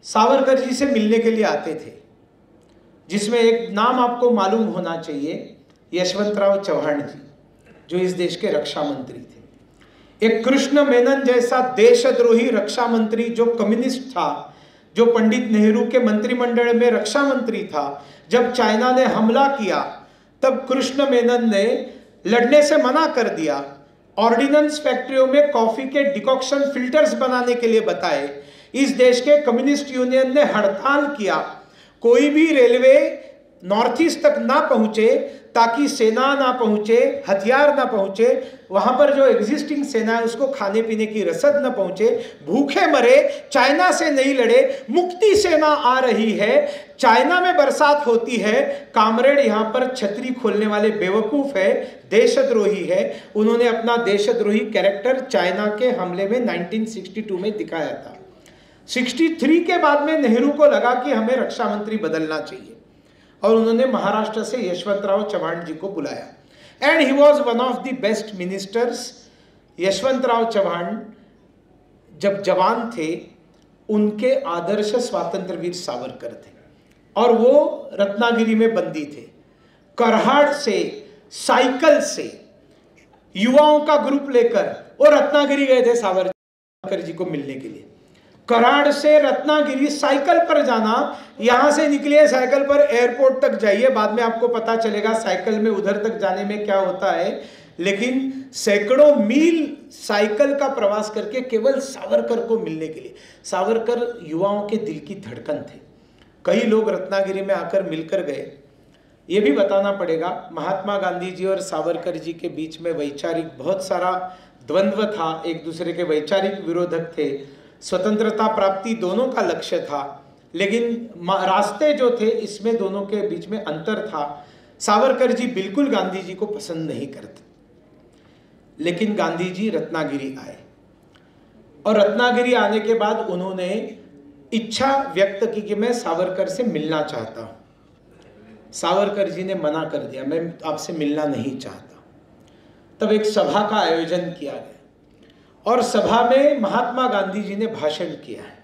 सावरकर जी से मिलने के लिए आते थे, जिसमें एक नाम आपको मालूम होना चाहिए, यशवंतराव चव्हाण जी, जो इस देश के रक्षा मंत्री थे। एक कृष्ण मेनन जैसा देशद्रोही रक्षा मंत्री जो कम्युनिस्ट था, जो पंडित नेहरू के मंत्रिमंडल में रक्षा मंत्री था, जब चाइना ने हमला किया तब कृष्ण मेनन ने लड़ने से मना कर दिया। ऑर्डिनेंस फैक्ट्रियों में कॉफी के डिकॉक्शन फिल्टर्स बनाने के लिए बताए। इस देश के कम्युनिस्ट यूनियन ने हड़ताल किया, कोई भी रेलवे नॉर्थ ईस्ट तक ना पहुंचे, ताकि सेना ना पहुंचे, हथियार ना पहुंचे, वहां पर जो एग्जिस्टिंग सेना है उसको खाने पीने की रसद ना पहुंचे, भूखे मरे, चाइना से नहीं लड़े। मुक्ति सेना आ रही है, चाइना में बरसात होती है, कामरेड यहां पर छतरी खोलने वाले बेवकूफ है, देशद्रोही है। उन्होंने अपना देशद्रोही कैरेक्टर चाइना के हमले में 1962 में दिखाया था। 63 के बाद में नेहरू को लगा कि हमें रक्षा मंत्री बदलना चाहिए और उन्होंने महाराष्ट्र से यशवंतराव चव्हाण जी को बुलाया and he was one of the best ministers. Yashwantrao Chavan जब जवान थे, उनके आदर्श स्वातंत्रवीर सावरकर थे और वो रत्नागिरी में बंदी थे। करहाड़ से साइकिल से युवाओं का ग्रुप लेकर वो रत्नागिरी गए थे सावरकर जी को मिलने के लिए। कराड़ से रत्नागिरी साइकिल पर जाना, यहां से निकलिए साइकिल पर एयरपोर्ट तक जाइए, बाद में आपको पता चलेगा साइकिल में उधर तक जाने में क्या होता है। लेकिन सैकड़ों मील साइकिल का प्रवास करके केवल सावरकर को मिलने के लिए। सावरकर युवाओं के दिल की धड़कन थे। कई लोग रत्नागिरी में आकर मिलकर गए। ये भी बताना पड़ेगा, महात्मा गांधी जी और सावरकर जी के बीच में वैचारिक बहुत सारा द्वंद्व था, एक दूसरे के वैचारिक विरोधक थे। स्वतंत्रता प्राप्ति दोनों का लक्ष्य था, लेकिन रास्ते जो थे इसमें दोनों के बीच में अंतर था। सावरकर जी बिल्कुल गांधी जी को पसंद नहीं करते, लेकिन गांधी जी रत्नागिरी आए और रत्नागिरी आने के बाद उन्होंने इच्छा व्यक्त की कि मैं सावरकर से मिलना चाहता हूं। सावरकर जी ने मना कर दिया, मैं आपसे मिलना नहीं चाहता। तब एक सभा का आयोजन किया गया और सभा में महात्मा गांधी जी ने भाषण किया है।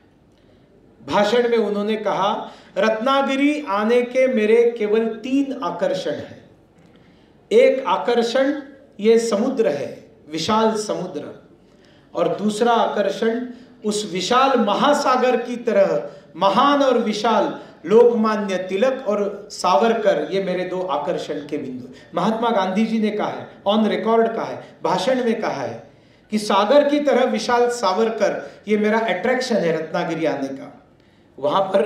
भाषण में उन्होंने कहा, रत्नागिरी आने के मेरे केवल 3 आकर्षण हैं। एक आकर्षण ये समुद्र है, विशाल समुद्र, और दूसरा आकर्षण उस विशाल महासागर की तरह महान और विशाल लोकमान्य तिलक और सावरकर, ये मेरे 2 आकर्षण के बिंदु। महात्मा गांधी जी ने कहा है, ऑन रिकॉर्ड कहा है, भाषण में कहा है कि सागर की तरह विशाल सावरकर ये मेरा अट्रैक्शन है रत्नागिरी आने का। वहां पर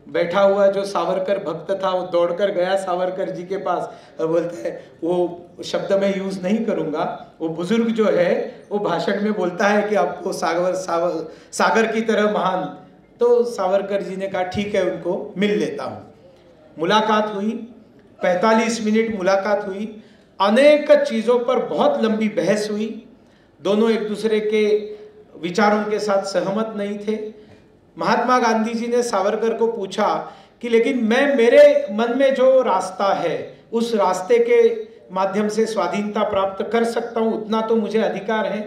बैठा हुआ जो सावरकर भक्त था वो दौड़कर गया सावरकर जी के पास और बोलता है, वो शब्द मैं यूज नहीं करूंगा, वो बुजुर्ग जो है वो भाषण में बोलता है कि आपको सागर की तरह महान। तो सावरकर जी ने कहा ठीक है, उनको मिल लेता हूँ। मुलाकात हुई, 45 मिनट मुलाकात हुई, अनेक चीज़ों पर बहुत लंबी बहस हुई। दोनों एक दूसरे के विचारों के साथ सहमत नहीं थे। महात्मा गांधी जी ने सावरकर को पूछा कि लेकिन मेरे मन में जो रास्ता है उस रास्ते के माध्यम से स्वाधीनता प्राप्त कर सकता हूँ, उतना तो मुझे अधिकार है,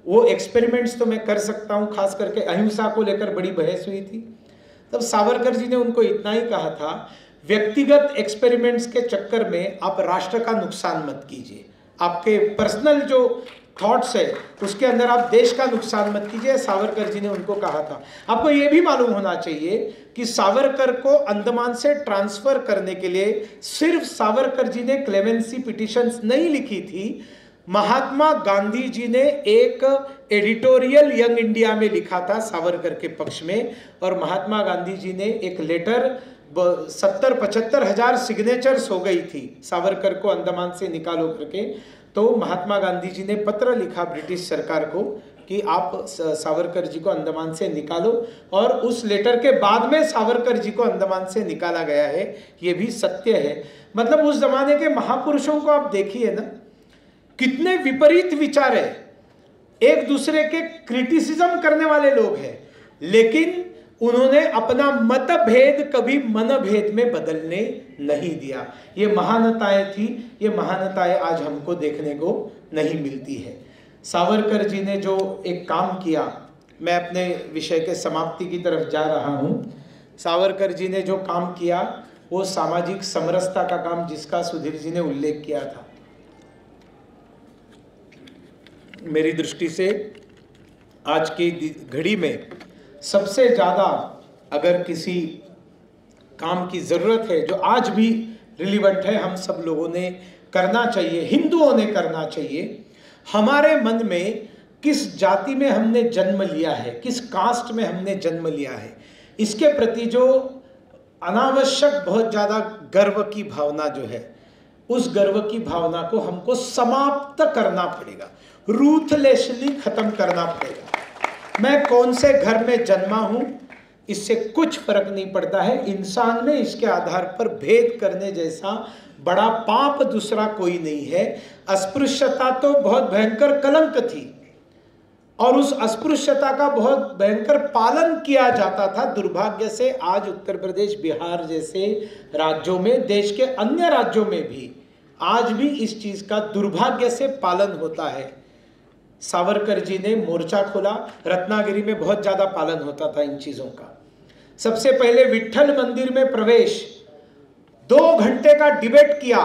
वो एक्सपेरिमेंट्स तो मैं कर सकता हूँ। खास करके अहिंसा को लेकर बड़ी बहस हुई थी। तब सावरकर जी ने उनको इतना ही कहा था, व्यक्तिगत एक्सपेरिमेंट्स के चक्कर में आप राष्ट्र का नुकसान मत कीजिए, आपके पर्सनल जो थॉट्स है उसके अंदर आप देश का नुकसान मत कीजिए। सावरकर जी ने उनको कहा था। आपको यह भी मालूम होना चाहिए कि सावरकर को अंडमान से ट्रांसफर करने के लिए सिर्फ सावरकर जी ने क्लेमेंसी पिटिशंस नहीं लिखी थी, महात्मा गांधी जी ने एक एडिटोरियल यंग इंडिया में लिखा था सावरकर के पक्ष में, और महात्मा गांधी जी ने एक लेटर 70-75 हजार सिग्नेचर्स हो गई थी सावरकर को अंडमान से निकालो करके। तो महात्मा गांधी जी ने पत्र लिखा ब्रिटिश सरकार को कि आप सावरकर जी को अंडमान से निकालो, और उस लेटर के बाद में सावरकर जी को अंडमान से निकाला गया है। ये भी सत्य है। मतलब उस जमाने के महापुरुषों को आप देखिए ना, कितने विपरीत विचार है, एक दूसरे के क्रिटिसिज्म करने वाले लोग हैं, लेकिन उन्होंने अपना मतभेद कभी मनभेद में बदलने नहीं दिया। ये महानताएं थी, ये महानताएं आज हमको देखने को नहीं मिलती है। सावरकर जी ने जो एक काम किया, मैं अपने विषय के समाप्ति की तरफ जा रहा हूं। सावरकर जी ने जो काम किया वो सामाजिक समरसता का काम, जिसका सुधीर जी ने उल्लेख किया था। मेरी दृष्टि से आज की घड़ी में सबसे ज़्यादा अगर किसी काम की ज़रूरत है जो आज भी रिलीवेंट है, हम सब लोगों ने करना चाहिए, हिंदुओं ने करना चाहिए। हमारे मन में किस जाति में हमने जन्म लिया है, किस कास्ट में हमने जन्म लिया है, इसके प्रति जो अनावश्यक बहुत ज़्यादा गर्व की भावना जो है, उस गर्व की भावना को हमको समाप्त करना पड़ेगा, रूथलेसली खत्म करना पड़ेगा। मैं कौन से घर में जन्मा हूं इससे कुछ फर्क नहीं पड़ता है। इंसान में इसके आधार पर भेद करने जैसा बड़ा पाप दूसरा कोई नहीं है। अस्पृश्यता तो बहुत भयंकर कलंक थी और उस अस्पृश्यता का बहुत भयंकर पालन किया जाता था। दुर्भाग्य से आज उत्तर प्रदेश, बिहार जैसे राज्यों में, देश के अन्य राज्यों में भी आज भी इस चीज का दुर्भाग्य से पालन होता है। सावरकर जी ने मोर्चा खोला, रत्नागिरी में बहुत ज्यादा पालन होता था इन चीजों का। सबसे पहले विट्ठल मंदिर में प्रवेश, 2 घंटे का डिबेट किया,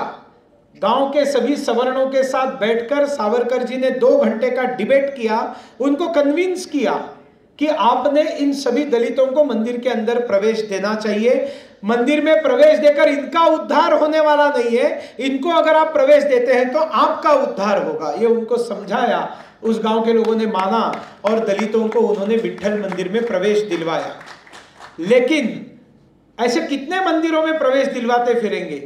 गांव के सभी सवर्णों के साथ बैठकर सावरकर जी ने 2 घंटे का डिबेट किया, उनको कन्विंस किया कि आपने इन सभी दलितों को मंदिर के अंदर प्रवेश देना चाहिए। मंदिर में प्रवेश देकर इनका उद्धार होने वाला नहीं है, इनको अगर आप प्रवेश देते हैं तो आपका उद्धार होगा। ये उनको समझाया, उस गांव के लोगों ने माना और दलितों को उन्होंने विट्ठल मंदिर में प्रवेश दिलवाया। लेकिन ऐसे कितने मंदिरों में प्रवेश दिलवाते फिरेंगे।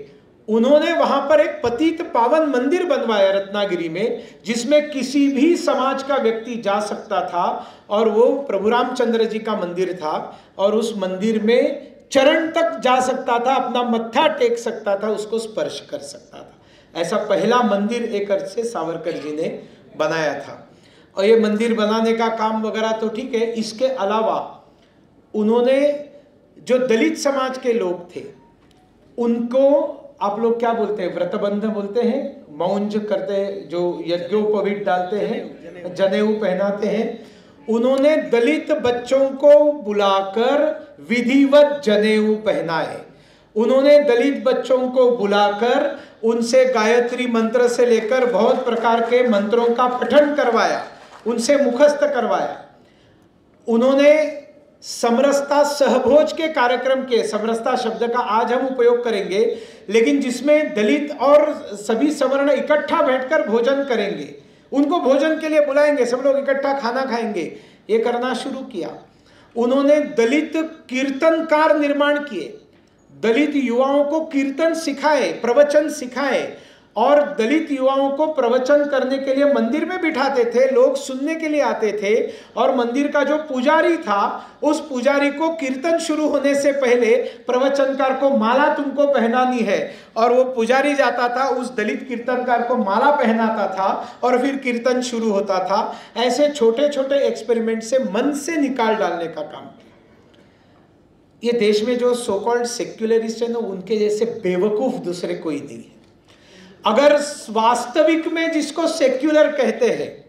उन्होंने वहां पर एक पतित पावन मंदिर बनवाया रत्नागिरी में, जिसमें किसी भी समाज का व्यक्ति जा सकता था, और वो प्रभु रामचंद्र जी का मंदिर था, और उस मंदिर में चरण तक जा सकता था, अपना मत्था टेक सकता था, उसको स्पर्श कर सकता था। ऐसा पहला मंदिर एक अर्थ से सावरकर जी ने बनाया था। और ये मंदिर बनाने का काम वगैरह तो ठीक है, इसके अलावा उन्होंने जो दलित समाज के लोग थे उनको, आप लोग क्या बोलते हैं, व्रतबंध बोलते हैं, मौंज करते हैं, जो यज्ञोपवीत डालते हैं, जनेऊ पहनाते हैं, उन्होंने दलित बच्चों को बुलाकर विधिवत जनेऊ पहनाए। उन्होंने दलित बच्चों को बुलाकर उनसे गायत्री मंत्र से लेकर बहुत प्रकार के मंत्रों का पठन करवाया, उनसे मुखस्त करवाया। उन्होंने समरसता सहभोज के कार्यक्रम के, समरसता शब्द का आज हम उपयोग करेंगे, लेकिन जिसमें दलित और सभी सवर्ण इकट्ठा बैठकर भोजन करेंगे, उनको भोजन के लिए बुलाएंगे, सब लोग इकट्ठा खाना खाएंगे, ये करना शुरू किया। उन्होंने दलित कीर्तनकार निर्माण किए, दलित युवाओं को कीर्तन सिखाए, प्रवचन सिखाए, और दलित युवाओं को प्रवचन करने के लिए मंदिर में बिठाते थे, लोग सुनने के लिए आते थे, और मंदिर का जो पुजारी था उस पुजारी को कीर्तन शुरू होने से पहले प्रवचनकार को माला तुमको पहनानी है, और वो पुजारी जाता था उस दलित कीर्तनकार को माला पहनाता था और फिर कीर्तन शुरू होता था। ऐसे छोटे छोटे एक्सपेरिमेंट से मन से निकाल डालने का काम किया। ये देश में जो सो कॉल्ड सेक्युलरिस्ट है ना, उनके जैसे बेवकूफ दूसरे कोई नहीं है। अगर वास्तविक में जिसको सेक्युलर कहते हैं,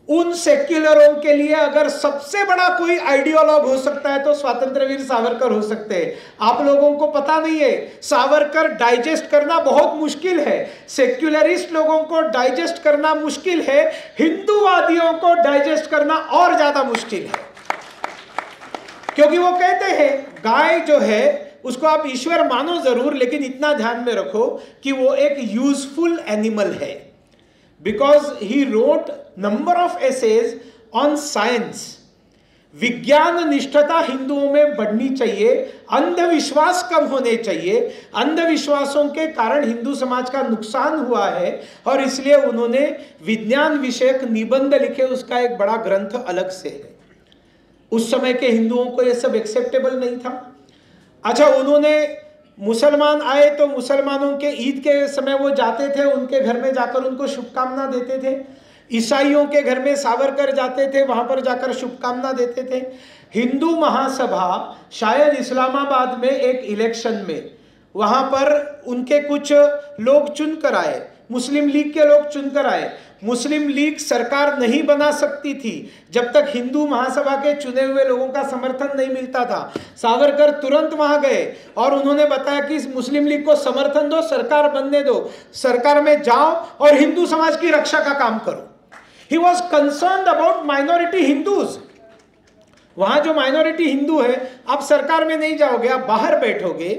उन सेक्युलरों के लिए अगर सबसे बड़ा कोई आइडियोलॉग हो सकता है तो स्वातंत्र्यवीर सावरकर हो सकते हैं। आप लोगों को पता नहीं है, सावरकर डाइजेस्ट करना बहुत मुश्किल है, सेक्युलरिस्ट लोगों को डाइजेस्ट करना मुश्किल है, हिंदूवादियों को डाइजेस्ट करना और ज्यादा मुश्किल है। क्योंकि वो कहते हैं गाय जो है उसको आप ईश्वर मानो जरूर, लेकिन इतना ध्यान में रखो कि वो एक यूजफुल एनिमल है। Because he wrote number of essays on science. विज्ञान निष्ठता हिंदुओं में बढ़नी चाहिए, अंधविश्वास कम होने चाहिए। अंधविश्वासों के कारण हिंदू समाज का नुकसान हुआ है, और इसलिए उन्होंने विज्ञान विषयक निबंध लिखे, उसका एक बड़ा ग्रंथ अलग से है। उस समय के हिंदुओं को यह सब एक्सेप्टेबल नहीं था। अच्छा, उन्होंने मुसलमान आए तो मुसलमानों के ईद के समय वो जाते थे, उनके घर में जाकर उनको शुभकामना देते थे। ईसाइयों के घर में सावरकर जाते थे, वहां पर जाकर शुभकामना देते थे। हिंदू महासभा शायद इस्लामाबाद में एक इलेक्शन में, वहां पर उनके कुछ लोग चुनकर आए, मुस्लिम लीग के लोग चुनकर आए। मुस्लिम लीग सरकार नहीं बना सकती थी जब तक हिंदू महासभा के चुने हुए लोगों का समर्थन नहीं मिलता था। सावरकर तुरंत वहां गए और उन्होंने बताया कि इस मुस्लिम लीग को समर्थन दो, सरकार बनने दो, सरकार में जाओ और हिंदू समाज की रक्षा का काम करो। He was concerned about minority Hindus. वहां जो माइनॉरिटी हिंदू है, आप सरकार में नहीं जाओगे, आप बाहर बैठोगे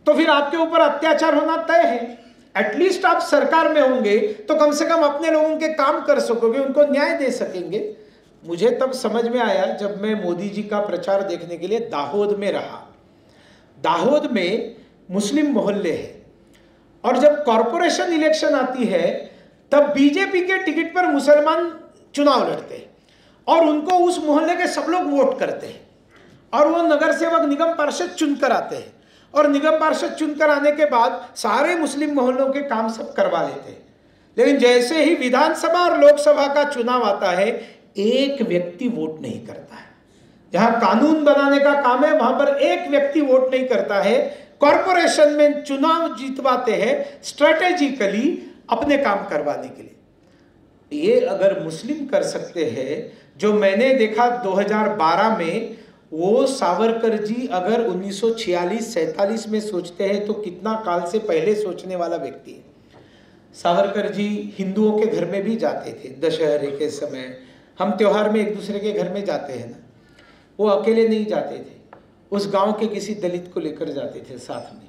तो फिर आपके ऊपर अत्याचार होना तय है। एटलीस्ट आप सरकार में होंगे तो कम से कम अपने लोगों के काम कर सकोगे, उनको न्याय दे सकेंगे। मुझे तब समझ में आया जब मैं मोदी जी का प्रचार देखने के लिए दाहोद में रहा। दाहोद में मुस्लिम मोहल्ले हैं, और जब कॉरपोरेशन इलेक्शन आती है तब बीजेपी के टिकट पर मुसलमान चुनाव लड़ते हैं, और उनको उस मोहल्ले के सब लोग वोट करते हैं, और वो नगर सेवक निगम पार्षद चुनकर आते हैं, और निगम पार्षद चुनकर आने के बाद सारे मुस्लिम मोहल्लों के काम सब करवा लेते हैं। लेकिन जैसे ही विधानसभा और लोकसभा का चुनाव आता है, एक व्यक्ति वोट नहीं करता है। जहां कानून बनाने का काम है वहां पर एक व्यक्ति वोट नहीं करता है। कॉरपोरेशन में चुनाव जीतवाते हैं स्ट्रेटेजिकली अपने काम करवाने के लिए। ये अगर मुस्लिम कर सकते हैं, जो मैंने देखा 2012 में, वो सावरकर जी अगर 1946-47 में सोचते हैं तो कितना काल से पहले सोचने वाला व्यक्ति है। सावरकर जी हिंदुओं के घर में भी जाते थे। दशहरे के समय हम त्योहार में एक दूसरे के घर में जाते हैं ना, वो अकेले नहीं जाते थे, उस गांव के किसी दलित को लेकर जाते थे साथ में,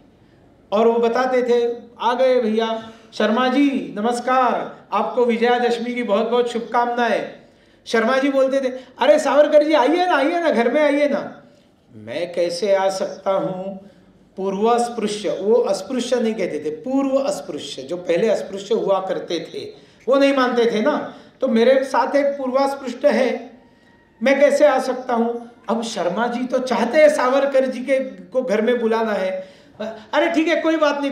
और वो बताते थे, आ गए भैया, शर्मा जी नमस्कार, आपको विजयादशमी की बहुत बहुत शुभकामनाएं। शर्मा जी बोलते थे, अरे सावरकर जी आइए ना, घर में आइए ना। मैं कैसे आ सकता हूँ, पूर्व अस्पृश्य, वो अस्पृश्य नहीं कहते थे, पूर्व अस्पृश्य, जो पहले अस्पृश्य हुआ करते थे वो नहीं मानते थे ना, तो मेरे साथ एक पूर्वास्पृश्य है, मैं कैसे आ सकता हूँ। अब शर्मा जी तो चाहते हैं सावरकर जी के को घर में बुलाना है, अरे ठीक है कोई बात नहीं,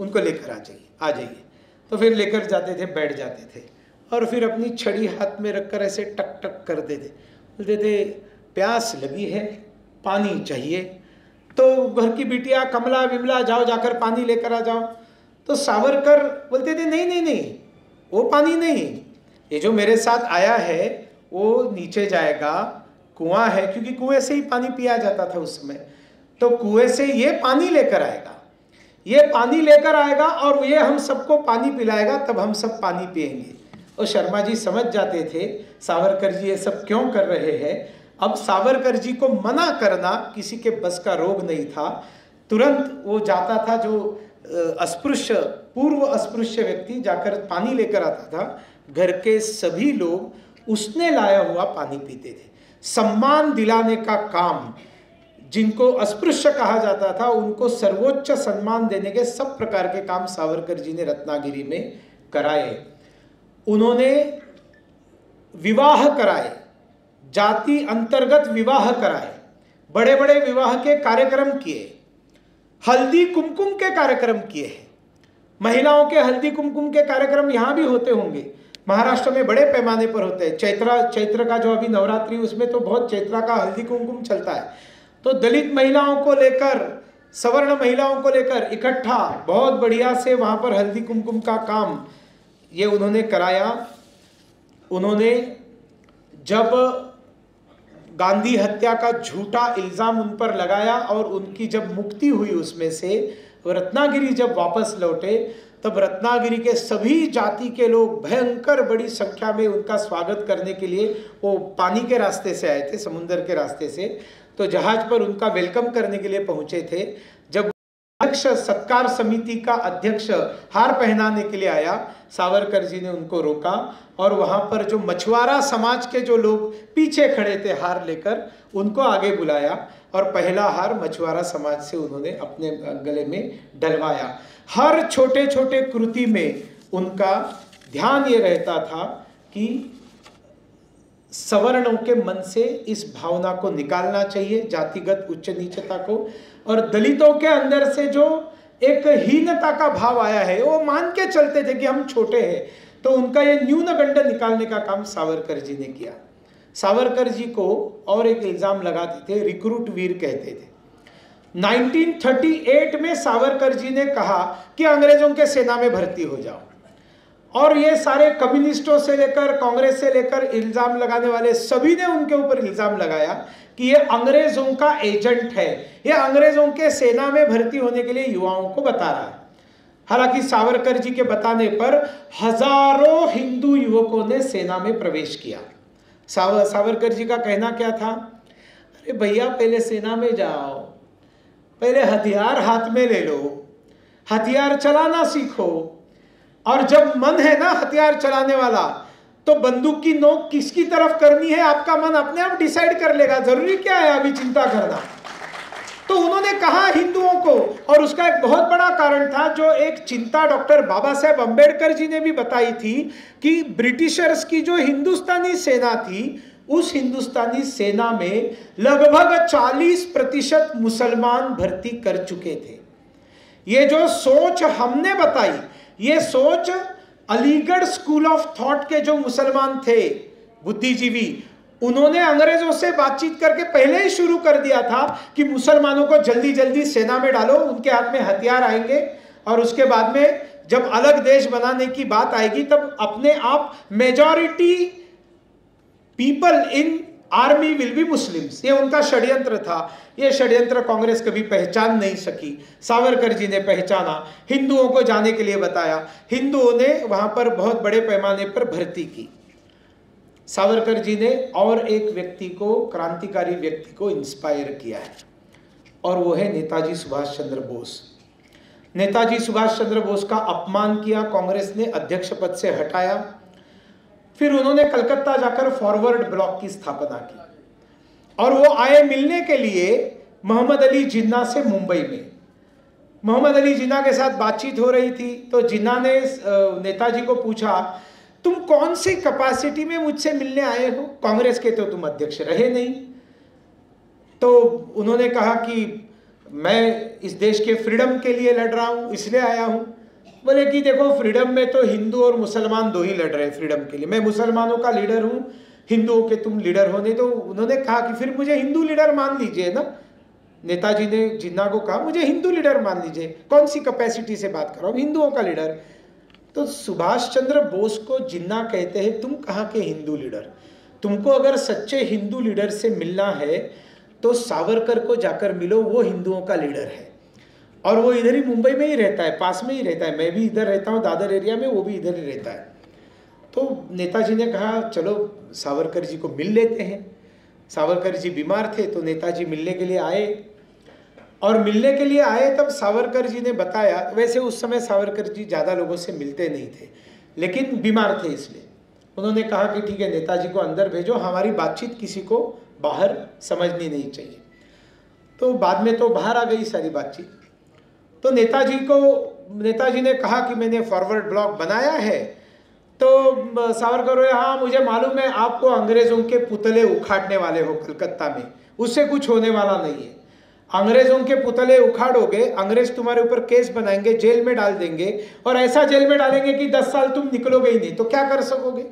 उनको लेकर आ जाइए। तो फिर लेकर जाते थे, बैठ जाते थे, और फिर अपनी छड़ी हाथ में रखकर ऐसे टक टक कर देते, बोलते थे प्यास लगी है, पानी चाहिए। तो घर की बिटिया कमला विमला, जाओ जाकर पानी लेकर आ जाओ। तो सावरकर बोलते थे नहीं, वो पानी नहीं, ये जो मेरे साथ आया है वो नीचे जाएगा, कुआं है, क्योंकि कुएं से ही पानी पिया जाता था उस समय, तो कुएं से ये पानी लेकर आएगा, और ये हम सबको पानी पिलाएगा, तब हम सब पानी पिएंगे। और शर्मा जी समझ जाते थे सावरकर जी ये सब क्यों कर रहे हैं। अब सावरकर जी को मना करना किसी के बस का रोग नहीं था, तुरंत वो जाता था, जो अस्पृश्य, पूर्व अस्पृश्य व्यक्ति जाकर पानी लेकर आता था। घर के सभी लोग उसने लाया हुआ पानी पीते थे। सम्मान दिलाने का काम जिनको अस्पृश्य कहा जाता था, उनको सर्वोच्च सम्मान देने के सब प्रकार के काम सावरकर जी ने रत्नागिरी में कराए। उन्होंने विवाह कराए, जाति अंतर्गत विवाह कराए, बड़े बड़े विवाह के कार्यक्रम किए, हल्दी कुमकुम के कार्यक्रम किए हैं। महिलाओं के हल्दी कुमकुम के कार्यक्रम यहाँ भी होते होंगे, महाराष्ट्र में बड़े पैमाने पर होते हैं। चैत्र का जो अभी नवरात्रि, उसमें तो बहुत चैत्रा का हल्दी कुमकुम चलता है। तो दलित महिलाओं को लेकर, सवर्ण महिलाओं को लेकर इकट्ठा बहुत बढ़िया से वहाँ पर हल्दी कुमकुम का काम ये उन्होंने कराया। उन्होंने जब गांधी हत्या का झूठा इल्ज़ाम उन पर लगाया और उनकी जब मुक्ति हुई उसमें से, रत्नागिरी जब वापस लौटे, तब रत्नागिरी के सभी जाति के लोग भयंकर बड़ी संख्या में उनका स्वागत करने के लिए, वो पानी के रास्ते से आए थे, समुद्र के रास्ते से, तो जहाज पर उनका वेलकम करने के लिए पहुंचे थे। जब अध्यक्ष, सत्कार समिति का अध्यक्ष हार पहनाने के लिए आया, सावरकर जी ने उनको रोका और वहां पर जो मछुआरा समाज के जो लोग पीछे खड़े थे हार लेकर, उनको आगे बुलाया और पहला हार मछुआरा समाज से उन्होंने अपने गले में डलवाया। हर छोटे छोटे कृति में उनका ध्यान ये रहता था कि सवर्णों के मन से इस भावना को निकालना चाहिए, जातिगत उच्च नीचता को, और दलितों के अंदर से जो एक हीनता का भाव आया है, वो मान के चलते थे कि हम छोटे हैं, तो उनका ये न्यूनगंड निकालने का काम सावरकर जी ने किया। सावरकर जी को और एक इल्जाम लगाते थे, रिक्रूट वीर कहते थे। 1938 में सावरकर जी ने कहा कि अंग्रेजों के सेना में भर्ती हो जाओ, और ये सारे कम्युनिस्टों से लेकर कांग्रेस से लेकर इल्जाम लगाने वाले सभी ने उनके ऊपर इल्जाम लगाया कि ये अंग्रेजों का एजेंट है, ये अंग्रेजों के सेना में भर्ती होने के लिए युवाओं को बता रहा है। हालांकि सावरकर जी के बताने पर हजारों हिंदू युवकों ने सेना में प्रवेश किया। सावरकर जी का कहना क्या था? अरे भैया, पहले सेना में जाओ, पहले हथियार हाथ में ले लो, हथियार चलाना सीखो, और जब मन है ना हथियार चलाने वाला, तो बंदूक की नोक किसकी तरफ करनी है आपका मन अपने आप डिसाइड कर लेगा। जरूरी क्या है अभी चिंता करना? तो उन्होंने कहा हिंदुओं को, और उसका एक बहुत बड़ा कारण था, जो एक चिंता डॉक्टर बाबा साहेब अम्बेडकर जी ने भी बताई थी, कि ब्रिटिशर्स की जो हिंदुस्तानी सेना थी, उस हिंदुस्तानी सेना में लगभग 40% मुसलमान भर्ती कर चुके थे। ये जो सोच हमने बताई, ये सोच अलीगढ़ स्कूल ऑफ थॉट के जो मुसलमान थे बुद्धिजीवी, उन्होंने अंग्रेजों से बातचीत करके पहले ही शुरू कर दिया था कि मुसलमानों को जल्दी जल्दी सेना में डालो, उनके हाथ में हथियार आएंगे, और उसके बाद में जब अलग देश बनाने की बात आएगी, तब अपने आप majority people in army will be Muslims. ये उनका षड्यंत्र था। ये षड्यंत्र कांग्रेस कभी पहचान नहीं सकी। सावरकर जी ने पहचाना, हिंदुओं को जाने के लिए बताया, हिंदुओं ने वहां पर बहुत बड़े पैमाने पर भर्ती की। सावरकर जी ने और एक व्यक्ति को, क्रांतिकारी व्यक्ति को इंस्पायर किया है, और वो है नेताजी सुभाष चंद्र बोस। नेताजी सुभाष चंद्र बोस का अपमान किया कांग्रेस ने, अध्यक्ष पद से हटाया। फिर उन्होंने कलकत्ता जाकर फॉरवर्ड ब्लॉक की स्थापना की, और वो आए मिलने के लिए मोहम्मद अली जिन्ना से मुंबई में। मोहम्मद अली जिन्ना के साथ बातचीत हो रही थी, तो जिन्ना ने नेताजी को पूछा, तुम कौन सी कैपेसिटी में मुझसे मिलने आए हो? कांग्रेस के तो तुम अध्यक्ष रहे नहीं। तो उन्होंने कहा कि मैं इस देश के फ्रीडम के लिए लड़ रहा हूं, इसलिए आया हूं। बोले कि देखो, फ्रीडम में तो हिंदू और मुसलमान दो ही लड़ रहे हैं फ्रीडम के लिए, मैं मुसलमानों का लीडर हूं, हिंदुओं के तुम लीडर हो नहीं। तो उन्होंने कहा कि फिर मुझे हिंदू लीडर मान लीजिए ना। नेताजी ने जिन्ना को कहा, मुझे हिंदू लीडर मान लीजिए, कौन सी कैपेसिटी से बात कर रहा हूं, हिंदुओं का लीडर। तो सुभाष चंद्र बोस को जिन्ना कहते हैं, तुम कहाँ के हिंदू लीडर? तुमको अगर सच्चे हिंदू लीडर से मिलना है तो सावरकर को जाकर मिलो, वो हिंदुओं का लीडर है, और वो इधर ही मुंबई में ही रहता है, पास में ही रहता है। मैं भी इधर रहता हूँ दादर एरिया में, वो भी इधर ही रहता है। तो नेताजी ने कहा, चलो सावरकर जी को मिल लेते हैं। सावरकर जी बीमार थे, तो नेताजी मिलने के लिए आए, और मिलने के लिए आए तब सावरकर जी ने बताया, वैसे उस समय सावरकर जी ज़्यादा लोगों से मिलते नहीं थे, लेकिन बीमार थे, इसलिए उन्होंने कहा कि ठीक है, नेताजी को अंदर भेजो, हमारी बातचीत किसी को बाहर समझनी नहीं चाहिए। तो बाद में तो बाहर आ गई सारी बातचीत। तो नेताजी ने कहा कि मैंने फॉरवर्ड ब्लॉक बनाया है। तो सावरकर बोले, हाँ मुझे मालूम है, आपको अंग्रेजों के पुतले उखाड़ने वाले हो कलकत्ता में, उससे कुछ होने वाला नहीं है। अंग्रेजों के पुतले उखाड़ोगे, अंग्रेज तुम्हारे ऊपर केस बनाएंगे, जेल में डाल देंगे, और ऐसा जेल में डालेंगे कि 10 साल तुम निकलोगे ही नहीं, तो क्या कर सकोगे।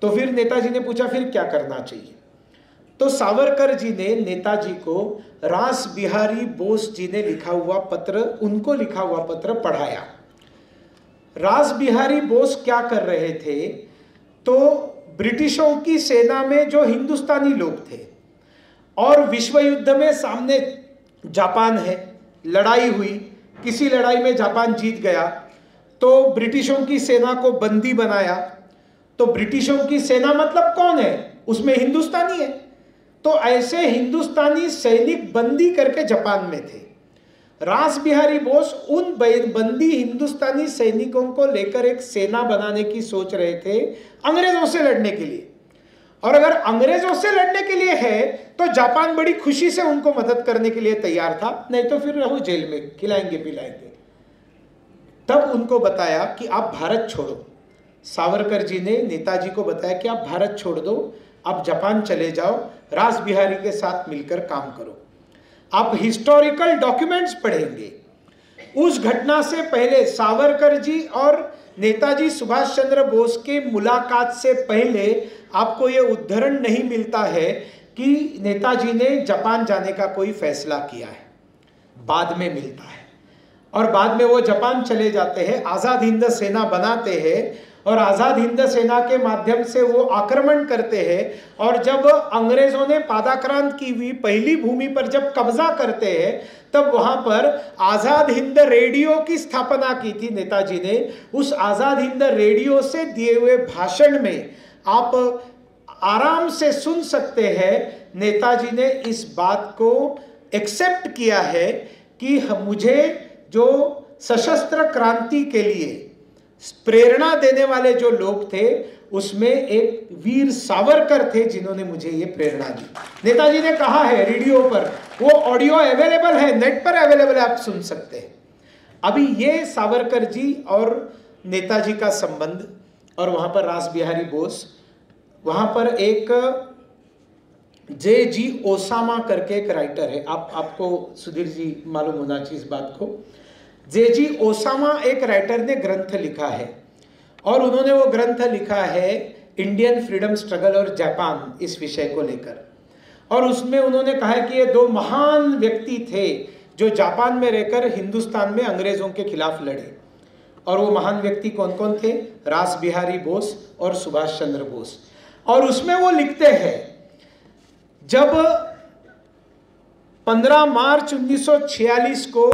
तो फिर नेताजी ने पूछा फिर क्या करना चाहिए। तो सावरकर जी ने नेताजी को रास बिहारी बोस जी ने लिखा हुआ पत्र, उनको लिखा हुआ पत्र पढ़ाया। रास बिहारी बोस क्या कर रहे थे, तो ब्रिटिशों की सेना में जो हिंदुस्तानी लोग थे, और विश्व युद्ध में सामने जापान है, लड़ाई हुई, किसी लड़ाई में जापान जीत गया, तो ब्रिटिशों की सेना को बंदी बनाया। तो ब्रिटिशों की सेना मतलब कौन है, उसमें हिंदुस्तानी है। तो ऐसे हिंदुस्तानी सैनिक बंदी करके जापान में थे। रास बिहारी बोस उन बंदी हिंदुस्तानी सैनिकों को लेकर एक सेना बनाने की सोच रहे थे अंग्रेजों से लड़ने के लिए। और अगर अंग्रेजों से लड़ने के लिए है तो जापान बड़ी खुशी से उनको मदद करने के लिए तैयार था, नहीं तो फिर रहो जेल में, खिलाएंगे पिलाएंगे। तब उनको बताया कि आप भारत छोड़ो। सावरकर जी ने नेताजी को बताया कि आप भारत छोड़ दो, आप जापान चले जाओ, रास बिहारी के साथ मिलकर काम करो। आप हिस्टोरिकल डॉक्यूमेंट्स पढ़ेंगे। उस घटना से पहले सावरकर जी और नेताजी सुभाष चंद्र बोस के मुलाकात से पहले आपको यह उद्धरण नहीं मिलता है कि नेताजी ने जापान जाने का कोई फैसला किया है, बाद में मिलता है। और बाद में वो जापान चले जाते हैं, आज़ाद हिंद सेना बनाते हैं, और आज़ाद हिंद सेना के माध्यम से वो आक्रमण करते हैं। और जब अंग्रेजों ने पादाक्रांत की हुई पहली भूमि पर जब कब्जा करते हैं, तब वहां पर आज़ाद हिंद रेडियो की स्थापना की थी नेताजी ने। उस आज़ाद हिंद रेडियो से दिए हुए भाषण में आप आराम से सुन सकते हैं, नेताजी ने इस बात को एक्सेप्ट किया है कि मुझे जो सशस्त्र क्रांति के लिए प्रेरणा देने वाले जो लोग थे, उसमें एक वीर सावरकर थे जिन्होंने मुझे ये प्रेरणा दी। नेताजी ने कहा है रेडियो पर, वो ऑडियो अवेलेबल है, नेट पर अवेलेबल है, आप सुन सकते हैं। अभी ये सावरकर जी और नेताजी का संबंध, और वहां पर रास बिहारी बोस, वहां पर एक जे.जी. ओसामा करके एक राइटर है, आपको सुधीर जी मालूम होना चाहिए इस बात को। जे.जी. ओसामा एक राइटर ने ग्रंथ लिखा है, और उन्होंने वो ग्रंथ लिखा है इंडियन फ्रीडम स्ट्रगल और जापान, इस विषय को लेकर। और उसमें उन्होंने कहा है कि ये दो महान व्यक्ति थे जो जापान में रहकर हिंदुस्तान में अंग्रेजों के खिलाफ लड़े। और वो महान व्यक्ति कौन कौन थे, रास बिहारी बोस और सुभाष चंद्र बोस। और उसमें वो लिखते हैं, जब 15 मार्च 1946 को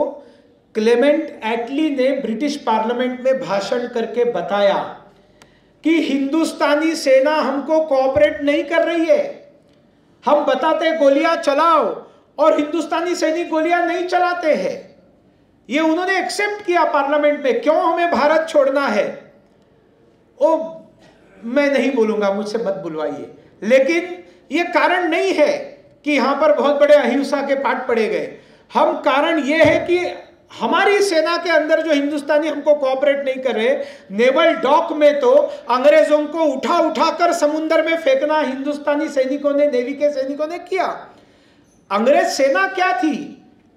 क्लेमेंट एटली ने ब्रिटिश पार्लियामेंट में भाषण करके बताया कि हिंदुस्तानी सेना हमको कोऑपरेट नहीं कर रही है, हम बताते गोलियां चलाओ और हिंदुस्तानी सैनिक गोलियां नहीं चलाते हैं, ये उन्होंने एक्सेप्ट किया पार्लियामेंट में, क्यों हमें भारत छोड़ना है। ओ मैं नहीं बोलूंगा, मुझसे मत बुलवाइए, लेकिन ये कारण नहीं है कि यहां पर बहुत बड़े अहिंसा के पाठ पड़े गए। हम कारण ये है कि हमारी सेना के अंदर जो हिंदुस्तानी हमको कोऑपरेट नहीं कर रहे, नेवल डॉक में तो अंग्रेजों को उठा उठाकर समुद्र में फेंकना हिंदुस्तानी सैनिकों ने, नेवी के सैनिकों ने किया। अंग्रेज सेना क्या थी,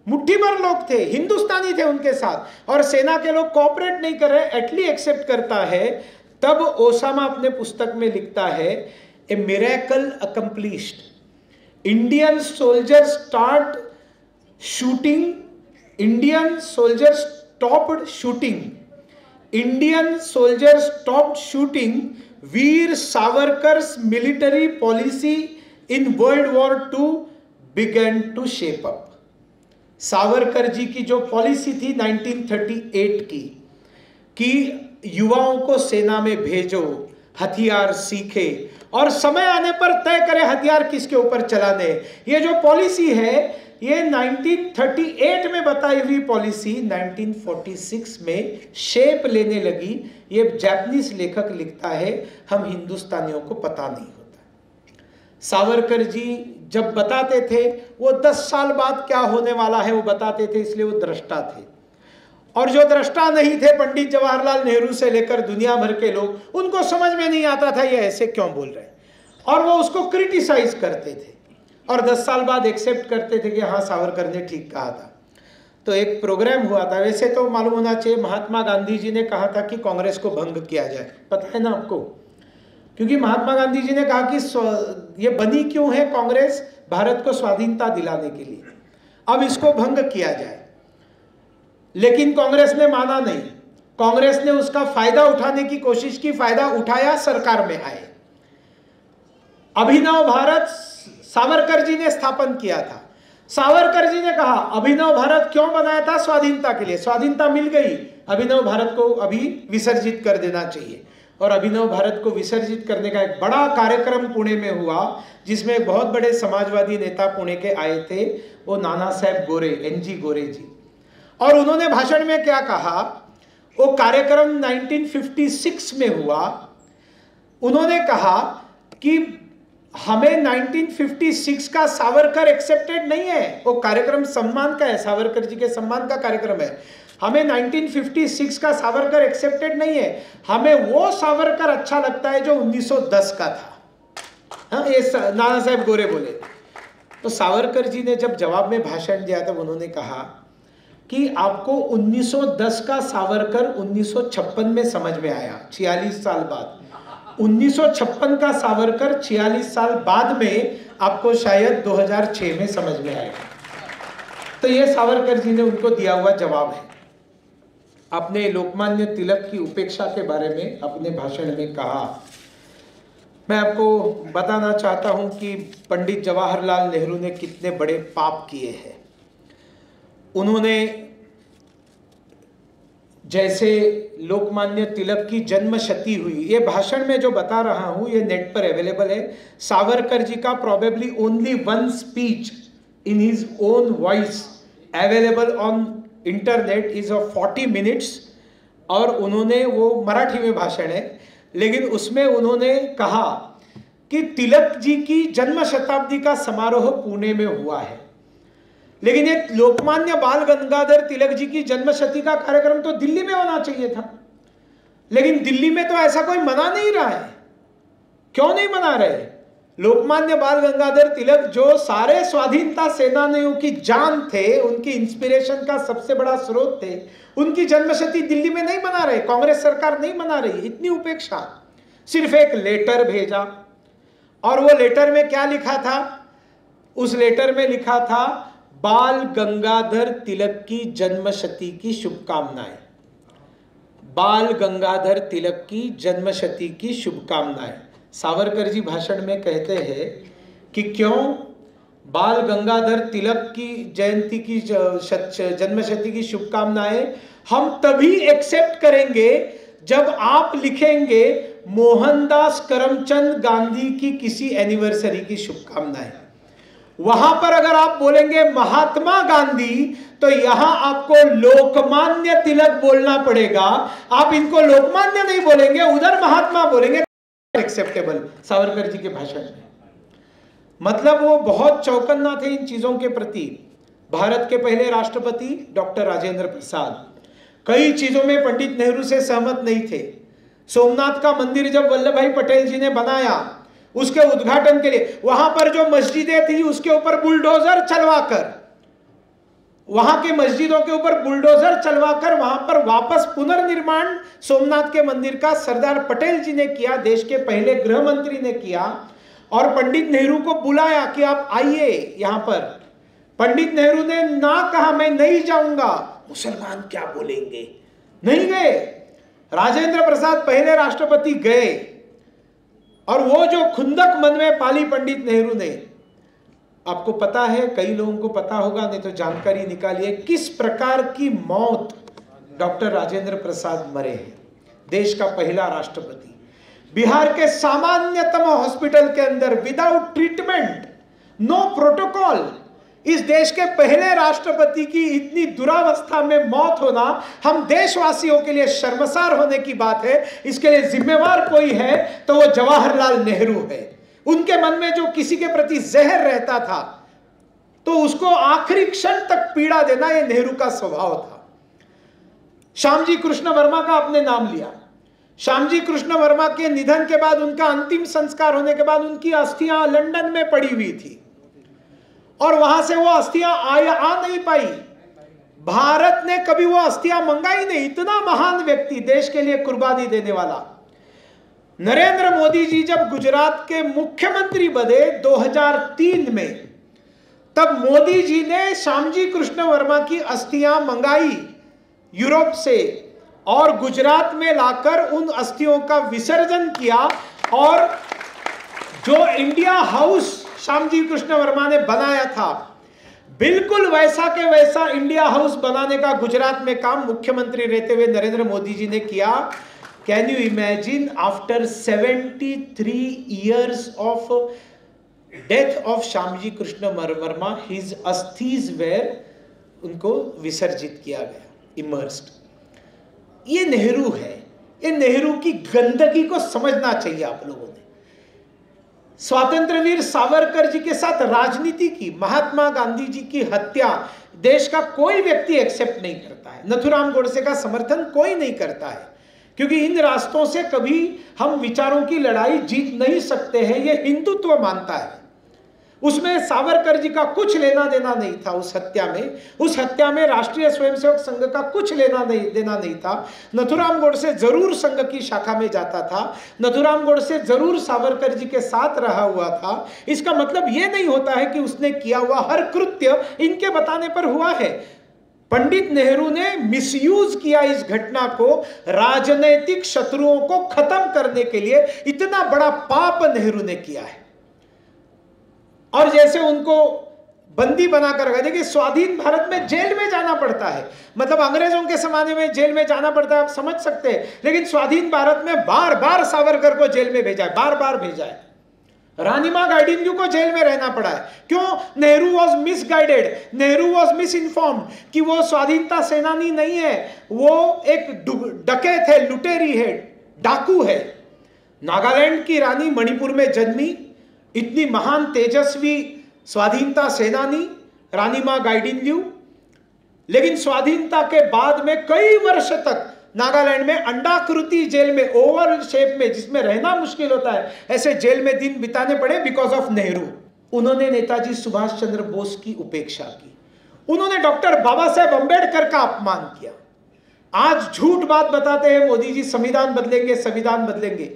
मुट्ठी भर लोग थे, हिंदुस्तानी थे उनके साथ, और सेना के लोग कोऑपरेट नहीं कर रहे, एटली एक्सेप्ट करता है। तब ओसामा अपने पुस्तक में लिखता है, a miracle accomplished, Indian soldiers start shooting, Indian soldiers stopped shooting. Indian soldiers stopped shooting. Veer Savarkar's military policy in World War II began to shape up. Savarkar ji की जो पॉलिसी थी 1938 की, कि युवाओं को सेना में भेजो, हथियार सीखे और समय आने पर तय करे हथियार किसके ऊपर चलाने, ये जो पॉलिसी है, ये 1938 में बताई हुई पॉलिसी 1946 में शेप लेने लगी। ये जापानीज लेखक लिखता है, हम हिंदुस्तानियों को पता नहीं होता। सावरकर जी जब बताते थे वो 10 साल बाद क्या होने वाला है वो बताते थे, इसलिए वो दृष्टा थे। और जो दृष्टा नहीं थे, पंडित जवाहरलाल नेहरू से लेकर दुनिया भर के लोग, उनको समझ में नहीं आता था ये ऐसे क्यों बोल रहे हैं, और वो उसको क्रिटिसाइज करते थे और 10 साल बाद एक्सेप्ट करते थे कि हाँ सावरकर ने ठीक कहा था। तो एक प्रोग्राम हुआ था, वैसे तो मालूम होना चाहिए महात्मा गांधी जी ने कहा था कि कांग्रेस को भंग किया जाए, पता है ना आपको? क्योंकि महात्मा गांधी जी ने कहा कि ये बनी क्यों है कांग्रेस, भारत को स्वाधीनता दिलाने के लिए, अब इसको भंग किया जाए। लेकिन कांग्रेस ने माना नहीं, कांग्रेस ने उसका फायदा उठाने की कोशिश की, फायदा उठाया, सरकार में आए। अभिनव भारत सावरकर जी ने स्थापन किया था। सावरकर जी ने कहा अभिनव भारत क्यों बनाया था? स्वाधीनता के लिए। स्वाधीनता मिल गई, अभिनव भारत को अभी विसर्जित कर देना चाहिए। और अभिनव भारत को विसर्जित करने का एक बड़ा कार्यक्रम पुणे में हुआ, जिसमें एक बहुत बड़े समाजवादी नेता पुणे के आए थे, वो नाना साहेब गोरे, एनजी गोरे जी। और उन्होंने भाषण में क्या कहा, वो कार्यक्रम 1956 में हुआ। उन्होंने कहा कि हमें 1956 का सावरकर एक्सेप्टेड नहीं है, वो कार्यक्रम सम्मान का है, सावरकर जी के सम्मान का कार्यक्रम है। हमें 1956 का सावरकर एक्सेप्टेड नहीं है, हमें वो सावरकर अच्छा लगता है जो 1910 का था। हाँ, ये नाना साहेब गोरे बोले। तो सावरकर जी ने जब जवाब में भाषण दिया तब उन्होंने कहा कि आपको 1910 का सावरकर 1956 में समझ में आया, 46 साल बाद। 1956 का सावरकर 46 साल बाद में आपको शायद 2006 में समझ में आएगा। तो ये सावरकर जी ने उनको दिया हुआ जवाब है। आपने लोकमान्य तिलक की उपेक्षा के बारे में अपने भाषण में कहा। मैं आपको बताना चाहता हूं कि पंडित जवाहरलाल नेहरू ने कितने बड़े पाप किए हैं। उन्होंने जैसे लोकमान्य तिलक की जन्मशती हुई, ये भाषण में जो बता रहा हूं ये नेट पर अवेलेबल है। सावरकर जी का probably only one speech in his own voice available on internet is of 40 minutes, और उन्होंने वो मराठी में भाषण है, लेकिन उसमें उन्होंने कहा कि तिलक जी की जन्म शताब्दी का समारोह पुणे में हुआ है, लेकिन ये लोकमान्य बाल गंगाधर तिलक जी की जन्मशती का कार्यक्रम तो दिल्ली में होना चाहिए था, लेकिन दिल्ली में तो ऐसा कोई मना नहीं रहा है। क्यों नहीं मना रहे? लोकमान्य बाल गंगाधर तिलक जो सारे स्वाधीनता सेनानियों की जान थे, उनकी इंस्पिरेशन का सबसे बड़ा स्रोत थे, उनकी जन्मशती दिल्ली में नहीं मना रहे, कांग्रेस सरकार नहीं मना रही। इतनी उपेक्षा। सिर्फ एक लेटर भेजा, और वो लेटर में क्या लिखा था? उस लेटर में लिखा था बाल गंगाधर तिलक की जन्मशती की शुभकामनाएं। बाल गंगाधर तिलक की जन्मशती की शुभकामनाएं। सावरकर जी भाषण में कहते हैं कि क्यों बाल गंगाधर तिलक की जयंती की जन्मशती की शुभकामनाएं हम तभी एक्सेप्ट करेंगे जब आप लिखेंगे मोहनदास करमचंद गांधी की किसी एनिवर्सरी की शुभकामनाएं। वहां पर अगर आप बोलेंगे महात्मा गांधी, तो यहां आपको लोकमान्य तिलक बोलना पड़ेगा। आप इनको लोकमान्य नहीं बोलेंगे, उधर महात्मा बोलेंगे, एक्सेप्टेबल। सावरकर जी के भाषण में मतलब वो बहुत चौकन्ना थे इन चीजों के प्रति। भारत के पहले राष्ट्रपति डॉक्टर राजेंद्र प्रसाद कई चीजों में पंडित नेहरू से सहमत नहीं थे। सोमनाथ का मंदिर जब वल्लभ भाई पटेल जी ने बनाया, उसके उद्घाटन के लिए वहां पर जो मस्जिदें थी उसके ऊपर बुलडोजर चलवाकर, वहां के मस्जिदों के ऊपर बुलडोजर चलवाकर वहां पर वापस पुनर्निर्माण सोमनाथ के मंदिर का सरदार पटेल जी ने किया, देश के पहले गृह मंत्री ने किया, और पंडित नेहरू को बुलाया कि आप आइए यहां पर। पंडित नेहरू ने ना कहा, मैं नहीं जाऊंगा, मुसलमान क्या बोलेंगे, नहीं गए। राजेंद्र प्रसाद पहले राष्ट्रपति गए, और वो जो खुंदक मन में पाली पंडित नेहरू ने, आपको पता है, कई लोगों को पता होगा, नहीं तो जानकारी निकालिए, किस प्रकार की मौत डॉक्टर राजेंद्र प्रसाद मरे हैं। देश का पहला राष्ट्रपति बिहार के सामान्यतम हॉस्पिटल के अंदर विदाउट ट्रीटमेंट, नो प्रोटोकॉल, इस देश के पहले राष्ट्रपति की इतनी दुरावस्था में मौत होना हम देशवासियों के लिए शर्मसार होने की बात है। इसके लिए जिम्मेवार कोई है तो वो जवाहरलाल नेहरू है। उनके मन में जो किसी के प्रति जहर रहता था तो उसको आखिरी क्षण तक पीड़ा देना, यह नेहरू का स्वभाव था। श्यामजी कृष्ण वर्मा का आपने नाम लिया। श्यामजी कृष्ण वर्मा के निधन के बाद, उनका अंतिम संस्कार होने के बाद उनकी अस्थियां लंदन में पड़ी हुई थी और वहां से वो अस्थियां आ नहीं पाई। भारत ने कभी वो अस्थियां मंगाई नहीं। इतना महान व्यक्ति, देश के लिए कुर्बानी देने वाला नरेंद्र मोदी जी जब गुजरात के मुख्यमंत्री बने 2003 में, तब मोदी जी ने श्यामजी कृष्ण वर्मा की अस्थियां मंगाई यूरोप से और गुजरात में लाकर उन अस्थियों का विसर्जन किया और जो इंडिया हाउस श्यामजी कृष्ण वर्मा ने बनाया था, बिल्कुल वैसा के वैसा इंडिया हाउस बनाने का गुजरात में काम मुख्यमंत्री रहते हुए नरेंद्र मोदी जी ने किया। Can you imagine, after 73 years of death of Shyamji Krishna Varma, his अस्थिज वेर, उनको विसर्जित किया गया, इमर्स्ड। ये नेहरू है। ये नेहरू की गंदगी को समझना चाहिए आप लोगों ने। स्वातंत्रवीर सावरकर जी के साथ राजनीति की, महात्मा गांधी जी की हत्या देश का कोई व्यक्ति एक्सेप्ट नहीं करता है। नथुराम गोडसे का समर्थन कोई नहीं करता है, क्योंकि इन रास्तों से कभी हम विचारों की लड़ाई जीत नहीं सकते हैं, ये हिंदुत्व मानता है। उसमें सावरकर जी का कुछ लेना देना नहीं था। उस हत्या में राष्ट्रीय स्वयंसेवक संघ का कुछ लेना देना नहीं था। नथुराम गोडसे जरूर संघ की शाखा में जाता था, नथुराम गोडसे जरूर सावरकर जी के साथ रहा हुआ था। इसका मतलब यह नहीं होता है कि उसने किया हुआ हर कृत्य इनके बताने पर हुआ है। पंडित नेहरू ने मिसयूज किया इस घटना को राजनीतिक शत्रुओं को खत्म करने के लिए। इतना बड़ा पाप नेहरू ने किया है। और जैसे उनको बंदी बनाकर रखा, देखिए स्वाधीन भारत में जेल में जाना पड़ता है, मतलब अंग्रेजों के जमाने में जेल में जाना पड़ता है, आप समझ सकते हैं। लेकिन स्वाधीन भारत में बार बार सावरकर को जेल में भेजा है, बार बार भेजा है। रानीमा गाइडिंलियू को जेल में रहना पड़ा है। क्यों? Nehru was misguided, Nehru was miss informed कि वो स्वाधीनता सेनानी नहीं है, वो एक डकैत है, लुटेरी है, डाकू है। नागालैंड की रानी मणिपुर में जन्मी, इतनी महान तेजस्वी स्वाधीनता सेनानी रानीमा गाइडिंलियू, लेकिन स्वाधीनता के बाद में कई वर्ष तक नागालैंड में अंडाकृति जेल में, ओवल शेप में, जिसमें रहना मुश्किल होता है, ऐसे जेल में दिन बिताने पड़े बिकॉज ऑफ नेहरू। उन्होंने नेताजी सुभाष चंद्र बोस की उपेक्षा की, उन्होंने डॉक्टर बाबा साहेब अंबेडकर का अपमान किया। आज झूठ बात बताते हैं मोदी जी, संविधान बदलेंगे, संविधान बदलेंगे।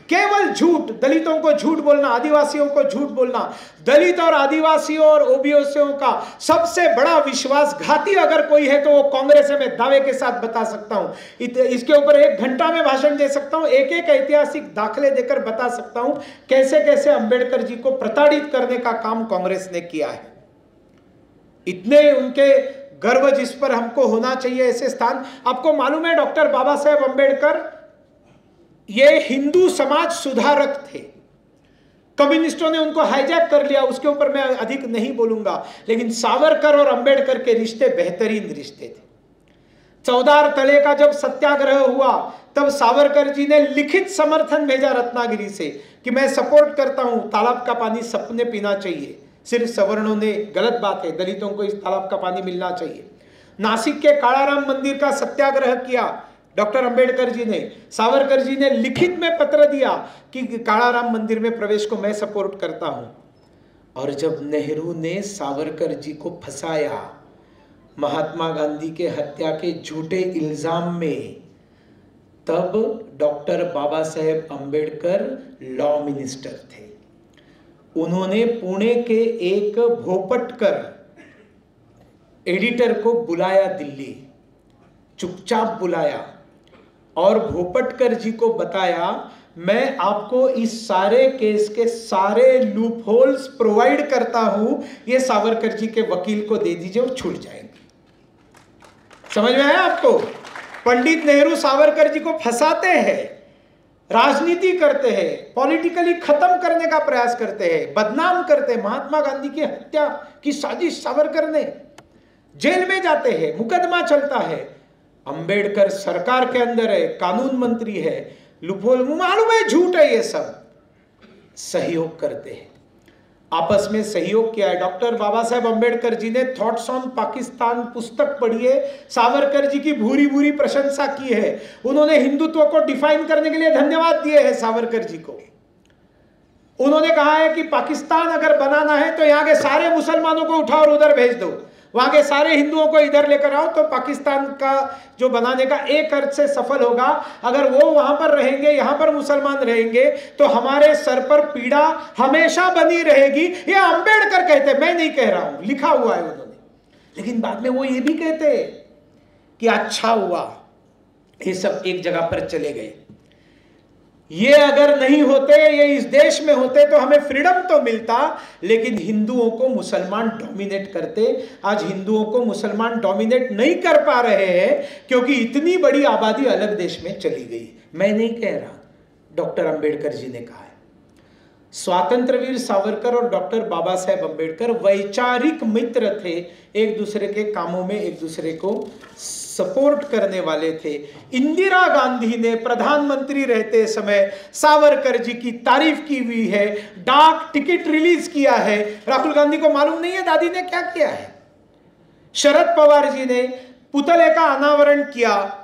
केवल झूठ, दलितों को झूठ बोलना, आदिवासियों को झूठ बोलना। दलित और आदिवासियों और ओबीसीयों का सबसे बड़ा विश्वासघाती अगर कोई है तो वो कांग्रेस है, मैं दावे के साथ बता सकता हूं। इसके ऊपर 1 घंटा में भाषण दे सकता हूं, एक एक ऐतिहासिक दाखले देकर बता सकता हूं कैसे कैसे अंबेडकर जी को प्रताड़ित करने का काम कांग्रेस ने किया है। इतने उनके गर्व जिस पर हमको होना चाहिए ऐसे स्थान। आपको मालूम है डॉक्टर बाबा साहेब अंबेडकर ये हिंदू समाज सुधारक थे। कम्युनिस्टों ने उनको हाईजैक कर लिया, उसके ऊपर मैं अधिक नहीं बोलूंगा, लेकिन सावरकर और अंबेडकर के रिश्ते बेहतरीन रिश्ते थे। चौदार तले का जब सत्याग्रह हुआ तब सावरकर जी ने लिखित समर्थन भेजा रत्नागिरी से कि मैं सपोर्ट करता हूं, तालाब का पानी सबने पीना चाहिए, सिर्फ सवर्णों ने, गलत बात है, दलितों को इस तालाब का पानी मिलना चाहिए। नासिक के कालाराम मंदिर का सत्याग्रह किया डॉक्टर अंबेडकर जी ने, सावरकर जी ने लिखित में पत्र दिया कि कालाराम मंदिर में प्रवेश को मैं सपोर्ट करता हूं। और जब नेहरू ने सावरकर जी को फंसाया महात्मा गांधी के हत्या के झूठे इल्जाम में, तब doctor Baba Saheb Ambedkar law minister थे। उन्होंने पुणे के एक भोपटकर एडिटर को बुलाया, दिल्ली चुपचाप बुलाया और भोपटकर जी को बताया मैं आपको इस सारे केस के सारे लूप होल्स प्रोवाइड करता हूं, ये सावरकर जी के वकील को दे दीजिए, वो छूट जाएंगे। समझ में आया आपको? पंडित नेहरू सावरकर जी को फंसाते हैं, राजनीति करते हैं, पॉलिटिकली खत्म करने का प्रयास करते हैं, बदनाम करते हैं। महात्मा गांधी की हत्या की साजिश सावरकर ने, जेल में जाते हैं, मुकदमा चलता है। अंबेडकर सरकार के अंदर है, कानून मंत्री है, लूपहोल मालूम है, झूठ है ये सब। सहयोग करते हैं, आपस में सहयोग किया है। डॉक्टर बाबा साहेब अम्बेडकर जी ने थॉट्स ऑन पाकिस्तान पुस्तक पढ़ी है, सावरकर जी की भूरी भूरी प्रशंसा की है। उन्होंने हिंदुत्व को डिफाइन करने के लिए धन्यवाद दिए हैं सावरकर जी को। उन्होंने कहा है कि पाकिस्तान अगर बनाना है तो यहाँ के सारे मुसलमानों को उठाओ और उधर भेज दो, वहां के सारे हिंदुओं को इधर लेकर आओ, तो पाकिस्तान का जो बनाने का एक अर्थ से सफल होगा। अगर वो वहां पर रहेंगे, यहां पर मुसलमान रहेंगे, तो हमारे सर पर पीड़ा हमेशा बनी रहेगी। ये अंबेडकर कहते, मैं नहीं कह रहा हूं, लिखा हुआ है उन्होंने। लेकिन बाद में वो ये भी कहते कि अच्छा हुआ ये सब एक जगह पर चले गए, ये अगर नहीं होते, ये इस देश में होते तो हमें फ्रीडम तो मिलता, लेकिन हिंदुओं को मुसलमान डोमिनेट करते। आज हिंदुओं को मुसलमान डोमिनेट नहीं कर पा रहे हैं क्योंकि इतनी बड़ी आबादी अलग देश में चली गई। मैं नहीं कह रहा, डॉक्टर अंबेडकर जी ने कहा है। स्वातंत्रवीर सावरकर और डॉक्टर बाबा साहेब अंबेडकर वैचारिक मित्र थे, एक दूसरे के कामों में एक दूसरे को सपोर्ट करने वाले थे। इंदिरा गांधी ने प्रधानमंत्री रहते समय सावरकर जी की तारीफ की हुई है, डाक टिकट रिलीज किया है। राहुल गांधी को मालूम नहीं है दादी ने क्या किया है। शरद पवार जी ने पुतले का अनावरण किया,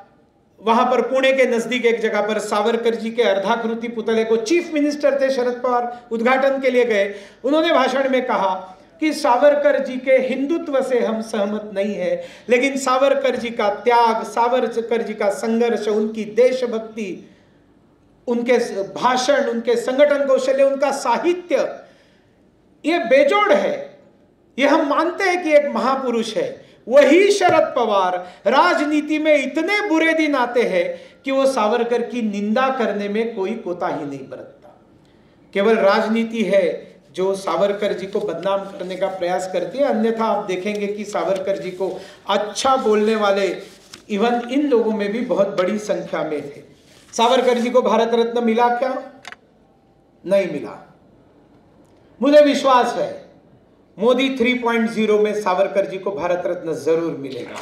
वहां पर पुणे के नजदीक एक जगह पर सावरकर जी के अर्धाकृति पुतले को, चीफ मिनिस्टर थे शरद पवार, उद्घाटन के लिए गए। उन्होंने भाषण में कहा कि सावरकर जी के हिंदुत्व से हम सहमत नहीं है, लेकिन सावरकर जी का त्याग, सावरकर जी का संघर्ष, उनकी देशभक्ति, उनके भाषण, उनके संगठन कौशल्य, उनका साहित्य, ये बेजोड़ है। ये हम मानते हैं कि एक महापुरुष है। वही शरद पवार राजनीति में इतने बुरे दिन आते हैं कि वो सावरकर की निंदा करने में कोई कोताही नहीं बरतता। केवल राजनीति है जो सावरकर जी को बदनाम करने का प्रयास करती है, अन्यथा आप देखेंगे कि सावरकर जी को अच्छा बोलने वाले इवन इन लोगों में भी बहुत बड़ी संख्या में थे। सावरकर जी को भारत रत्न मिला क्या? नहीं मिला। मुझे विश्वास है मोदी 3.0 में सावरकर जी को भारत रत्न जरूर मिलेगा।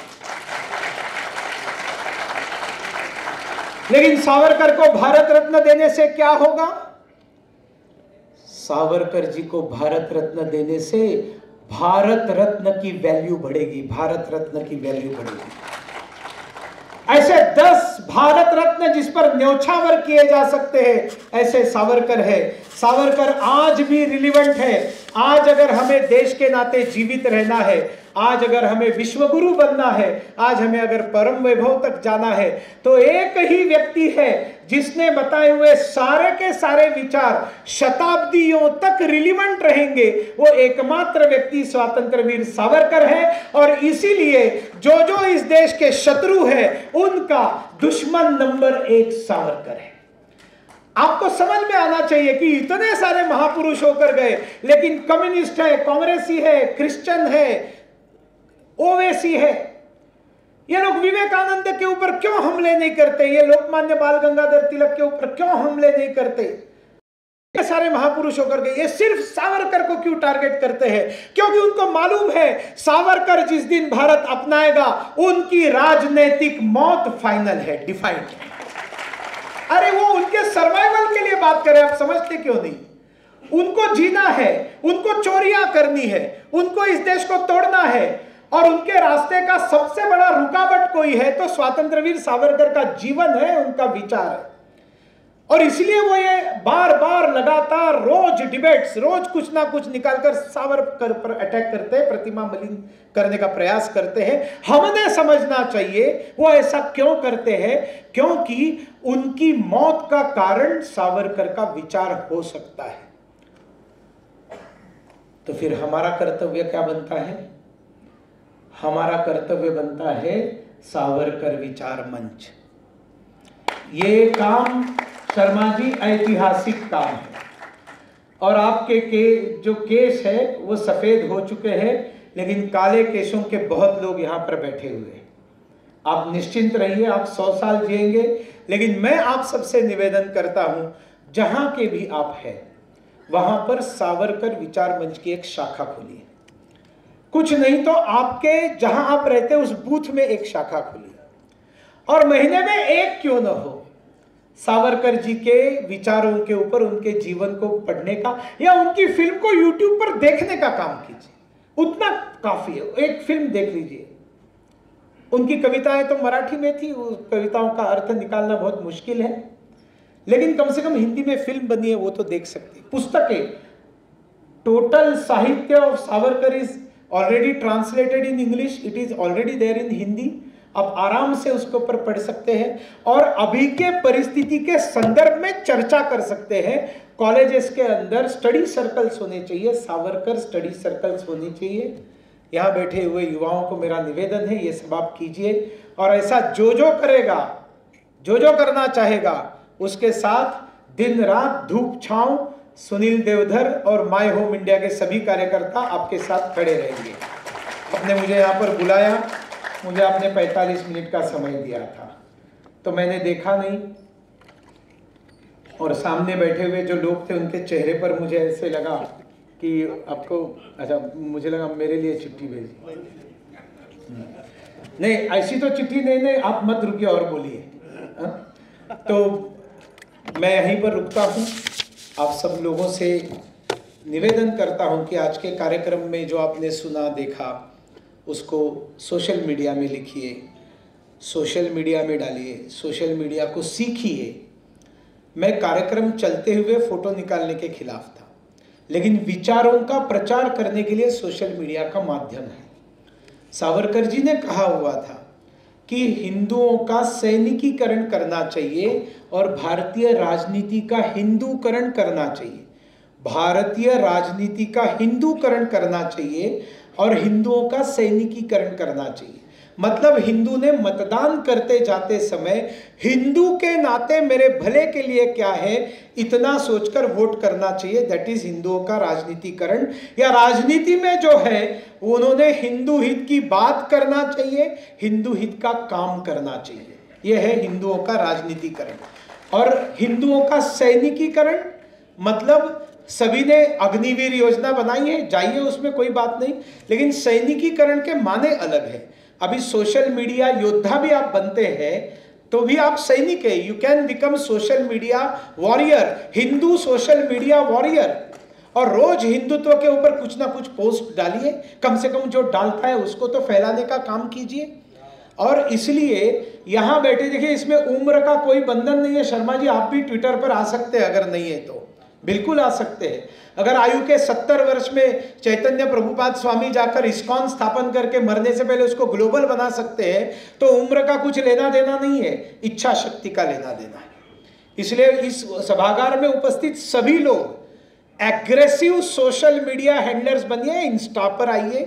लेकिन सावरकर को भारत रत्न देने से क्या होगा? सावरकर जी को भारत रत्न देने से भारत रत्न की वैल्यू बढ़ेगी, भारत रत्न की वैल्यू बढ़ेगी। ऐसे 10 भारत रत्न जिस पर न्यौछावर किए जा सकते हैं, ऐसे सावरकर है। सावरकर आज भी रिलीवेंट है। आज अगर हमें देश के नाते जीवित रहना है, आज अगर हमें विश्वगुरु बनना है, आज हमें अगर परम वैभव तक जाना है, तो एक ही व्यक्ति है जिसने बताए हुए सारे के सारे विचार शताब्दियों तक रिलीवेंट रहेंगे। वो एकमात्र व्यक्ति स्वतंत्रवीर सावरकर है। और इसीलिए जो जो इस देश के शत्रु है, उनका दुश्मन नंबर 1 सावरकर है। आपको समझ में आना चाहिए कि इतने सारे महापुरुष होकर गए, लेकिन कम्युनिस्ट है, कांग्रेसी है, क्रिश्चियन है, ओवैसी है। ये लोग विवेकानंद के ऊपर क्यों हमले नहीं करते? ये लोकमान्य बाल गंगाधर तिलक के ऊपर क्यों हमले नहीं करते? ये सारे महापुरुष होकर गए, ये सिर्फ सावरकर को क्यों टारगेट करते हैं? क्योंकि उनको मालूम है सावरकर जिस दिन भारत अपनाएगा, उनकी राजनीतिक मौत फाइनल है, डिफाइंड है। अरे वो उनके सर्वाइवल के लिए बात करें, आप समझते क्यों नहीं? उनको जीना है, उनको चोरियां करनी है, उनको इस देश को तोड़ना है, और उनके रास्ते का सबसे बड़ा रुकावट कोई है तो स्वतंत्रवीर सावरकर का जीवन है, उनका विचार है। और इसलिए वो ये बार बार लगातार रोज डिबेट्स, रोज कुछ ना कुछ निकालकर सावरकर पर अटैक करते हैं, प्रतिमा मलिन करने का प्रयास करते हैं। हमने समझना चाहिए वो ऐसा क्यों करते हैं, क्योंकि उनकी मौत का कारण सावरकर का विचार हो सकता है। तो फिर हमारा कर्तव्य क्या बनता है? हमारा कर्तव्य बनता है सावरकर विचार मंच। ये काम शर्मा जी ऐतिहासिक काम है, और आपके जो केस है वो सफेद हो चुके हैं, लेकिन काले केसों के बहुत लोग यहाँ पर बैठे हुए हैं। आप निश्चिंत रहिए, आप 100 साल जिएंगे। लेकिन मैं आप सबसे निवेदन करता हूँ, जहाँ के भी आप हैं वहाँ पर सावरकर विचार मंच की एक शाखा खोलिए। कुछ नहीं तो आपके जहां आप रहते हैं उस बूथ में एक शाखा खुली, और महीने में एक क्यों न हो, सावरकर जी के विचारों के ऊपर, उनके जीवन को पढ़ने का या उनकी फिल्म को यूट्यूब पर देखने का काम कीजिए, उतना काफी है। एक फिल्म देख लीजिए। उनकी कविताएं तो मराठी में थी, उस कविताओं का अर्थ निकालना बहुत मुश्किल है, लेकिन कम से कम हिंदी में फिल्म बनी है, वो तो देख सकते। पुस्तकें, total sahitya of Savarkar is already translated in English, it is already there in Hindi. आप आराम से उसके ऊपर पढ़ सकते हैं और अभी के परिस्थिति के संदर्भ में चर्चा कर सकते हैं। कॉलेजेस के अंदर स्टडी सर्कल्स होने चाहिए, सावरकर स्टडी सर्कल्स होनी चाहिए। यहाँ बैठे हुए युवाओं को मेरा निवेदन है, ये सब आप कीजिए और ऐसा जो जो करेगा, जो जो करना चाहेगा, उसके साथ दिन रात धूप छांव सुनील देवधर और माय होम इंडिया के सभी कार्यकर्ता आपके साथ खड़े रहेंगे। आपने मुझे यहाँ पर बुलाया, मुझे आपने 45 मिनट का समय दिया था, तो मैंने देखा नहीं, और सामने बैठे हुए जो लोग थे उनके चेहरे पर मुझे ऐसे लगा कि आपको, अच्छा मुझे लगा मेरे लिए चिट्ठी भेजी। नहीं, ऐसी तो चिट्ठी नहीं, आप मत रुकिए और बोलिए। तो मैं यहीं पर रुकता हूँ। आप सब लोगों से निवेदन करता हूँ कि आज के कार्यक्रम में जो आपने सुना देखा उसको सोशल मीडिया में लिखिए, सोशल मीडिया में डालिए, सोशल मीडिया को सीखिए। मैं कार्यक्रम चलते हुए फोटो निकालने के खिलाफ था, लेकिन विचारों का प्रचार करने के लिए सोशल मीडिया का माध्यम है। सावरकर जी ने कहा हुआ था कि हिंदुओं का सैनिकीकरण करना चाहिए और भारतीय राजनीति का हिंदूकरण करना चाहिए। भारतीय राजनीति का हिंदूकरण करना चाहिए और हिंदुओं का सैनिकीकरण करना चाहिए। मतलब हिंदू ने मतदान करते जाते समय हिंदू के नाते मेरे भले के लिए क्या है, इतना सोचकर वोट करना चाहिए। दैट इज हिंदुओं का राजनीतिकरण। या राजनीति में जो है उन्होंने हिंदू हित की बात करना चाहिए, हिंदू हित का काम करना चाहिए। यह है हिंदुओं का राजनीतिकरण। और हिंदुओं का सैनिकीकरण मतलब सभी ने अग्निवीर योजना बनाई है, जाइए, उसमें कोई बात नहीं, लेकिन सैनिकीकरण के माने अलग है। अभी सोशल मीडिया योद्धा भी आप बनते हैं तो भी आप सैनिक है। You can become social media warrior, Hindu social media warrior. और रोज हिंदुत्व के ऊपर कुछ ना कुछ पोस्ट डालिए, कम से कम जो डालता है उसको तो फैलाने का काम कीजिए। और इसलिए यहां बैठे देखिए, इसमें उम्र का कोई बंधन नहीं है। शर्मा जी, आप भी ट्विटर पर आ सकते हैं, अगर नहीं है तो बिल्कुल आ सकते हैं। अगर आयु के 70 वर्ष में चैतन्य प्रभुपाद स्वामी जाकर इस्कॉन स्थापन करके मरने से पहले उसको ग्लोबल बना सकते हैं, तो उम्र का कुछ लेना देना नहीं है, इच्छा शक्ति का लेना देना है। इसलिए इस सभागार में उपस्थित सभी लोग एग्रेसिव सोशल मीडिया हैंडलर्स बनिए। इंस्टा पर आइए,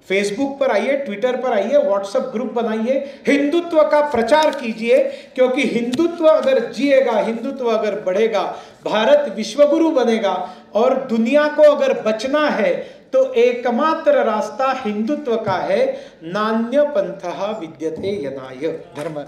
फेसबुक पर आइए, ट्विटर पर आइए, व्हाट्सएप ग्रुप बनाइए, हिंदुत्व का प्रचार कीजिए। क्योंकि हिंदुत्व अगर जिएगा, हिंदुत्व अगर बढ़ेगा, भारत विश्वगुरु बनेगा। और दुनिया को अगर बचना है तो एकमात्र रास्ता हिंदुत्व का है। नान्य पंथः विद्यते यनाय धर्म।